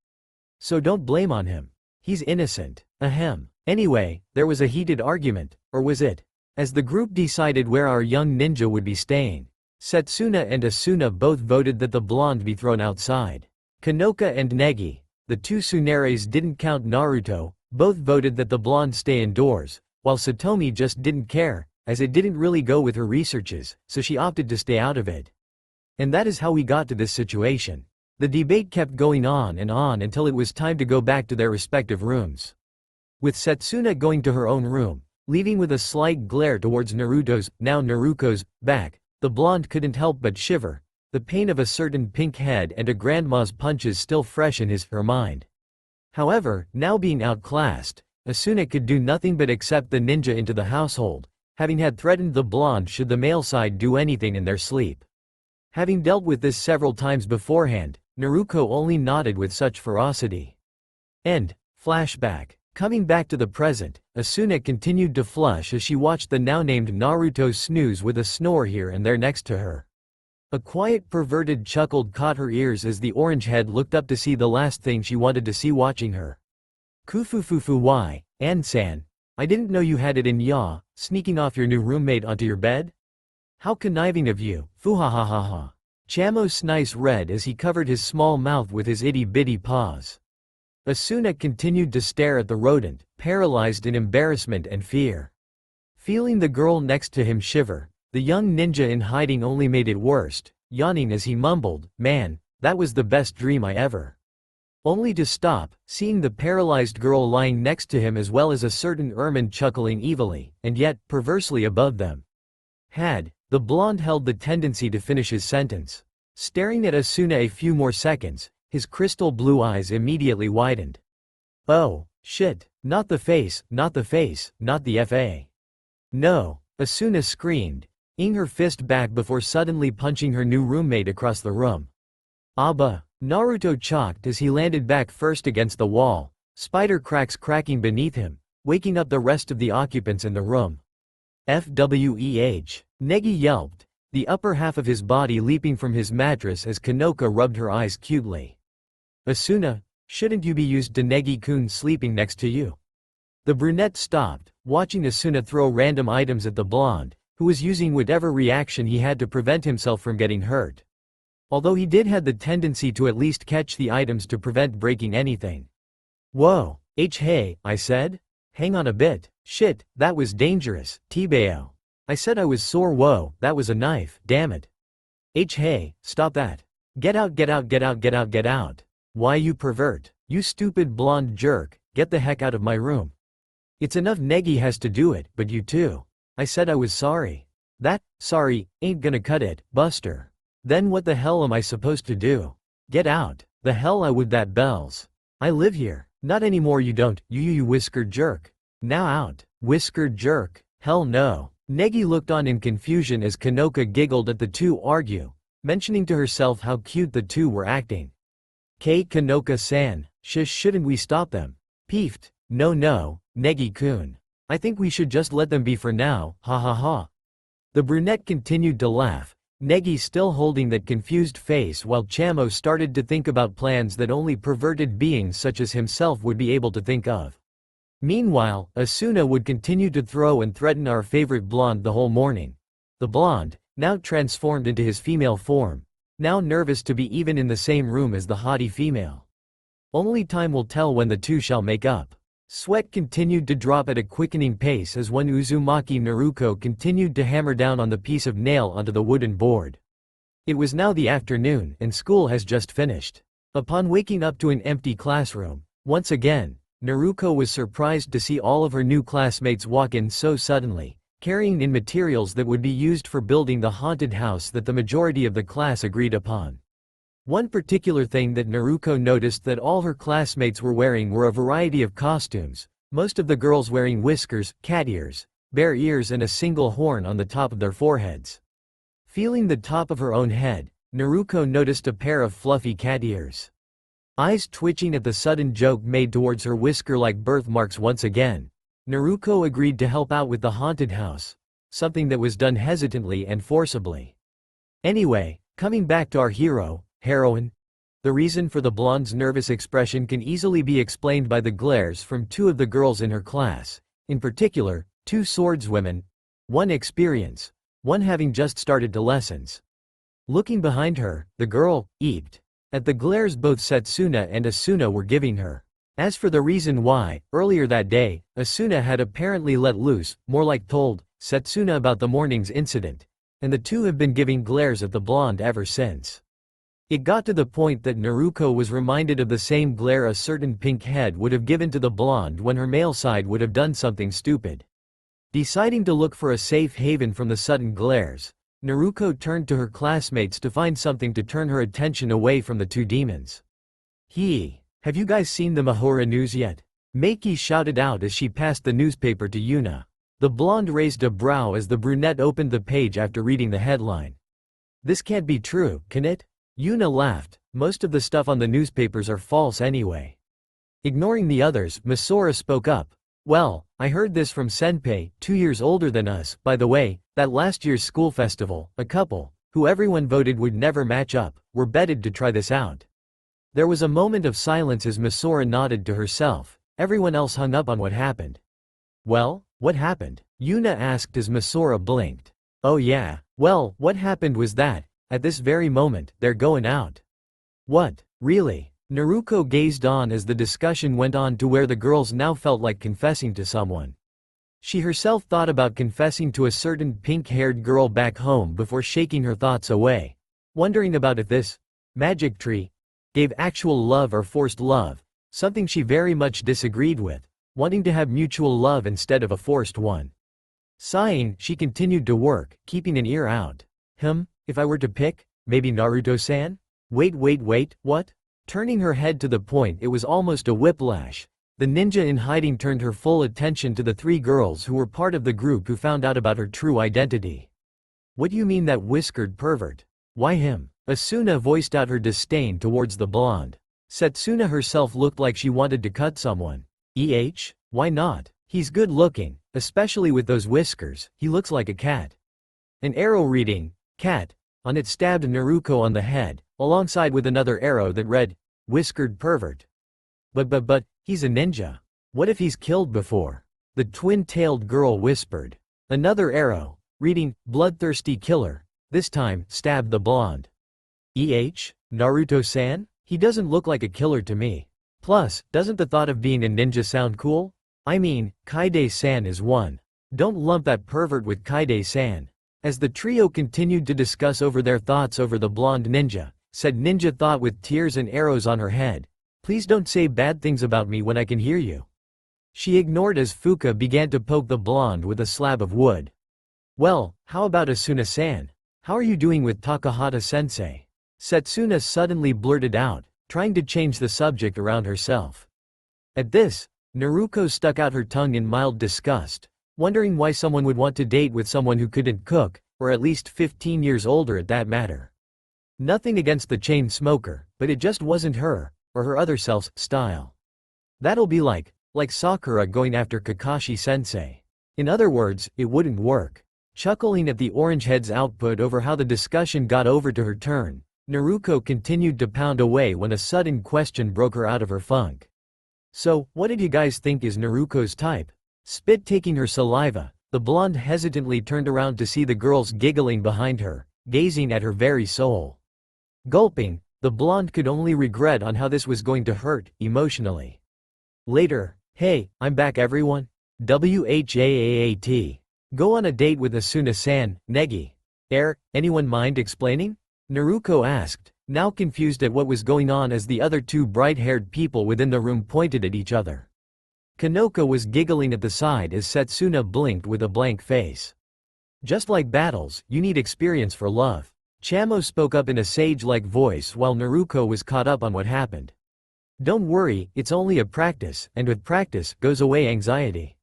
Speaker 1: So don't blame on him. He's innocent. Ahem. Anyway, there was a heated argument, or was it? As the group decided where our young ninja would be staying, Setsuna and Asuna both voted that the blonde be thrown outside. Kanoka and Negi, the 2 tsuneres didn't count Naruto, both voted that the blonde stay indoors, while Satomi just didn't care, as it didn't really go with her researches, so she opted to stay out of it. And that is how we got to this situation. The debate kept going on until it was time to go back to their respective rooms. With Setsuna going to her own room, leaving with a slight glare towards now Naruko's, back, the blonde couldn't help but shiver, the pain of a certain pink head and a grandma's punches still fresh in her mind. However, now being outclassed, Asuna could do nothing but accept the ninja into the household, having had threatened the blonde should the male side do anything in their sleep. Having dealt with this several times beforehand, Naruto only nodded with such ferocity. End. Flashback. Coming back to the present, Asuna continued to flush as she watched the now-named Naruto snooze with a snore here and there next to her. A quiet perverted chuckle caught her ears as the orange head looked up to see the last thing she wanted to see watching her. Kufufufu, why, An-san, I didn't know you had it in ya, sneaking off your new roommate onto your bed? How conniving of you, fuhahahaha. Chamo snice read as he covered his small mouth with his itty-bitty paws. Asuna continued to stare at the rodent, paralyzed in embarrassment and fear. Feeling the girl next to him shiver, the young ninja in hiding only made it worse, yawning as he mumbled, man, that was the best dream I ever. Only to stop, seeing the paralyzed girl lying next to him as well as a certain ermine chuckling evilly, and yet, perversely above them. The blonde held the tendency to finish his sentence. Staring at Asuna a few more seconds, his crystal blue eyes immediately widened. Oh, shit, not the face, not the face, not the FA. No, Asuna screamed, ing her fist back before suddenly punching her new roommate across the room. Abba, Naruto chalked as he landed back first against the wall, spider cracks cracking beneath him, waking up the rest of the occupants in the room. FWEH. Negi yelped, the upper half of his body leaping from his mattress as Kanoka rubbed her eyes cutely. Asuna, shouldn't you be used to Negi-kun sleeping next to you? The brunette stopped, watching Asuna throw random items at the blonde, who was using whatever reaction he had to prevent himself from getting hurt. Although he did have the tendency to at least catch the items to prevent breaking anything. Whoa, hey, I said? Hang on a bit, shit, that was dangerous, Tibao. I said I was sore. Whoa, that was a knife, damn it. Hey, stop that. Get out, get out, get out, get out, get out. Why you pervert, you stupid blonde jerk, get the heck out of my room. It's enough Negi has to do it, but you too. I said I was sorry. That, sorry, ain't gonna cut it, Buster. Then what the hell am I supposed to do? Get out. The hell I would that bells. I live here. Not anymore you don't, you whiskered jerk. Now out. Whiskered jerk. Hell no. Negi looked on in confusion as Kanoka giggled at the two argue, mentioning to herself how cute the two were acting. Kanoka-san, shouldn't we stop them? Peefed. No, Negi-kun. I think we should just let them be for now, ha ha ha. The brunette continued to laugh, Negi still holding that confused face while Chamo started to think about plans that only perverted beings such as himself would be able to think of. Meanwhile, Asuna would continue to throw and threaten our favorite blonde the whole morning. The blonde, now transformed into his female form, now nervous to be even in the same room as the haughty female. Only time will tell when the two shall make up. Sweat continued to drop at a quickening pace as one Uzumaki Naruto continued to hammer down on the piece of nail onto the wooden board. It was now the afternoon, and school has just finished. Upon waking up to an empty classroom, once again, Naruto was surprised to see all of her new classmates walk in so suddenly, carrying in materials that would be used for building the haunted house that the majority of the class agreed upon. One particular thing that Naruto noticed that all her classmates were wearing were a variety of costumes, most of the girls wearing whiskers, cat ears, bear ears and a single horn on the top of their foreheads. Feeling the top of her own head, Naruto noticed a pair of fluffy cat ears. Eyes twitching at the sudden joke made towards her whisker-like birthmarks once again, Naruto agreed to help out with the haunted house, something that was done hesitantly and forcibly. Anyway, coming back to our heroine, the reason for the blonde's nervous expression can easily be explained by the glares from two of the girls in her class, in particular, two swordswomen, one experience, one having just started to lessons. Looking behind her, the girl eeped at the glares both Setsuna and Asuna were giving her. As for the reason why, earlier that day, Asuna had apparently let loose, more like told, Setsuna about the morning's incident, and the two have been giving glares at the blonde ever since. It got to the point that Naruto was reminded of the same glare a certain pink head would have given to the blonde when her male side would have done something stupid. Deciding to look for a safe haven from the sudden glares, Naruto turned to her classmates to find something to turn her attention away from the two demons. Have you guys seen the Mahora news yet? Meiki shouted out as she passed the newspaper to Yuna. The blonde raised a brow as the brunette opened the page after reading the headline. This can't be true, can it? Yuna laughed, most of the stuff on the newspapers are false anyway. Ignoring the others, Misora spoke up. Well, I heard this from Senpei, 2 years older than us, by the way, that last year's school festival, a couple, who everyone voted would never match up, were betted to try this out. There was a moment of silence as Misora nodded to herself, everyone else hung up on what happened. Well, what happened? Yuna asked as Misora blinked. Oh yeah, well, what happened was that, at this very moment, they're going out. What, really? Naruto gazed on as the discussion went on to where the girls now felt like confessing to someone. She herself thought about confessing to a certain pink-haired girl back home before shaking her thoughts away, wondering about if this magic tree gave actual love or forced love, something she very much disagreed with, wanting to have mutual love instead of a forced one. Sighing, she continued to work, keeping an ear out. If I were to pick, maybe Naruto-san? Wait, what? Turning her head to the point it was almost a whiplash, the ninja in hiding turned her full attention to the three girls who were part of the group who found out about her true identity. What do you mean that whiskered pervert? Why him? Asuna voiced out her disdain towards the blonde. Setsuna herself looked like she wanted to cut someone. Why not? He's good looking, especially with those whiskers, he looks like a cat. An arrow reading, cat, on it stabbed Naruto on the head, alongside with another arrow that read, whiskered pervert. But, he's a ninja. What if he's killed before? The twin-tailed girl whispered. Another arrow, reading, bloodthirsty killer, this time, stabbed the blonde. Naruto-san? He doesn't look like a killer to me. Plus, doesn't the thought of being a ninja sound cool? I mean, Kaide-san is one. Don't lump that pervert with Kaide-san. As the trio continued to discuss over their thoughts over the blonde ninja, said ninja thought with tears and arrows on her head, please don't say bad things about me when I can hear you. She ignored as Fuka began to poke the blonde with a slab of wood. Well, how about Asuna-san? How are you doing with Takahata-sensei? Setsuna suddenly blurted out, trying to change the subject around herself. At this, Naruto stuck out her tongue in mild disgust, wondering why someone would want to date with someone who couldn't cook, or at least 15 years older at that matter. Nothing against the chain smoker, but it just wasn't her, or her other self's, style. That'll be like Sakura going after Kakashi-sensei. In other words, it wouldn't work. Chuckling at the Orangehead's output over how the discussion got over to her turn, Naruto continued to pound away when a sudden question broke her out of her funk. So, what did you guys think is Naruto's type? Spit-taking her saliva, the blonde hesitantly turned around to see the girls giggling behind her, gazing at her very soul. Gulping, the blonde could only regret on how this was going to hurt, emotionally. Later, hey, I'm back everyone. WHAAAT. Go on a date with Asuna-san, Negi. Anyone mind explaining? Naruto asked, now confused at what was going on as the other two bright-haired people within the room pointed at each other. Kanoka was giggling at the side as Setsuna blinked with a blank face. Just like battles, you need experience for love. Chamo spoke up in a sage-like voice while Naruto was caught up on what happened. Don't worry, it's only a practice, and with practice, goes away anxiety.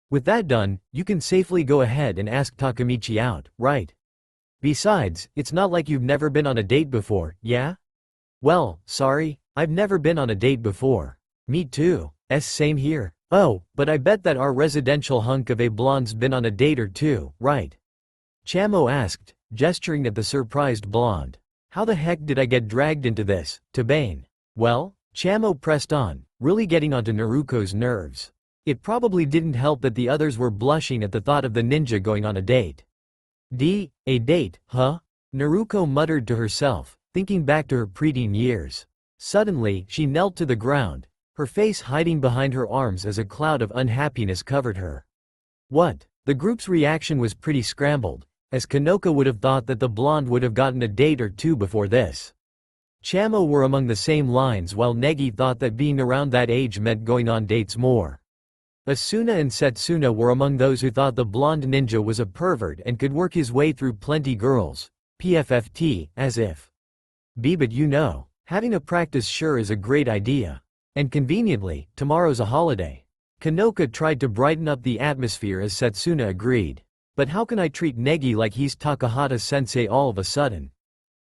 Speaker 1: With that done, you can safely go ahead and ask Takemichi out, right? Besides, it's not like you've never been on a date before, yeah? Well, sorry, I've never been on a date before. Me too. Same here. Oh, but I bet that our residential hunk of a blonde's been on a date or two, right? Chamo asked, gesturing at the surprised blonde. How the heck did I get dragged into this, Tabane? Well, Chamo pressed on, really getting onto Naruto's nerves. It probably didn't help that the others were blushing at the thought of the ninja going on a date. A date, huh? Naruto muttered to herself, thinking back to her preteen years. Suddenly, she knelt to the ground, her face hiding behind her arms as a cloud of unhappiness covered her. What? The group's reaction was pretty scrambled, as Kanoka would have thought that the blonde would have gotten a date or two before this. Chamo were among the same lines while Negi thought that being around that age meant going on dates more. Asuna and Setsuna were among those who thought the blonde ninja was a pervert and could work his way through plenty girls, PFFT, as if. But you know, having a practice sure is a great idea. And conveniently, tomorrow's a holiday. Kanoka tried to brighten up the atmosphere as Setsuna agreed. But how can I treat Negi like he's Takahata-sensei all of a sudden?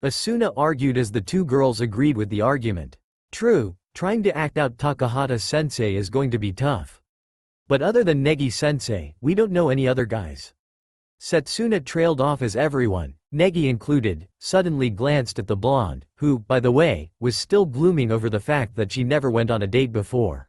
Speaker 1: Asuna argued as the two girls agreed with the argument. True, trying to act out Takahata-sensei is going to be tough. But other than Negi-sensei, we don't know any other guys. Setsuna trailed off as everyone, Negi included, suddenly glanced at the blonde, who, by the way, was still glooming over the fact that she never went on a date before.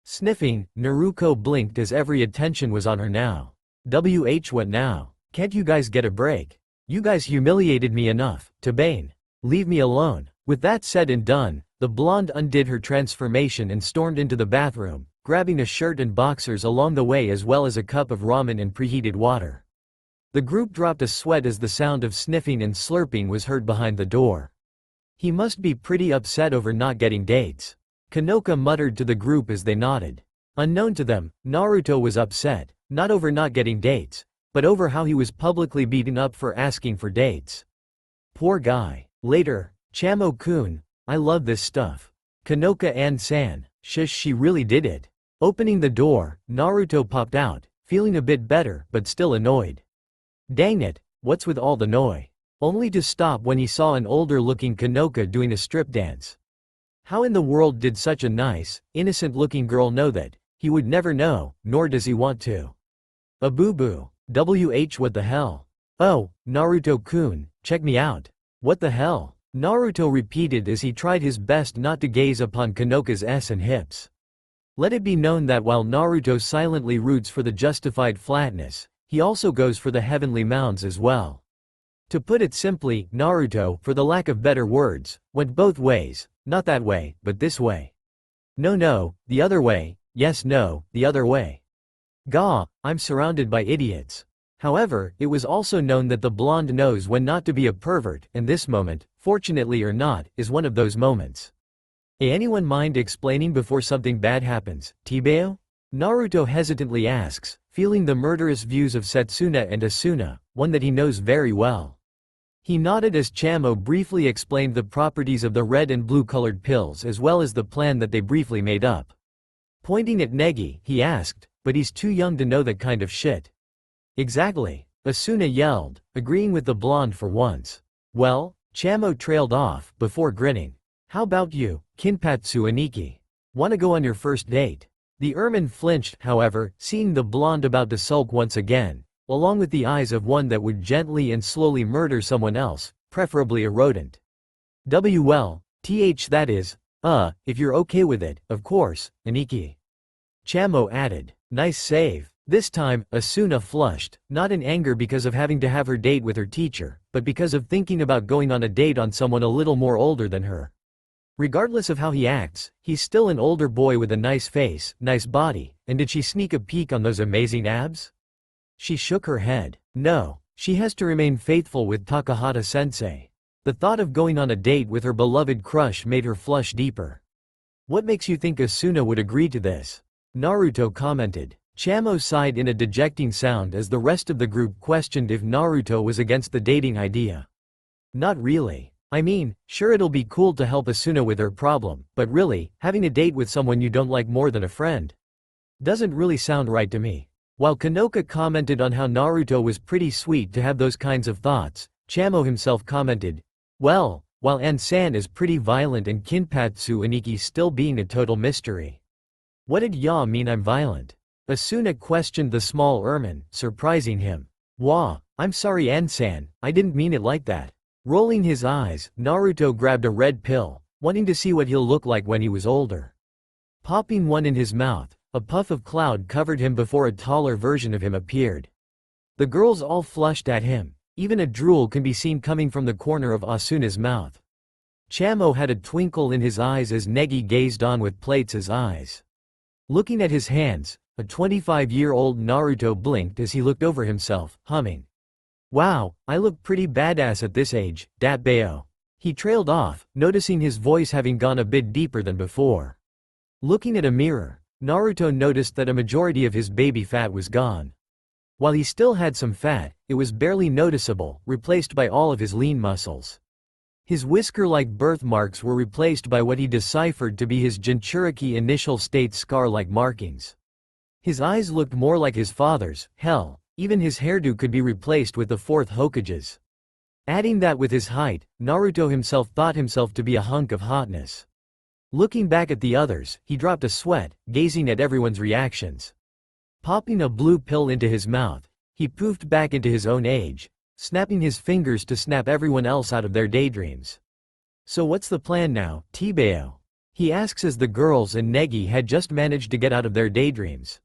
Speaker 1: Sniffing, Naruto blinked as every attention was on her now. What now? Can't you guys get a break? You guys humiliated me enough, Tabane. Leave me alone. With that said and done, the blonde undid her transformation and stormed into the bathroom, grabbing a shirt and boxers along the way as well as a cup of ramen and preheated water. The group dropped a sweat as the sound of sniffing and slurping was heard behind the door. He must be pretty upset over not getting dates. Kanoka muttered to the group as they nodded. Unknown to them, Naruto was upset, not over not getting dates, but over how he was publicly beaten up for asking for dates. Poor guy. Later, Chamo-kun, I love this stuff. Kanoka-an-san, shush, she really did it. Opening the door, Naruto popped out, feeling a bit better but still annoyed. Dang it, what's with all the noi? Only to stop when he saw an older-looking Kanoka doing a strip dance. How in the world did such a nice, innocent-looking girl know that He would never know, nor does he want to. A boo-boo. What the hell? Oh, Naruto-kun, check me out. What the hell? Naruto repeated as he tried his best not to gaze upon Kanoka's ass and hips. Let it be known that while Naruto silently roots for the justified flatness, he also goes for the heavenly mounds as well. To put it simply, Naruto, for the lack of better words, went both ways, not that way, but this way. No, the other way, yes no, the other way. Gah, I'm surrounded by idiots. However, it was also known that the blonde knows when not to be a pervert, and this moment, fortunately or not, is one of those moments. Anyone mind explaining before something bad happens, Tibeo? Naruto hesitantly asks, feeling the murderous views of Setsuna and Asuna, one that he knows very well. He nodded as Chamo briefly explained the properties of the red and blue colored pills as well as the plan that they briefly made up. Pointing at Negi, he asked, but he's too young to know that kind of shit. Exactly, Asuna yelled, agreeing with the blonde for once. Well, Chamo trailed off, before grinning. How about you, Kinpatsu Aniki? Wanna go on your first date? The ermine flinched, however, seeing the blonde about to sulk once again, along with the eyes of one that would gently and slowly murder someone else, preferably a rodent. Well, that is, if you're okay with it, of course, Aniki. Chamo added. Nice save. This time, Asuna flushed, not in anger because of having to have her date with her teacher, but because of thinking about going on a date on someone a little more older than her. Regardless of how he acts, he's still an older boy with a nice face, nice body, and did she sneak a peek on those amazing abs? She shook her head. No, she has to remain faithful with Takahata-sensei. The thought of going on a date with her beloved crush made her flush deeper. What makes you think Asuna would agree to this? Naruto commented. Chamo sighed in a dejecting sound as the rest of the group questioned if Naruto was against the dating idea. Not really. I mean, sure it'll be cool to help Asuna with her problem, but really, having a date with someone you don't like more than a friend doesn't really sound right to me. While Kanoka commented on how Naruto was pretty sweet to have those kinds of thoughts, Chamo himself commented, well, while An-san is pretty violent and Kinpatsu Aniki still being a total mystery. What did ya mean I'm violent? Asuna questioned the small ermine, surprising him. Wah, I'm sorry An-san, I didn't mean it like that. Rolling his eyes, Naruto grabbed a red pill, wanting to see what he'll look like when he was older. Popping one in his mouth, a puff of cloud covered him before a taller version of him appeared. The girls all flushed at him, even a drool can be seen coming from the corner of Asuna's mouth. Chamo had a twinkle in his eyes as Negi gazed on with plates as eyes. Looking at his hands, a 25-year-old Naruto blinked as he looked over himself, humming. Wow, I look pretty badass at this age, dat bayo. He trailed off, noticing his voice having gone a bit deeper than before. Looking at a mirror, Naruto noticed that a majority of his baby fat was gone. While he still had some fat, it was barely noticeable, replaced by all of his lean muscles. His whisker-like birthmarks were replaced by what he deciphered to be his Jinchuriki initial state scar-like markings. His eyes looked more like his father's, hell, even his hairdo could be replaced with the fourth Hokage's. Adding that with his height, Naruto himself thought himself to be a hunk of hotness. Looking back at the others, he dropped a sweat, gazing at everyone's reactions. Popping a blue pill into his mouth, he poofed back into his own age, snapping his fingers to snap everyone else out of their daydreams. So what's the plan now, Tibeo? He asks as the girls and Negi had just managed to get out of their daydreams.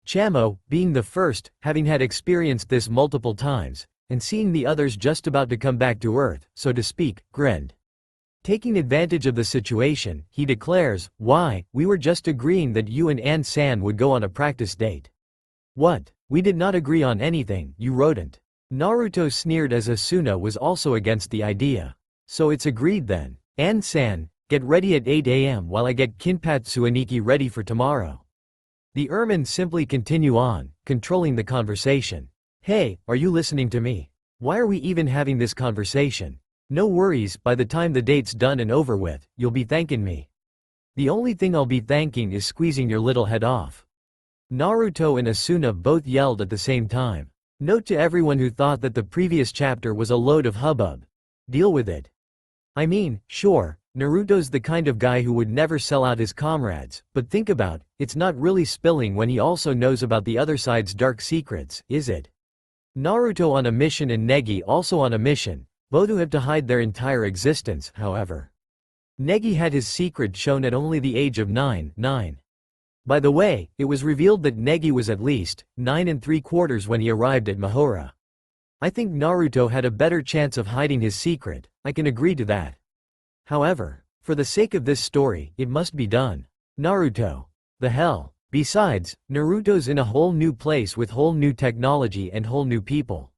Speaker 1: Chamo, being the first, having had experienced this multiple times, and seeing the others just about to come back to earth, so to speak, grinned. Taking advantage of the situation, he declares, why, we were just agreeing that you and An-san would go on a practice date. What? We did not agree on anything, you rodent. Naruto sneered as Asuna was also against the idea. So it's agreed then. An-san, get ready at 8 a.m. while I get Kinpatsu Aniki ready for tomorrow. The ermine simply continue on, controlling the conversation. Hey, are you listening to me? Why are we even having this conversation? No worries, by the time the date's done and over with, you'll be thanking me. The only thing I'll be thanking is squeezing your little head off. Naruto and Asuna both yelled at the same time. Note to everyone who thought that the previous chapter was a load of hubbub. Deal with it. I mean, sure, Naruto's the kind of guy who would never sell out his comrades, but think about, it's not really spilling when he also knows about the other side's dark secrets, is it? Naruto on a mission and Negi also on a mission, both who have to hide their entire existence, however. Negi had his secret shown at only the age of 9. By the way, it was revealed that Negi was at least 9 3/4 when he arrived at Mahora. I think Naruto had a better chance of hiding his secret, I can agree to that. However, for the sake of this story, it must be done. Naruto. The hell? Besides, Naruto's in a whole new place with whole new technology and whole new people.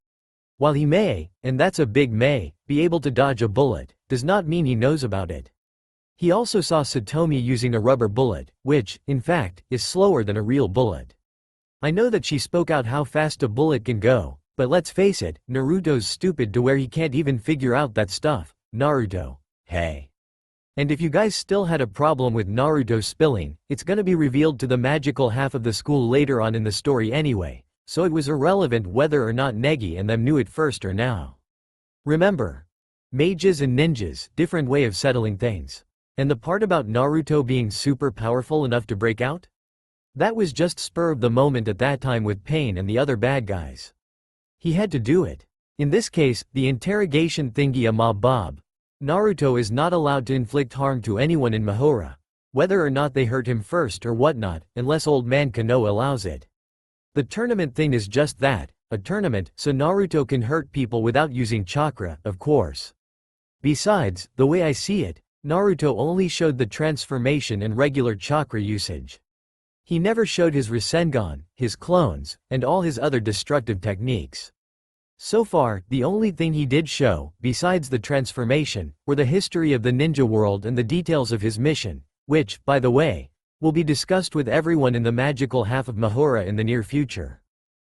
Speaker 1: While he may, and that's a big may, be able to dodge a bullet, does not mean he knows about it. He also saw Satomi using a rubber bullet, which, in fact, is slower than a real bullet. I know that she spoke out how fast a bullet can go, but let's face it, Naruto's stupid to where he can't even figure out that stuff. Naruto. Hey. And if you guys still had a problem with Naruto spilling, it's gonna be revealed to the magical half of the school later on in the story anyway, so it was irrelevant whether or not Negi and them knew it first or now. Remember, mages and ninjas, different way of settling things. And the part about Naruto being super powerful enough to break out? That was just spur of the moment at that time with Pain and the other bad guys. He had to do it. In this case, the interrogation thingy Ma Bob. Naruto is not allowed to inflict harm to anyone in Mahora, whether or not they hurt him first or whatnot, unless Old Man Kano allows it. The tournament thing is just that, a tournament, so Naruto can hurt people without using chakra, of course. Besides, the way I see it, Naruto only showed the transformation and regular chakra usage. He never showed his Rasengan, his clones, and all his other destructive techniques. So far, the only thing he did show, besides the transformation, were the history of the ninja world and the details of his mission, which, by the way, will be discussed with everyone in the magical half of Mahora in the near future.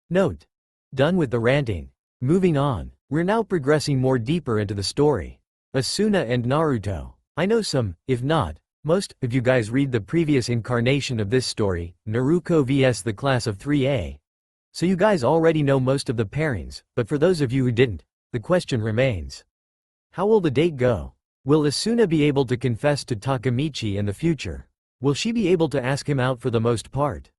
Speaker 1: Note. Done with the ranting. Moving on, we're now progressing more deeper into the story. Asuna and Naruto. I know some, if not, most, of you guys read the previous incarnation of this story, Naruto vs the class of 3A. So you guys already know most of the pairings, but for those of you who didn't, the question remains. How will the date go? Will Asuna be able to confess to Takemichi in the future? Will she be able to ask him out for the most part?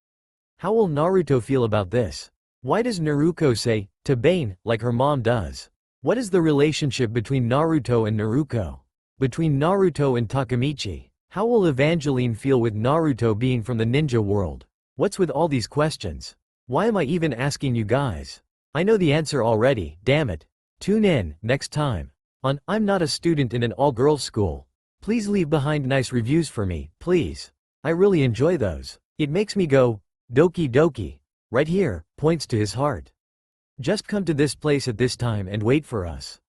Speaker 1: How will Naruto feel about this? Why does Naruko say, to Bane, like her mom does? What is the relationship between Naruto and Naruko? Between Naruto and Takemichi? How will Evangeline feel with Naruto being from the ninja world? What's with all these questions? Why am I even asking you guys? I know the answer already, damn it. Tune in, next time, on I'm Not a Student in an All-Girls School. Please leave behind nice reviews for me, please. I really enjoy those. It makes me go, doki doki. Right here, points to his heart. Just come to this place at this time and wait for us.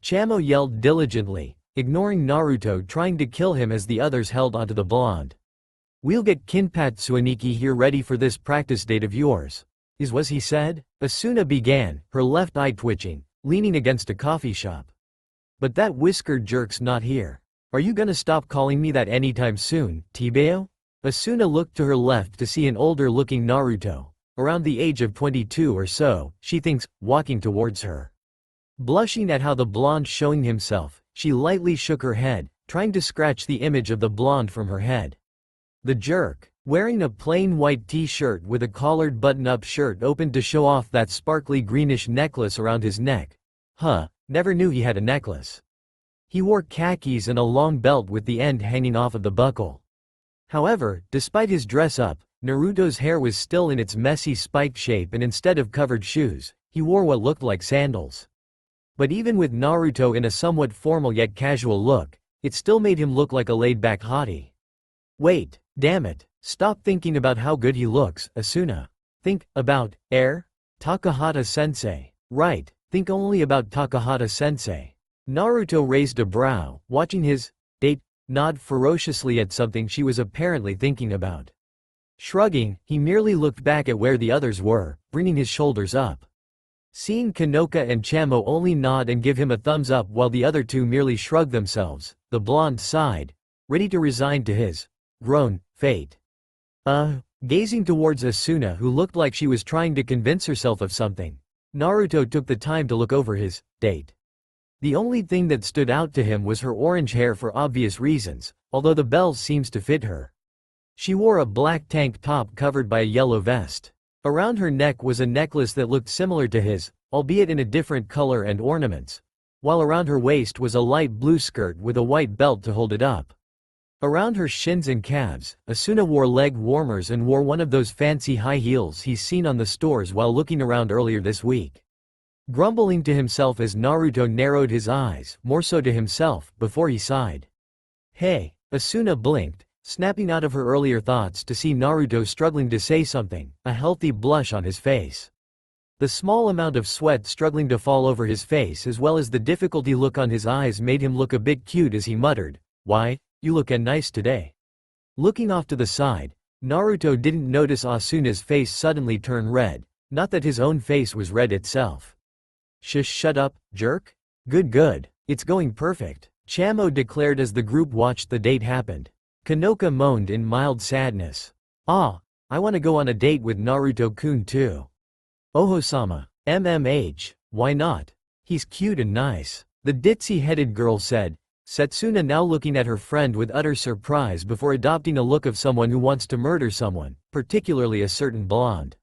Speaker 1: Chamo yelled diligently, ignoring Naruto trying to kill him as the others held onto the blonde. We'll get Kinpat Suaniki here ready for this practice date of yours. Is what he said? Asuna began, her left eye twitching, leaning against a coffee shop. But that whiskered jerk's not here. Are you gonna stop calling me that anytime soon, Tibeo? Asuna looked to her left to see an older-looking Naruto, around the age of 22 or so, she thinks, walking towards her. Blushing at how the blonde showing himself, she lightly shook her head, trying to scratch the image of the blonde from her head. The jerk, wearing a plain white t-shirt with a collared button-up shirt opened to show off that sparkly greenish necklace around his neck. Never knew he had a necklace. He wore khakis and a long belt with the end hanging off of the buckle. However, despite his dress-up, Naruto's hair was still in its messy spiked shape and instead of covered shoes, he wore what looked like sandals. But even with Naruto in a somewhat formal yet casual look, it still made him look like a laid-back hottie. Wait, damn it, stop thinking about how good he looks, Asuna. Think about Takahata-sensei. Right, think only about Takahata-sensei. Naruto raised a brow, watching his date nod ferociously at something she was apparently thinking about. Shrugging, he merely looked back at where the others were, bringing his shoulders up. Seeing Kanoka and Chamo only nod and give him a thumbs up while the other two merely shrug themselves, the blonde sighed, ready to resign to his grown fate. Gazing towards Asuna who looked like she was trying to convince herself of something, Naruto took the time to look over his date. The only thing that stood out to him was her orange hair for obvious reasons, although the bell seems to fit her. She wore a black tank top covered by a yellow vest. Around her neck was a necklace that looked similar to his, albeit in a different color and ornaments, while around her waist was a light blue skirt with a white belt to hold it up. Around her shins and calves, Asuna wore leg warmers and wore one of those fancy high heels he's seen on the stores while looking around earlier this week. Grumbling to himself as Naruto narrowed his eyes, more so to himself, before he sighed. Hey, Asuna blinked, snapping out of her earlier thoughts to see Naruto struggling to say something, a healthy blush on his face. The small amount of sweat struggling to fall over his face as well as the difficulty look on his eyes made him look a bit cute as he muttered, "Why, you look nice today." Looking off to the side, Naruto didn't notice Asuna's face suddenly turn red, not that his own face was red itself. Shut up, jerk? Good, it's going perfect, Chamo declared as the group watched the date happen. Kanoka moaned in mild sadness. I want to go on a date with Naruto-kun too. Oho-sama, why not? He's cute and nice, the ditzy-headed girl said, Setsuna now looking at her friend with utter surprise before adopting a look of someone who wants to murder someone, particularly a certain blonde.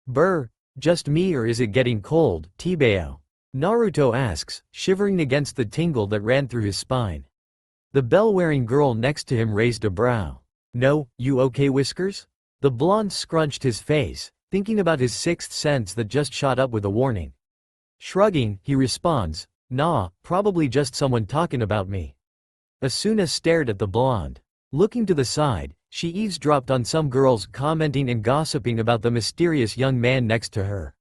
Speaker 1: Brr, just me or is it getting cold, Tibeo? Naruto asks, shivering against the tingle that ran through his spine. The bell-wearing girl next to him raised a brow. No, you okay, Whiskers? The blonde scrunched his face, thinking about his sixth sense that just shot up with a warning. Shrugging, he responds, nah, probably just someone talking about me. Asuna stared at the blonde. Looking to the side, she eavesdropped on some girls commenting and gossiping about the mysterious young man next to her.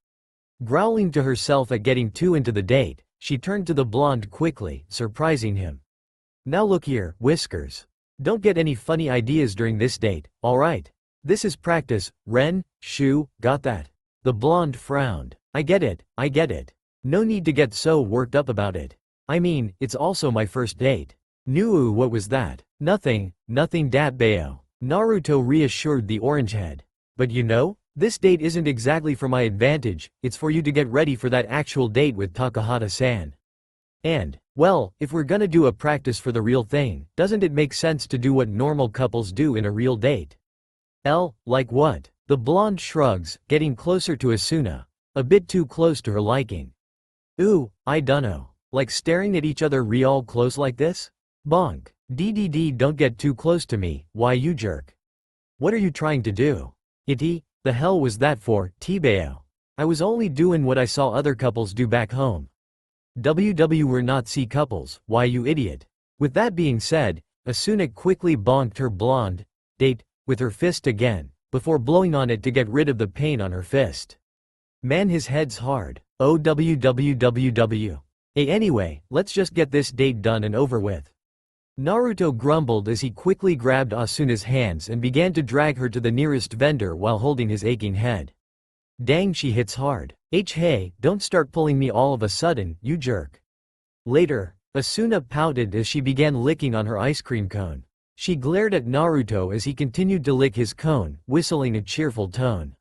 Speaker 1: Growling to herself at getting too into the date, she turned to the blonde quickly, surprising him. Now look here, Whiskers. Don't get any funny ideas during this date, alright? This is practice, Ren, Shu, got that? The blonde frowned. I get it. No need to get so worked up about it. I mean, it's also my first date. Nuu, what was that? Nothing Datbeo. Naruto reassured the orange head. But you know, this date isn't exactly for my advantage, it's for you to get ready for that actual date with Takahata-san. And, well, if we're gonna do a practice for the real thing, doesn't it make sense to do what normal couples do in a real date? Like what? The blonde shrugs, getting closer to Asuna. A bit too close to her liking. Ooh, I dunno. Like staring at each other real close like this? Bonk. DDD, don't get too close to me, why you jerk? What are you trying to do? Itty, the hell was that for, Tibeo? I was only doing what I saw other couples do back home. We're not see couples, why you idiot? With that being said, Asuna quickly bonked her blonde date with her fist again, before blowing on it to get rid of the pain on her fist. Man, his head's hard. Anyway, let's just get this date done and over with. Naruto grumbled as he quickly grabbed Asuna's hands and began to drag her to the nearest vendor while holding his aching head. Dang, she hits hard. Hey, don't start pulling me all of a sudden, you jerk. Later, Asuna pouted as she began licking on her ice cream cone. She glared at Naruto as he continued to lick his cone, whistling a cheerful tone.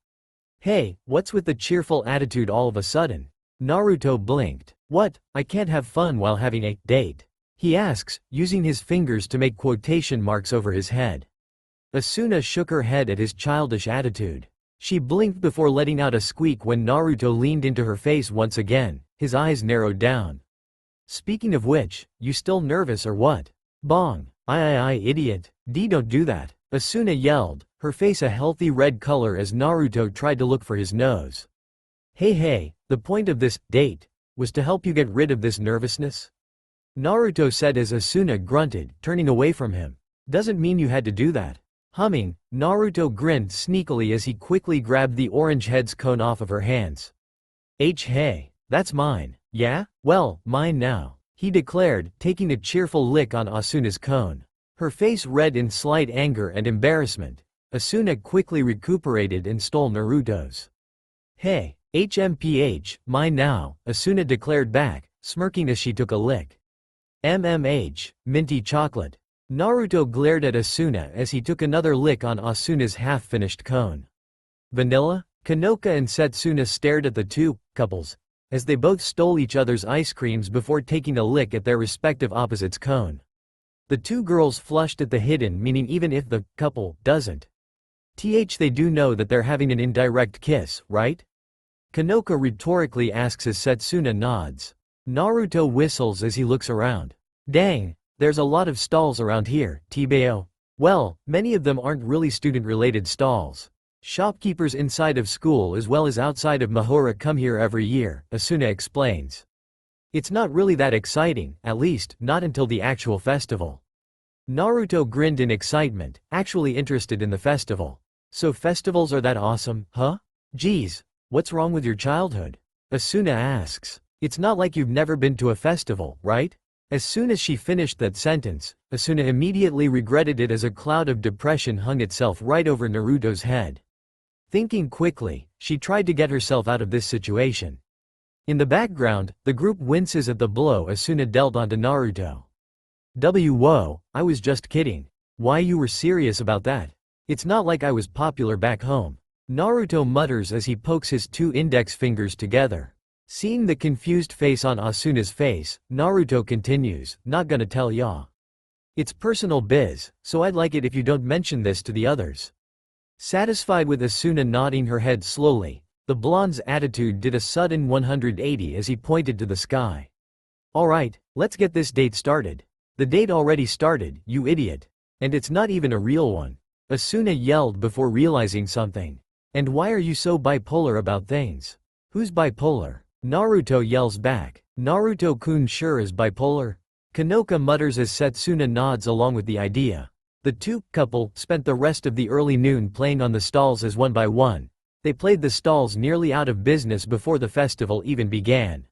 Speaker 1: Hey, what's with the cheerful attitude all of a sudden? Naruto blinked. What, I can't have fun while having a date? He asks, using his fingers to make quotation marks over his head. Asuna shook her head at his childish attitude. She blinked before letting out a squeak when Naruto leaned into her face once again, his eyes narrowed down. Speaking of which, you still nervous or what? Bong. I, idiot. Don't do that. Asuna yelled, her face a healthy red color as Naruto tried to look for his nose. Hey, the point of this date was to help you get rid of this nervousness? Naruto said as Asuna grunted, turning away from him. Doesn't mean you had to do that. Humming, Naruto grinned sneakily as he quickly grabbed the orange head's cone off of her hands. Hey, that's mine. Yeah? Well, mine now, he declared, taking a cheerful lick on Asuna's cone. Her face red in slight anger and embarrassment, Asuna quickly recuperated and stole Naruto's. Hey, mine now, Asuna declared back, smirking as she took a lick. Minty chocolate. Naruto glared at Asuna as he took another lick on Asuna's half-finished cone. Vanilla? Kanoka and Setsuna stared at the two couples, as they both stole each other's ice creams before taking a lick at their respective opposites' cone. The two girls flushed at the hidden meaning even if the couple doesn't. They do know that they're having an indirect kiss, right? Kanoka rhetorically asks as Setsuna nods. Naruto whistles as he looks around. Dang, there's a lot of stalls around here, Tibeo. Well, many of them aren't really student-related stalls. Shopkeepers inside of school as well as outside of Mahora come here every year, Asuna explains. It's not really that exciting, at least, not until the actual festival. Naruto grinned in excitement, actually interested in the festival. So festivals are that awesome, huh? Geez, what's wrong with your childhood? Asuna asks. It's not like you've never been to a festival, right? As soon as she finished that sentence, Asuna immediately regretted it as a cloud of depression hung itself right over Naruto's head. Thinking quickly, she tried to get herself out of this situation. In the background, the group winces at the blow Asuna dealt onto Naruto. Whoa, I was just kidding. Why you were serious about that? It's not like I was popular back home. Naruto mutters as he pokes his two index fingers together. Seeing the confused face on Asuna's face, Naruto continues, not gonna tell ya. It's personal biz, so I'd like it if you don't mention this to the others. Satisfied with Asuna nodding her head slowly, the blonde's attitude did a sudden 180 as he pointed to the sky. Alright, let's get this date started. The date already started, you idiot. And it's not even a real one. Asuna yelled before realizing something. And why are you so bipolar about things? Who's bipolar? Naruto yells back. Naruto-kun sure is bipolar? Kanoka mutters as Setsuna nods along with the idea. The couple spent the rest of the early noon playing on the stalls as one by one. They played the stalls nearly out of business before the festival even began.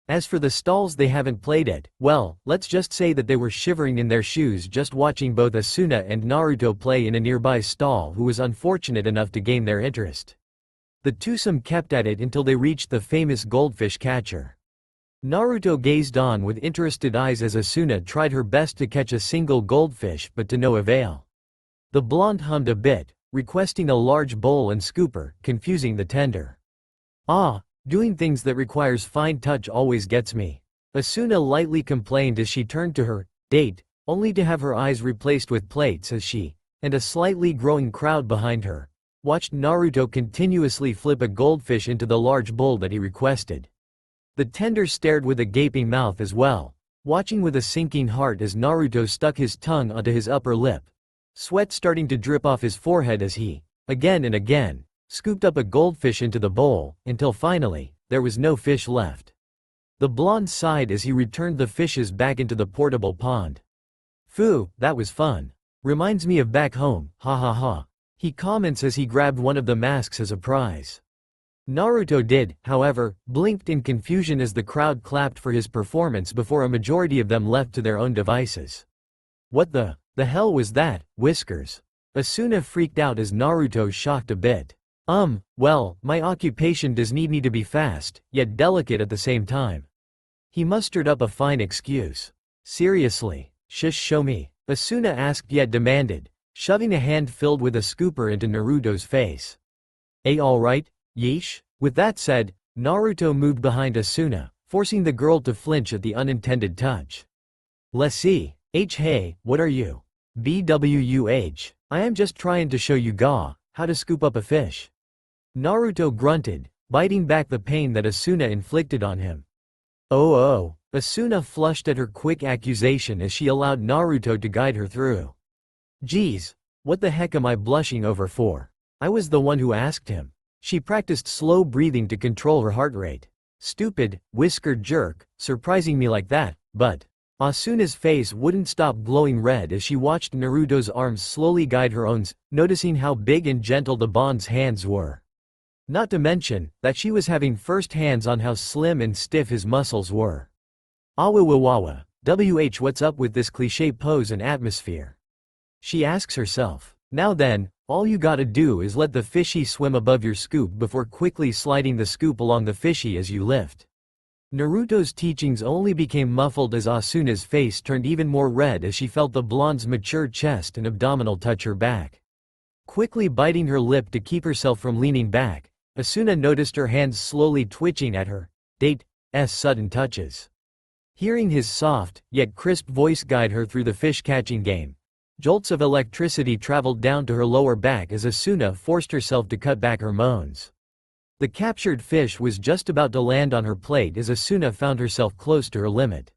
Speaker 1: As for the stalls they haven't played at, well, let's just say that they were shivering in their shoes just watching both Asuna and Naruto play in a nearby stall who was unfortunate enough to gain their interest. The twosome kept at it until they reached the famous goldfish catcher. Naruto gazed on with interested eyes as Asuna tried her best to catch a single goldfish but to no avail. The blonde hummed a bit, requesting a large bowl and scooper, confusing the tender. Doing things that requires fine touch always gets me. Asuna lightly complained as she turned to her date, only to have her eyes replaced with plates as she, and a slightly growing crowd behind her, watched Naruto continuously flip a goldfish into the large bowl that he requested. The tender stared with a gaping mouth as well, watching with a sinking heart as Naruto stuck his tongue onto his upper lip. Sweat starting to drip off his forehead as he, again and again, scooped up a goldfish into the bowl, until finally, there was no fish left. The blonde sighed as he returned the fishes back into the portable pond. Phew, that was fun. Reminds me of back home, ha ha ha. He comments as he grabbed one of the masks as a prize. Naruto did, however, blinked in confusion as the crowd clapped for his performance before a majority of them left to their own devices. What the hell was that, Whiskers? Asuna freaked out as Naruto shocked a bit. Well, my occupation does need me to be fast, yet delicate at the same time. He mustered up a fine excuse. Seriously, show me, Asuna asked yet demanded, shoving a hand filled with a scooper into Naruto's face. Alright, yeesh? With that said, Naruto moved behind Asuna, forcing the girl to flinch at the unintended touch. Let's see, hey, what are you? BWUH, I am just trying to show you how to scoop up a fish. Naruto grunted, biting back the pain that Asuna inflicted on him. Oh, Asuna flushed at her quick accusation as she allowed Naruto to guide her through. Geez, what the heck am I blushing over for? I was the one who asked him. She practiced slow breathing to control her heart rate. Stupid, whiskered jerk, surprising me like that, but Asuna's face wouldn't stop glowing red as she watched Naruto's arms slowly guide her own, noticing how big and gentle the bond's hands were. Not to mention, that she was having first hands on how slim and stiff his muscles were. Awawawawa, what's up with this cliché pose and atmosphere? She asks herself. Now then, all you gotta do is let the fishy swim above your scoop before quickly sliding the scoop along the fishy as you lift. Naruto's teachings only became muffled as Asuna's face turned even more red as she felt the blonde's mature chest and abdominal touch her back. Quickly biting her lip to keep herself from leaning back, Asuna noticed her hands slowly twitching at her sudden touches. Hearing his soft, yet crisp voice guide her through the fish-catching game, jolts of electricity traveled down to her lower back as Asuna forced herself to cut back her moans. The captured fish was just about to land on her plate as Asuna found herself close to her limit.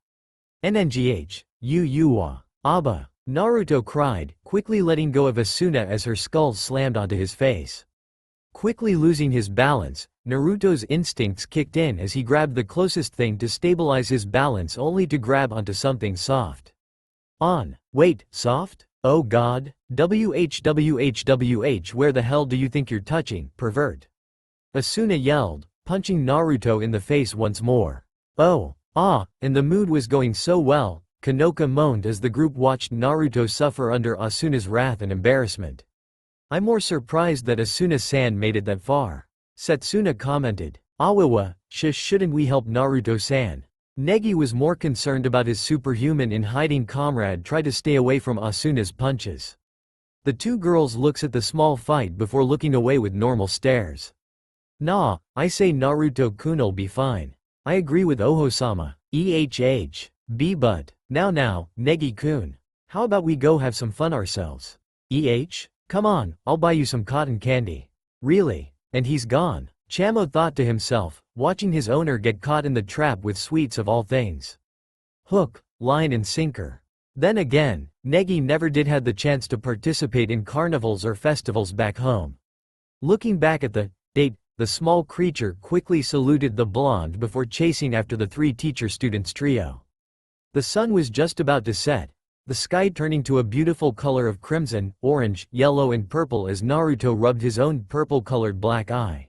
Speaker 1: NNGH, wa, Abba, Naruto cried, quickly letting go of Asuna as her skull slammed onto his face. Quickly losing his balance, Naruto's instincts kicked in as he grabbed the closest thing to stabilize his balance only to grab onto something soft. Wait, soft? Oh god, WHWHWH, where the hell do you think you're touching, pervert? Asuna yelled, punching Naruto in the face once more. And the mood was going so well, Kanoka moaned as the group watched Naruto suffer under Asuna's wrath and embarrassment. I'm more surprised that Asuna-san made it that far. Setsuna commented. Awawa, shouldn't we help Naruto-san? Negi was more concerned about his superhuman in hiding comrade tried to stay away from Asuna's punches. The two girls looks at the small fight before looking away with normal stares. Nah, I say Naruto-kun'll be fine. I agree with Oho-sama. But, now, Negi-kun. How about we go have some fun ourselves? Come on, I'll buy you some cotton candy. Really? And he's gone. Chamo thought to himself, watching his owner get caught in the trap with sweets of all things. Hook, line and sinker. Then again, Negi never did had the chance to participate in carnivals or festivals back home. Looking back at the small creature quickly saluted the blonde before chasing after the three teacher-students trio. The sun was just about to set, the sky turning to a beautiful color of crimson, orange, yellow and purple as Naruto rubbed his own purple-colored black eye.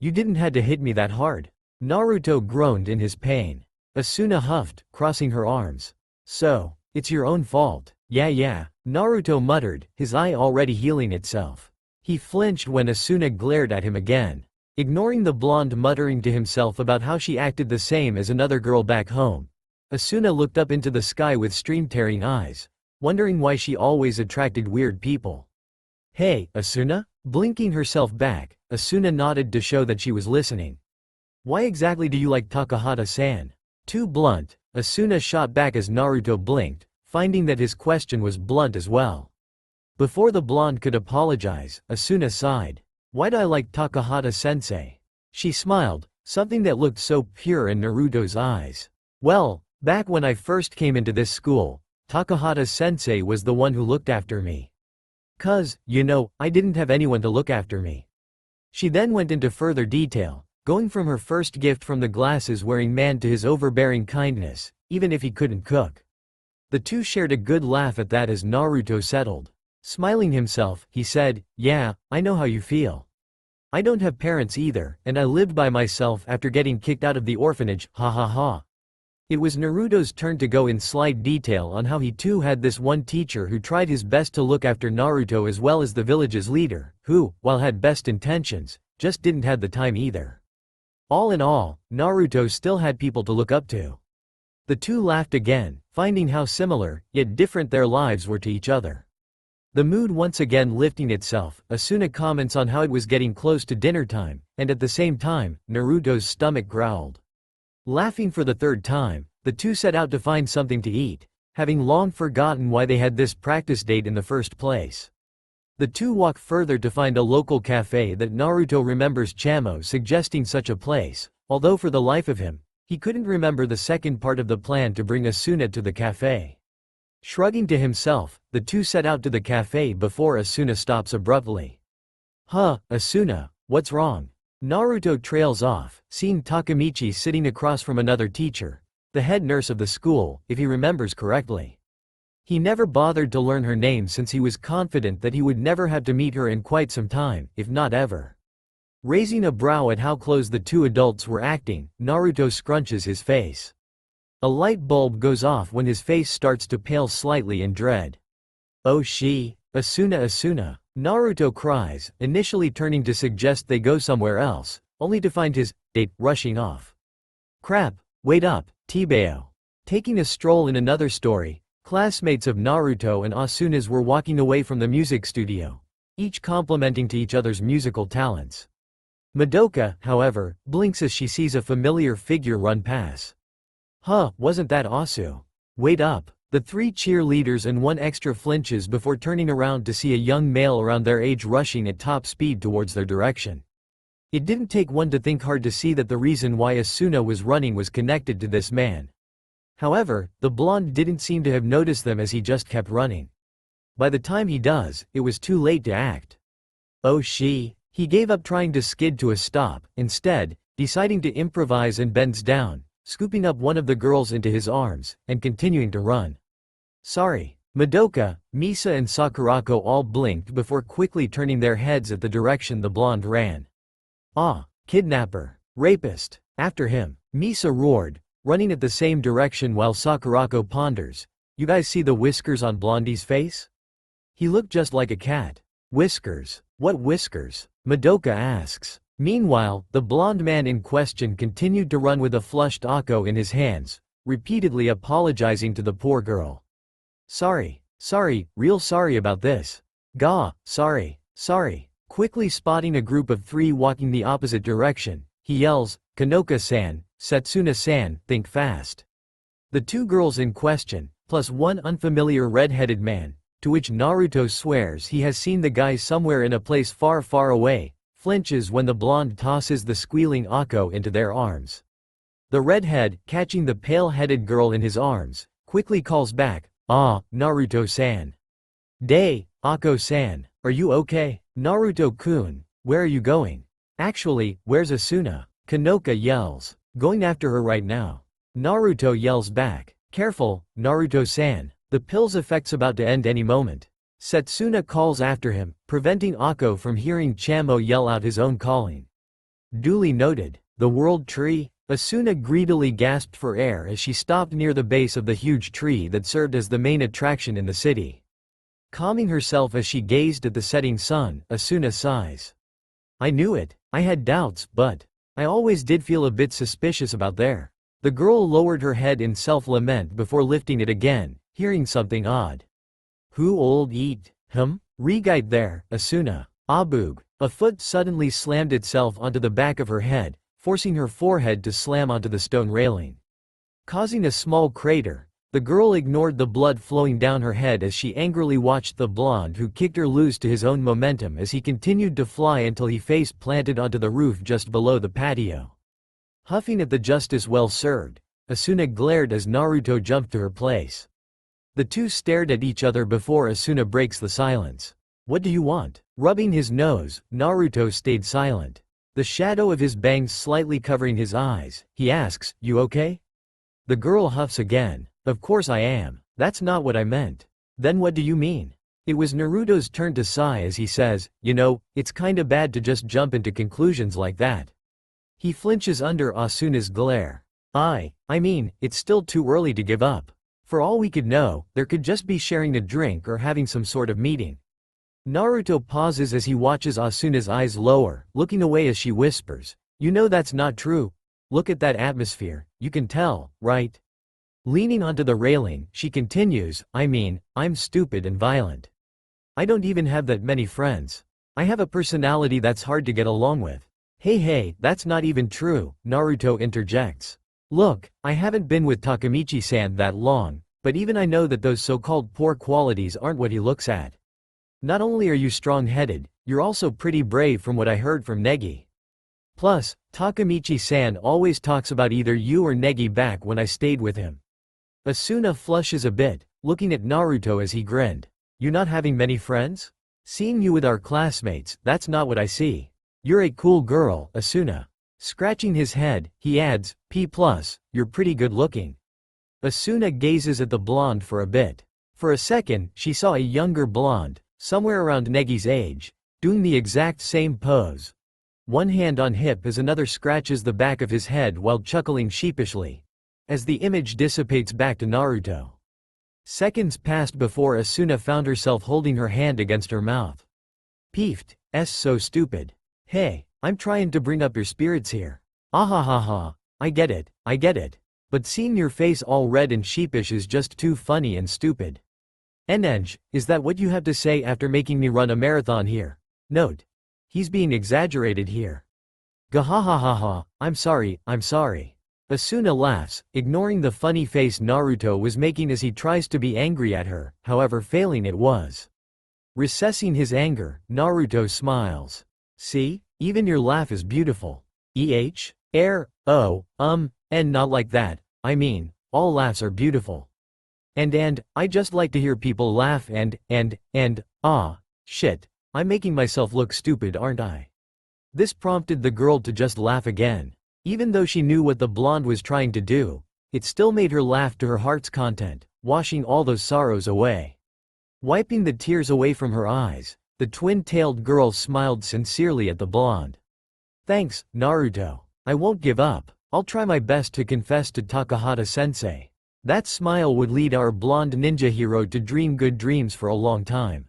Speaker 1: You didn't had to hit me that hard. Naruto groaned in his pain. Asuna huffed, crossing her arms. So, it's your own fault. Yeah, Naruto muttered, his eye already healing itself. He flinched when Asuna glared at him again. Ignoring the blonde muttering to himself about how she acted the same as another girl back home, Asuna looked up into the sky with stream-tearing eyes, wondering why she always attracted weird people. Hey, Asuna? Blinking herself back, Asuna nodded to show that she was listening. Why exactly do you like Takahata-san? Too blunt, Asuna shot back as Naruto blinked, finding that his question was blunt as well. Before the blonde could apologize, Asuna sighed. Why'd I like Takahata-sensei? She smiled, something that looked so pure in Naruto's eyes. Well, back when I first came into this school, Takahata-sensei was the one who looked after me. 'Cause, I didn't have anyone to look after me. She then went into further detail, going from her first gift from the glasses-wearing man to his overbearing kindness, even if he couldn't cook. The two shared a good laugh at that as Naruto settled. Smiling himself, he said, yeah, I know how you feel. I don't have parents either, and I lived by myself after getting kicked out of the orphanage, ha ha ha. It was Naruto's turn to go in slight detail on how he too had this one teacher who tried his best to look after Naruto as well as the village's leader, who, while had best intentions, just didn't have the time either. All in all, Naruto still had people to look up to. The two laughed again, finding how similar, yet different their lives were to each other. The mood once again lifting itself, Asuna comments on how it was getting close to dinner time, and at the same time, Naruto's stomach growled. Laughing for the third time, the two set out to find something to eat, having long forgotten why they had this practice date in the first place. The two walk further to find a local cafe that Naruto remembers Chamo suggesting such a place, although for the life of him, he couldn't remember the second part of the plan to bring Asuna to the cafe. Shrugging to himself, the two set out to the cafe before Asuna stops abruptly. Asuna, what's wrong? Naruto trails off, seeing Takemichi sitting across from another teacher, the head nurse of the school, if he remembers correctly. He never bothered to learn her name since he was confident that he would never have to meet her in quite some time, if not ever. Raising a brow at how close the two adults were acting, Naruto scrunches his face. A light bulb goes off when his face starts to pale slightly in dread. Oh Asuna, Naruto cries, initially turning to suggest they go somewhere else, only to find his date rushing off. Crap, wait up, Tibeo. Taking a stroll in another story, classmates of Naruto and Asuna's were walking away from the music studio, each complimenting to each other's musical talents. Madoka, however, blinks as she sees a familiar figure run past. Huh, wasn't that Asu? Wait up. The three cheerleaders and one extra flinches before turning around to see a young male around their age rushing at top speed towards their direction. It didn't take one to think hard to see that the reason why Asuna was running was connected to this man. However, the blonde didn't seem to have noticed them as he just kept running. By the time he does, it was too late to act. Oh he gave up trying to skid to a stop, instead, deciding to improvise and bends down, scooping up one of the girls into his arms, and continuing to run. Sorry. Madoka, Misa and Sakurako all blinked before quickly turning their heads at the direction the blonde ran. Ah, kidnapper, rapist, after him, Misa roared, running at the same direction while Sakurako ponders. You guys see the whiskers on Blondie's face? He looked just like a cat. Whiskers? What whiskers? Madoka asks. Meanwhile, the blonde man in question continued to run with a flushed Akko in his hands, repeatedly apologizing to the poor girl. Sorry, real sorry about this. Gah, sorry. Quickly spotting a group of three walking the opposite direction, he yells, Kanoka-san, Setsuna-san, think fast. The two girls in question, plus one unfamiliar red-headed man, to which Naruto swears he has seen the guy somewhere in a place far, far away, flinches when the blonde tosses the squealing Akko into their arms. The redhead, catching the pale-headed girl in his arms, quickly calls back, Ah, Naruto-san. Akko-san, are you okay? Naruto-kun, where are you going? Actually, where's Asuna? Kanoka yells. Going after her right now. Naruto yells back. Careful, Naruto-san, the pill's effect's about to end any moment. Setsuna calls after him, preventing Akko from hearing Chamo yell out his own calling. Duly noted. The world tree? Asuna greedily gasped for air as she stopped near the base of the huge tree that served as the main attraction in the city. Calming herself as she gazed at the setting sun, Asuna sighs. I knew it. I had doubts, but I always did feel a bit suspicious about there. The girl lowered her head in self-lament before lifting it again, hearing something odd. Who old eat, Regite there, Asuna. Abug. A foot suddenly slammed itself onto the back of her head, forcing her forehead to slam onto the stone railing. Causing a small crater, the girl ignored the blood flowing down her head as she angrily watched the blonde who kicked her loose to his own momentum as he continued to fly until he face planted onto the roof just below the patio. Huffing at the justice well served, Asuna glared as Naruto jumped to her place. The two stared at each other before Asuna breaks the silence. What do you want? Rubbing his nose, Naruto stayed silent. The shadow of his bangs slightly covering his eyes, he asks, You okay? The girl huffs again. Of course I am. That's not what I meant. Then what do you mean? It was Naruto's turn to sigh as he says, You know, it's kinda bad to just jump into conclusions like that. He flinches under Asuna's glare. I mean, it's still too early to give up. For all we could know, there could just be sharing a drink or having some sort of meeting. Naruto pauses as he watches Asuna's eyes lower, looking away as she whispers, You know that's not true. Look at that atmosphere, you can tell, right? Leaning onto the railing, she continues, I mean, I'm stupid and violent. I don't even have that many friends. I have a personality that's hard to get along with. Hey, that's not even true, Naruto interjects. Look, I haven't been with Takemichi-san that long, but even I know that those so-called poor qualities aren't what he looks at. Not only are you strong-headed, you're also pretty brave from what I heard from Negi. Plus, Takemichi-san always talks about either you or Negi back when I stayed with him. Asuna flushes a bit, looking at Naruto as he grinned. You not having many friends? Seeing you with our classmates, that's not what I see. You're a cool girl, Asuna. Scratching his head, he adds, P+, you're pretty good looking. Asuna gazes at the blonde for a bit. For a second, she saw a younger blonde, somewhere around Negi's age, doing the exact same pose. One hand on hip as another scratches the back of his head while chuckling sheepishly. As the image dissipates back to Naruto. Seconds passed before Asuna found herself holding her hand against her mouth. Peeved, so stupid. Hey, I'm trying to bring up your spirits here. Ahahaha, I get it. But seeing your face all red and sheepish is just too funny and stupid. Eneng, is that what you have to say after making me run a marathon here? Note. He's being exaggerated here. Gahahahaha, I'm sorry, I'm sorry. Asuna laughs, ignoring the funny face Naruto was making as he tries to be angry at her, however failing it was. Recessing his anger, Naruto smiles. See? Even your laugh is beautiful. And not like that, I mean, all laughs are beautiful. And, I just like to hear people laugh shit. I'm making myself look stupid, aren't I? This prompted the girl to just laugh again. Even though she knew what the blonde was trying to do, it still made her laugh to her heart's content, washing all those sorrows away. Wiping the tears away from her eyes, the twin-tailed girl smiled sincerely at the blonde. Thanks, Naruto. I won't give up. I'll try my best to confess to Takahata-sensei. That smile would lead our blonde ninja hero to dream good dreams for a long time.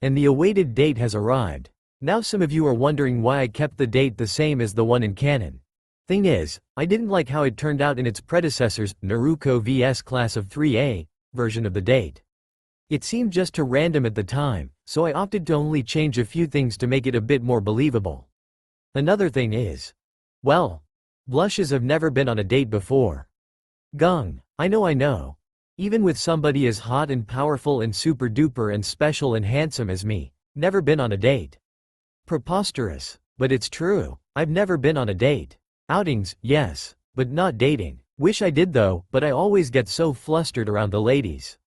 Speaker 1: And the awaited date has arrived. Now some of you are wondering why I kept the date the same as the one in canon. Thing is, I didn't like how it turned out in its predecessor's Naruto vs Class of 3A version of the date. It seemed just too random at the time, so I opted to only change a few things to make it a bit more believable. Another thing is, well, blushes have never been on a date before. Gung, I know. Even with somebody as hot and powerful and super duper and special and handsome as me, never been on a date. Preposterous, but it's true. I've never been on a date. Outings, yes, but not dating. Wish I did though, but I always get so flustered around the ladies.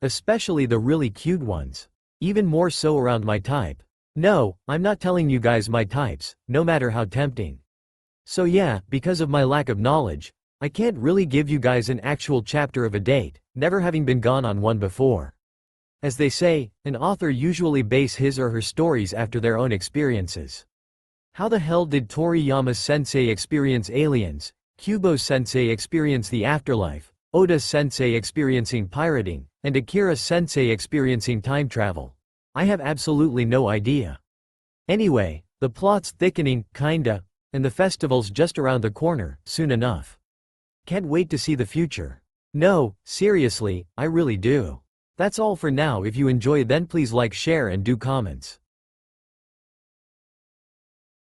Speaker 1: Especially the really cute ones. Even more so around my type. No, I'm not telling you guys my types, no matter how tempting. So yeah, because of my lack of knowledge, I can't really give you guys an actual chapter of a date, never having been gone on one before. As they say, an author usually base his or her stories after their own experiences. How the hell did Toriyama-sensei experience aliens, Kubo-sensei experience the afterlife, Oda-sensei experiencing pirating, and Akira-sensei experiencing time travel? I have absolutely no idea. Anyway, the plot's thickening, kinda, and the festival's just around the corner, soon enough. Can't wait to see the future. No, seriously, I really do. That's all for now. If you enjoy, then please like, share and do comments.